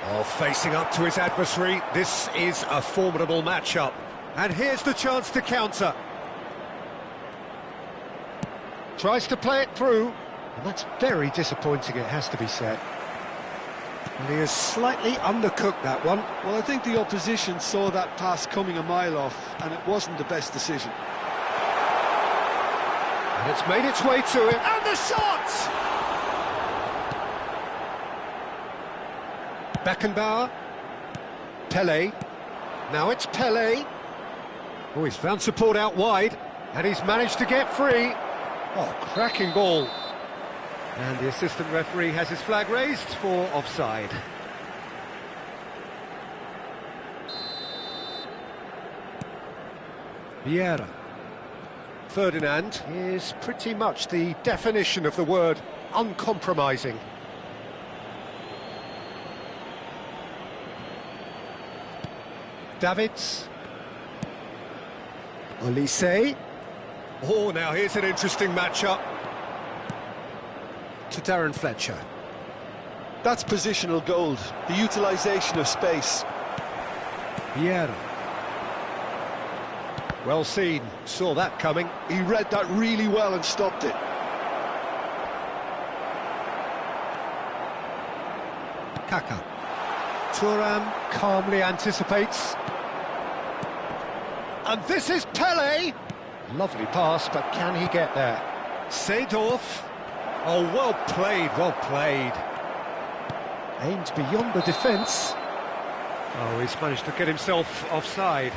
Oh, facing up to his adversary. This is a formidable matchup. And here's the chance to counter. Tries to play it through. And that's very disappointing, it has to be said. And he has slightly undercooked that one. Well, I think the opposition saw that pass coming a mile off, and it wasn't the best decision. And it's made its way to him. And the shot! Beckenbauer. Pelé. Now it's Pelé. Oh, he's found support out wide. And he's managed to get free. Oh, cracking ball. And the assistant referee has his flag raised for offside. Vieira. Ferdinand is pretty much the definition of the word uncompromising. Davids. Olise. Oh, now here's an interesting matchup. To Darren Fletcher. That's positional gold, the utilisation of space. Vieira. Well seen, saw that coming. He read that really well and stopped it. Kaka. Thuram calmly anticipates. And this is Pelé. Lovely pass, but can he get there? Seedorf. Oh, well played, well played. Aimed beyond the defence. Oh, he's managed to get himself offside.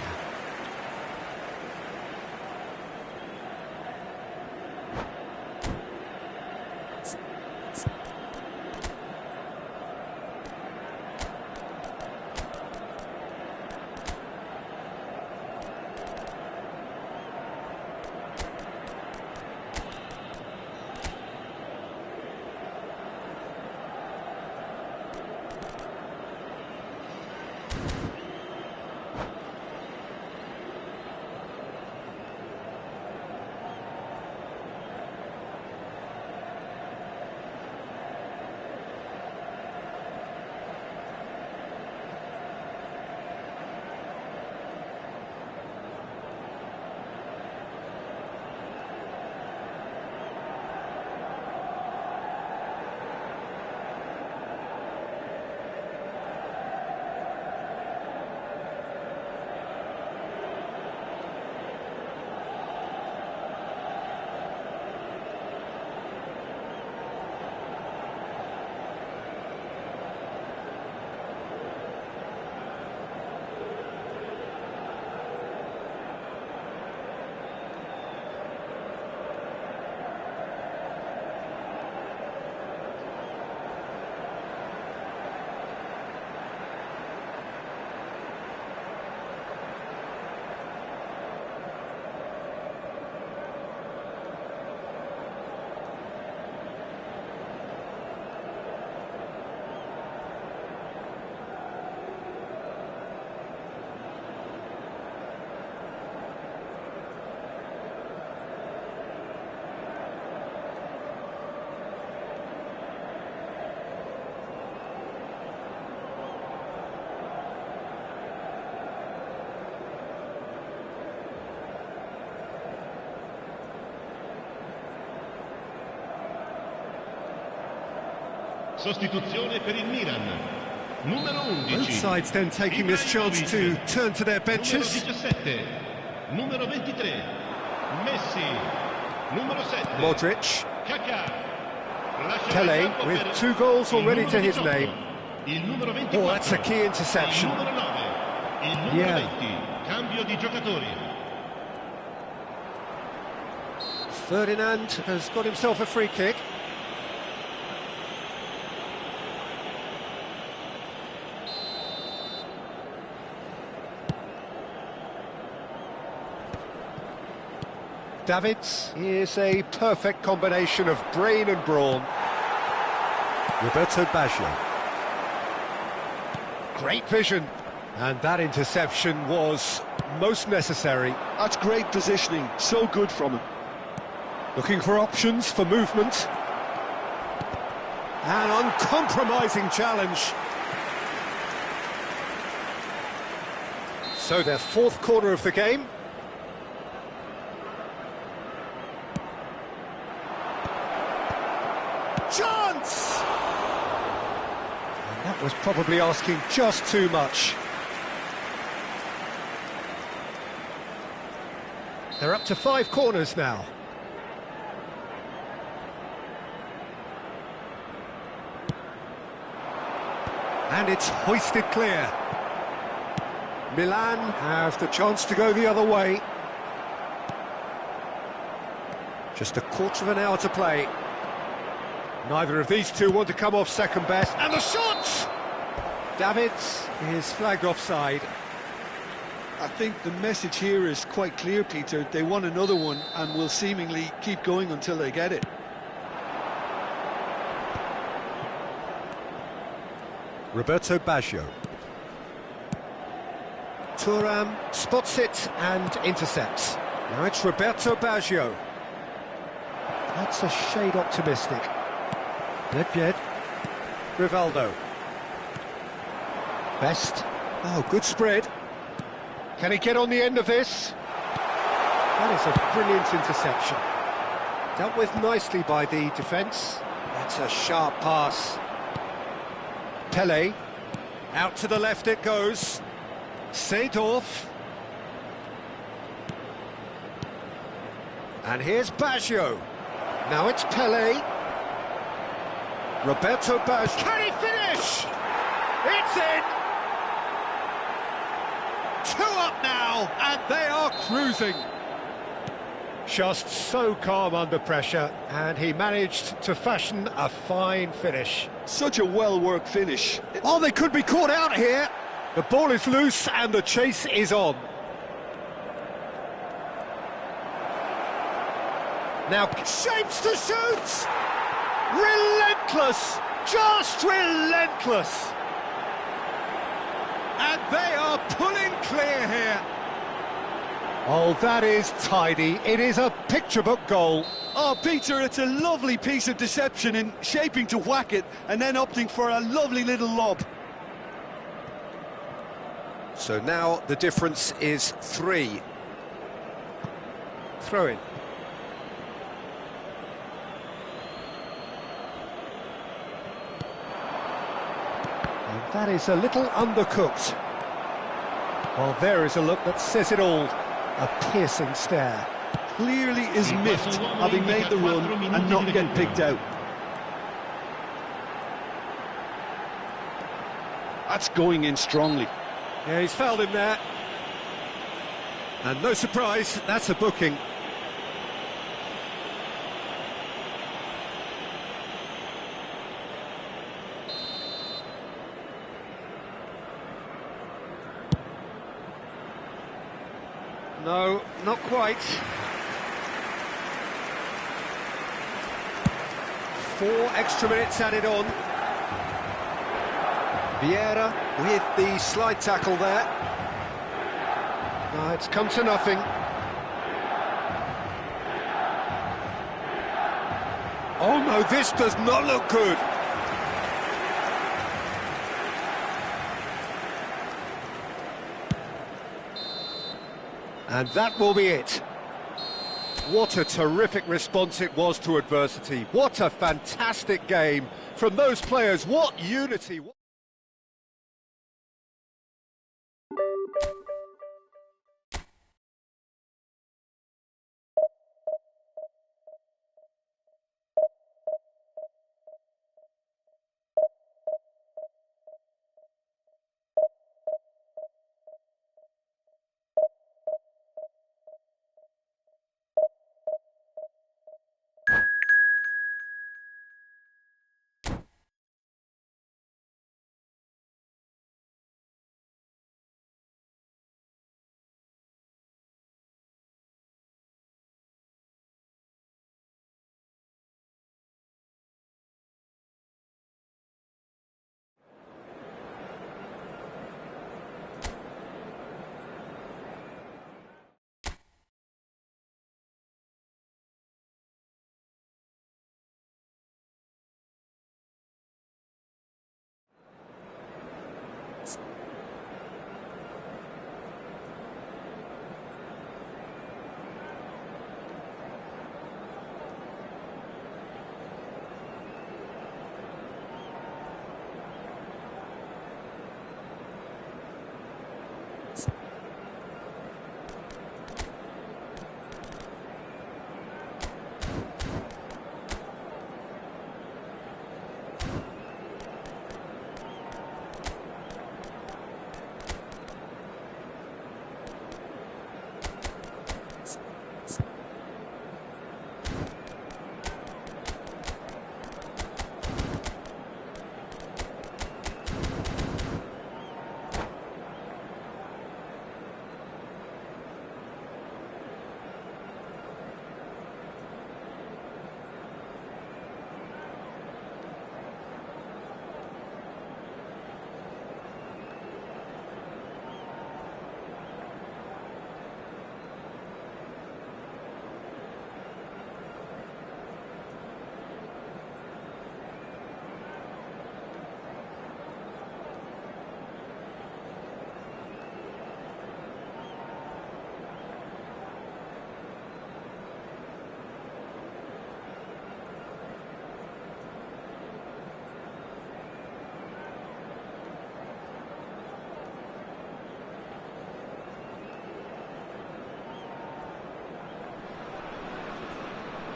Sostituzione per il Milan. Numero 11. Both sides then taking this chance to turn to their benches. Numero 17. Numero 23. Messi. Numero 7. Modric. Kaká. Pele with 2 goals already to his name. Il numero 24. Oh, that's a key interception. Il numero 9. Il numero 20. Cambio di giocatori. Ferdinand has got himself a free kick. Davids is a perfect combination of brain and brawn. Roberto Baggio. Great vision. And that interception was most necessary. That's great positioning, so good from him. Looking for options for movement. An uncompromising challenge. So their 4th corner of the game. Chance! And that was probably asking just too much. They're up to 5 corners now. And it's hoisted clear. Milan have the chance to go the other way. Just a quarter of an hour to play. Neither of these two want to come off second best. And the shot! Davids is flagged offside. I think the message here is quite clear, Peter. They want another one and will seemingly keep going until they get it. Roberto Baggio. Thuram spots it and intercepts. Now it's Roberto Baggio. That's a shade optimistic. Nedved. Rivaldo. Best. Oh, good spread. Can he get on the end of this? That is a brilliant interception. Dealt with nicely by the defence. That's a sharp pass. Pele. Out to the left it goes. Seedorf. And here's Baggio. Now it's Pele. Roberto Baggio. Can he finish? It's in! 2 up now, and they are cruising. Just so calm under pressure, and he managed to fashion a fine finish. Such a well-worked finish. Oh, they could be caught out here. The ball is loose, and the chase is on. Now, shapes to shoot! Relentless! Just relentless! And they are pulling clear here. Oh, that is tidy. It is a picture-book goal. Oh, Peter, it's a lovely piece of deception in shaping to whack it and then opting for a lovely little lob. So now the difference is 3. Throw in. And that is a little undercooked. Well, there is a look that says it all. A piercing stare. Clearly is miffed, having made the run and not get picked out. That's going in strongly. Yeah, he's fouled him there. And no surprise, that's a booking. No, not quite. 4 extra minutes added on. Vieira with the slide tackle there. No, it's come to nothing. Oh no, this does not look good. And that will be it. What a terrific response it was to adversity. What a fantastic game from those players. What unity.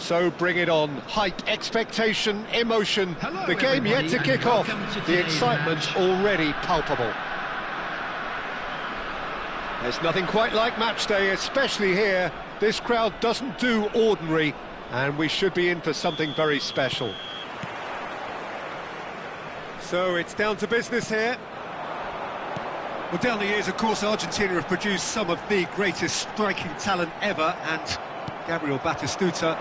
So bring it on. Hype, expectation, emotion. Hello, The game yet to everybody, kick and off. welcome to The today's excitement match. already palpable. There's nothing quite like match day, especially here. This crowd doesn't do ordinary, and we should be in for something very special. So it's down to business here. Well, down the years, of course, Argentina have produced some of the greatest striking talent ever, and Gabriel Batistuta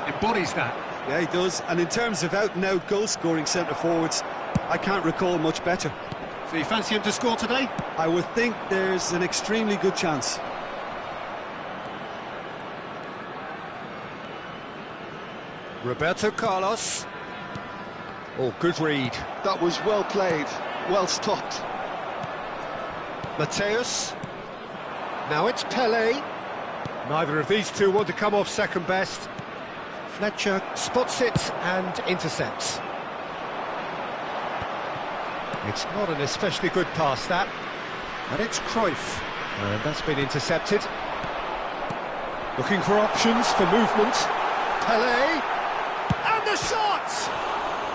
embodies that. Yeah, he does. And in terms of out-and-out goal-scoring centre-forwards, I can't recall much better. So you fancy him to score today? I would think there's an extremely good chance. Roberto Carlos. Oh, good read. That was well played, well stopped. Mateus. Now it's Pelé. Neither of these two want to come off second best. Fletcher spots it and intercepts. It's not an especially good pass, that. And it's Cruyff. And that's been intercepted. Looking for options for movement. Pelé. And the shot!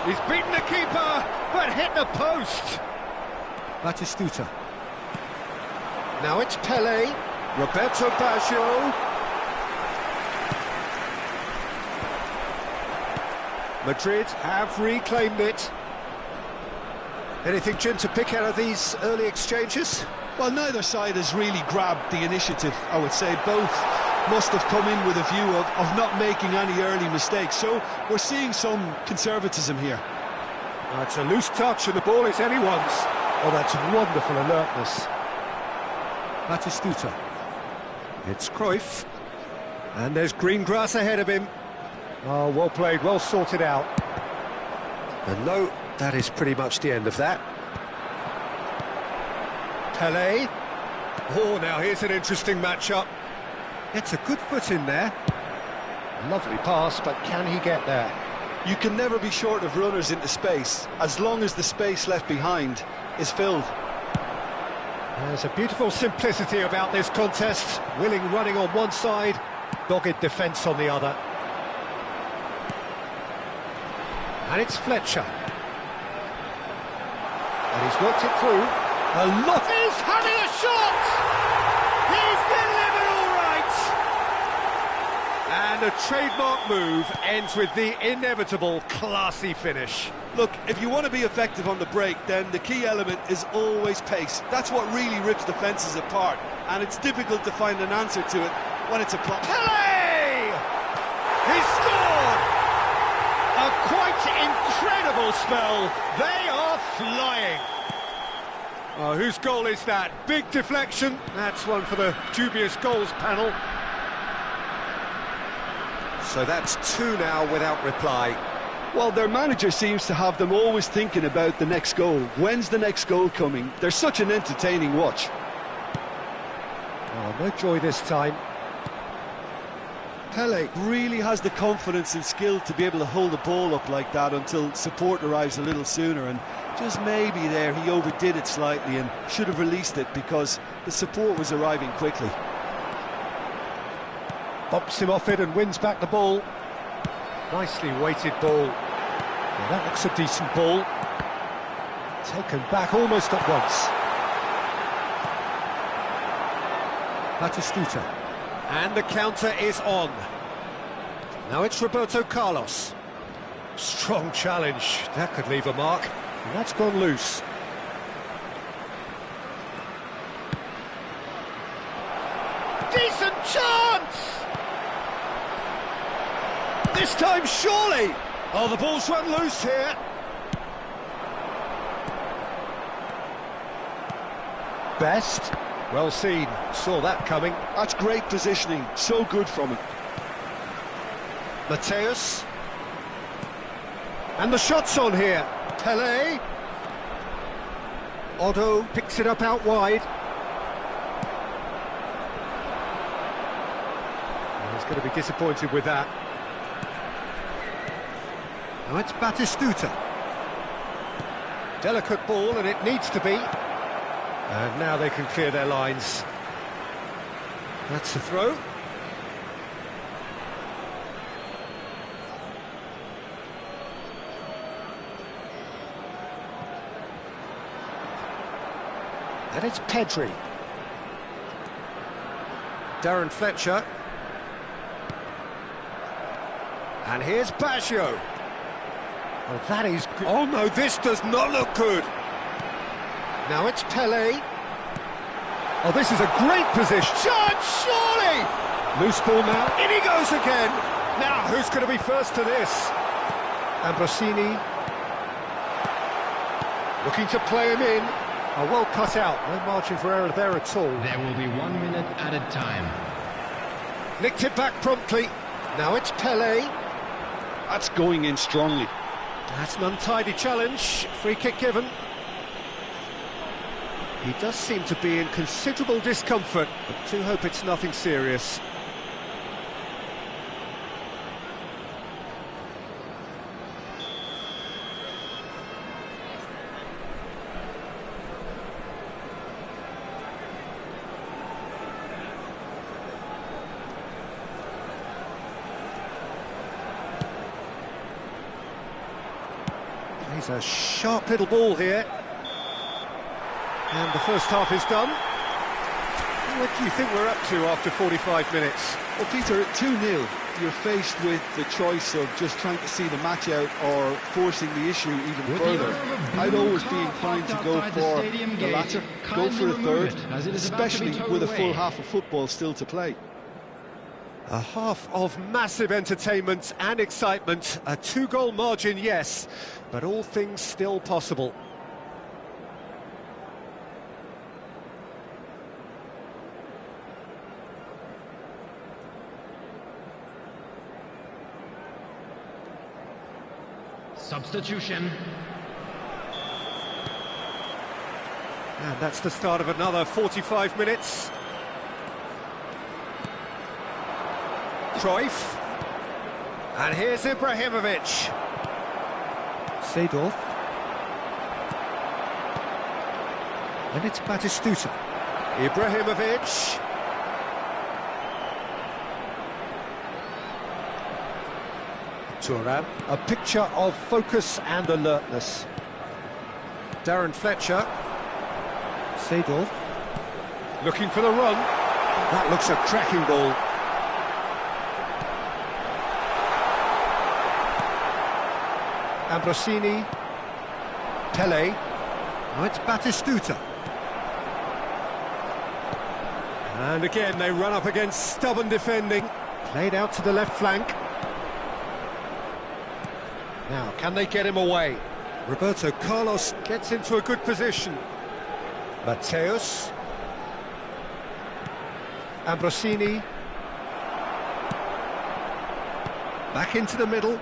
He's beaten the keeper, but hit the post. Batistuta. Now it's Pelé. Roberto Baggio. Madrid have reclaimed it. Anything, Jim, to pick out of these early exchanges? Well, neither side has really grabbed the initiative, I would say. Both must have come in with a view of not making any early mistakes. So we're seeing some conservatism here. It's a loose touch and the ball is anyone's. Oh, that's wonderful alertness. Batistuta. It's Cruyff. And there's green grass ahead of him. Oh, well played, well sorted out. And no, that is pretty much the end of that. Pelé. Oh, now here's an interesting matchup. It's a good foot in there. Lovely pass, but can he get there? You can never be short of runners into space, as long as the space left behind is filled. There's a beautiful simplicity about this contest. Willing running on one side, dogged defence on the other. And it's Fletcher. And he's worked it through. A lot. He's having a shot! He's delivered all right! And a trademark move ends with the inevitable classy finish. Look, if you want to be effective on the break, then the key element is always pace. That's what really rips defences apart, and it's difficult to find an answer to it when it's applied. Pelé! He scored! A quite incredible spell. They are flying. Oh, whose goal is that? Big deflection. That's one for the dubious goals panel. So that's two now without reply. Well, their manager seems to have them always thinking about the next goal. When's the next goal coming? They're such an entertaining watch. Oh, no joy this time. Pelé really has the confidence and skill to be able to hold the ball up like that until support arrives a little sooner, and just maybe there he overdid it slightly and should have released it because the support was arriving quickly. Bumps him off it and wins back the ball. Nicely weighted ball. Well, that looks a decent ball. Taken back almost at once. Batistuta. And the counter is on. Now it's Roberto Carlos. Strong challenge. That could leave a mark. And that's gone loose. Decent chance! This time, surely! Oh, the ball's run loose here. Best. Well seen. Saw that coming. That's great positioning. So good from him. Mateus. And the shot's on here. Pelé. Otto picks it up out wide. He's going to be disappointed with that. Now it's Batistuta. Delicate ball, and it needs to be. And now they can clear their lines. That's the throw. And it's Pedri. Darren Fletcher. And here's Baggio. Oh, that is good. Oh no, this does not look good. Now it's Pelé. Oh, this is a great position. Chance, surely! Loose ball now. In he goes again. Now, who's going to be first to this? Ambrosini. Looking to play him in. Oh, well cut out. No margin for error there at all. There will be 1 minute added time. Nicked it back promptly. Now it's Pelé. That's going in strongly. That's an untidy challenge. Free kick given. He does seem to be in considerable discomfort, but do hope it's nothing serious. He's a sharp little ball here. And the first half is done. What do you think we're up to after 45 minutes? Well, Peter, 2-0. You're faced with the choice of just trying to see the match out or forcing the issue even further. I'd always be inclined to go for the latter, go for a third, especially with a full half of football still to play. A half of massive entertainment and excitement. A 2-goal margin, yes, but all things still possible. Substitution. And that's the start of another 45 minutes. Cruyff. And here's Ibrahimovic. Seedorf. And it's Batistuta. Ibrahimovic. Thuram. A picture of focus and alertness. Darren Fletcher. Seedorf. Looking for the run. That looks a cracking ball. Ambrosini. Pelé. Oh, it's Batistuta. And again, they run up against stubborn defending. Played out to the left flank. Now, can they get him away? Roberto Carlos gets into a good position. Mateus. Ambrosini. Back into the middle.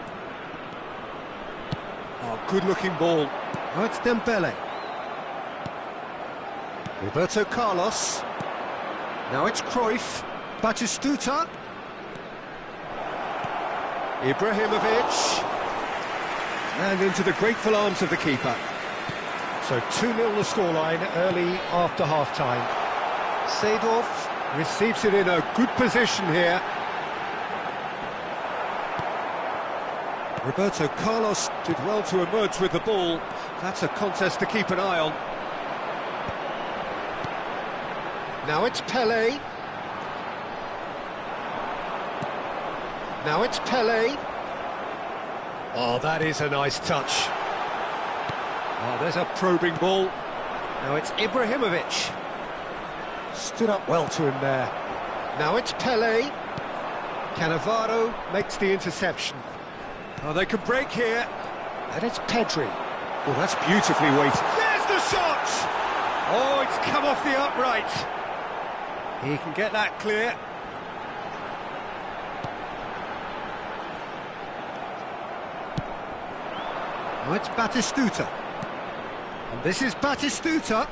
Oh, good-looking ball. Oh, it's Dembele. Roberto Carlos. Now it's Cruyff. Batistuta. Ibrahimovic. And into the grateful arms of the keeper. So 2-0 the scoreline early after half-time. Seedorf receives it in a good position here. Roberto Carlos did well to emerge with the ball. That's a contest to keep an eye on. Now it's Pelé. Now it's Pelé. Oh, that is a nice touch. Oh, there's a probing ball. Now it's Ibrahimovic. Stood up well to him there. Now it's Pelé. Cannavaro makes the interception. Oh, they could break here. And it's Pedri. Oh, that's beautifully weighted. There's the shot! Oh, it's come off the upright. He can get that clear. Oh, it's Batistuta. And this is Batistuta.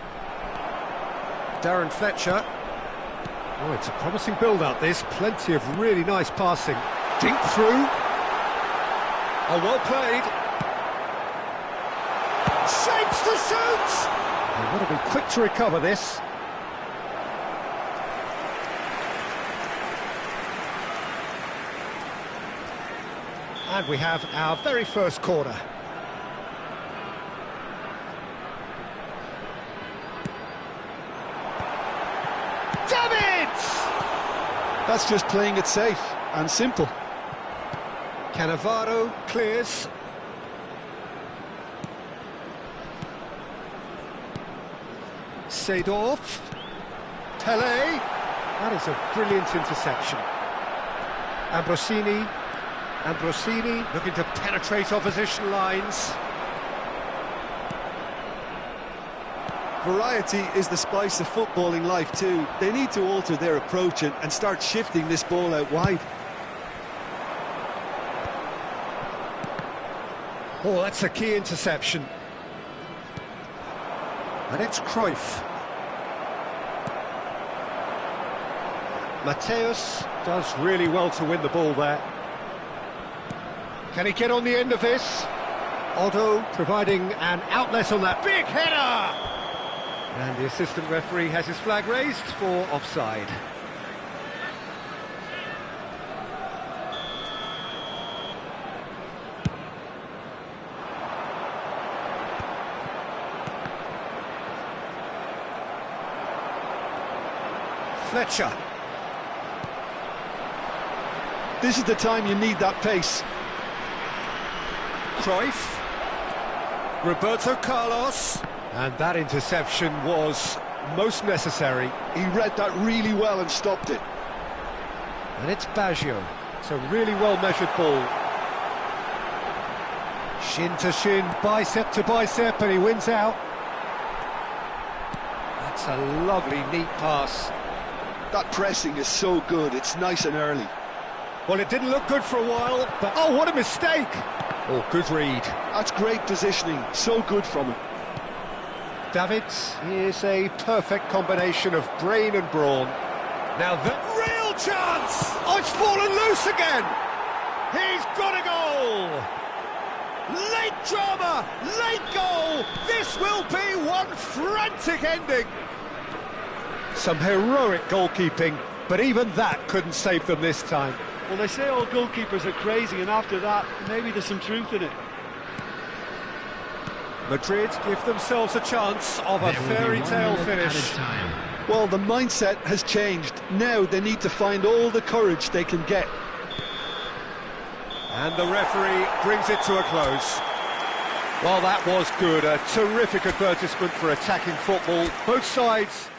Darren Fletcher. Oh, it's a promising build-up, this. Plenty of really nice passing. Dink through. Oh, well played. Shapes to shoot! They've got to be quick to recover this. And we have our very first corner. That's just playing it safe and simple. Cannavaro clears. Seedorf. Pele. That is a brilliant interception. Ambrosini. Ambrosini looking to penetrate opposition lines. Variety is the spice of footballing life too. They need to alter their approach and start shifting this ball out wide. Oh, that's a key interception. And it's Cruyff. Mateus does really well to win the ball there. Can he get on the end of this? Otto providing an outlet on that big header! And the assistant referee has his flag raised for offside. Fletcher. This is the time you need that pace. Cruyff. Roberto Carlos. And that interception was most necessary. He read that really well and stopped it. And it's Baggio. It's a really well-measured ball. Shin to shin, bicep to bicep, and he wins out. That's a lovely, neat pass. That pressing is so good, it's nice and early. Well, it didn't look good for a while, but oh, what a mistake! Oh, good read. That's great positioning, so good from him. Davids is a perfect combination of brain and brawn. Now the real chance! Oh, it's fallen loose again! He's got a goal! Late drama, late goal! This will be one frantic ending! Some heroic goalkeeping, but even that couldn't save them this time. Well, they say all goalkeepers are crazy, and after that, maybe there's some truth in it. Madrid give themselves a chance of a fairy tale finish. Well, the mindset has changed. Now they need to find all the courage they can get. And the referee brings it to a close. Well, that was good. A terrific advertisement for attacking football. Both sides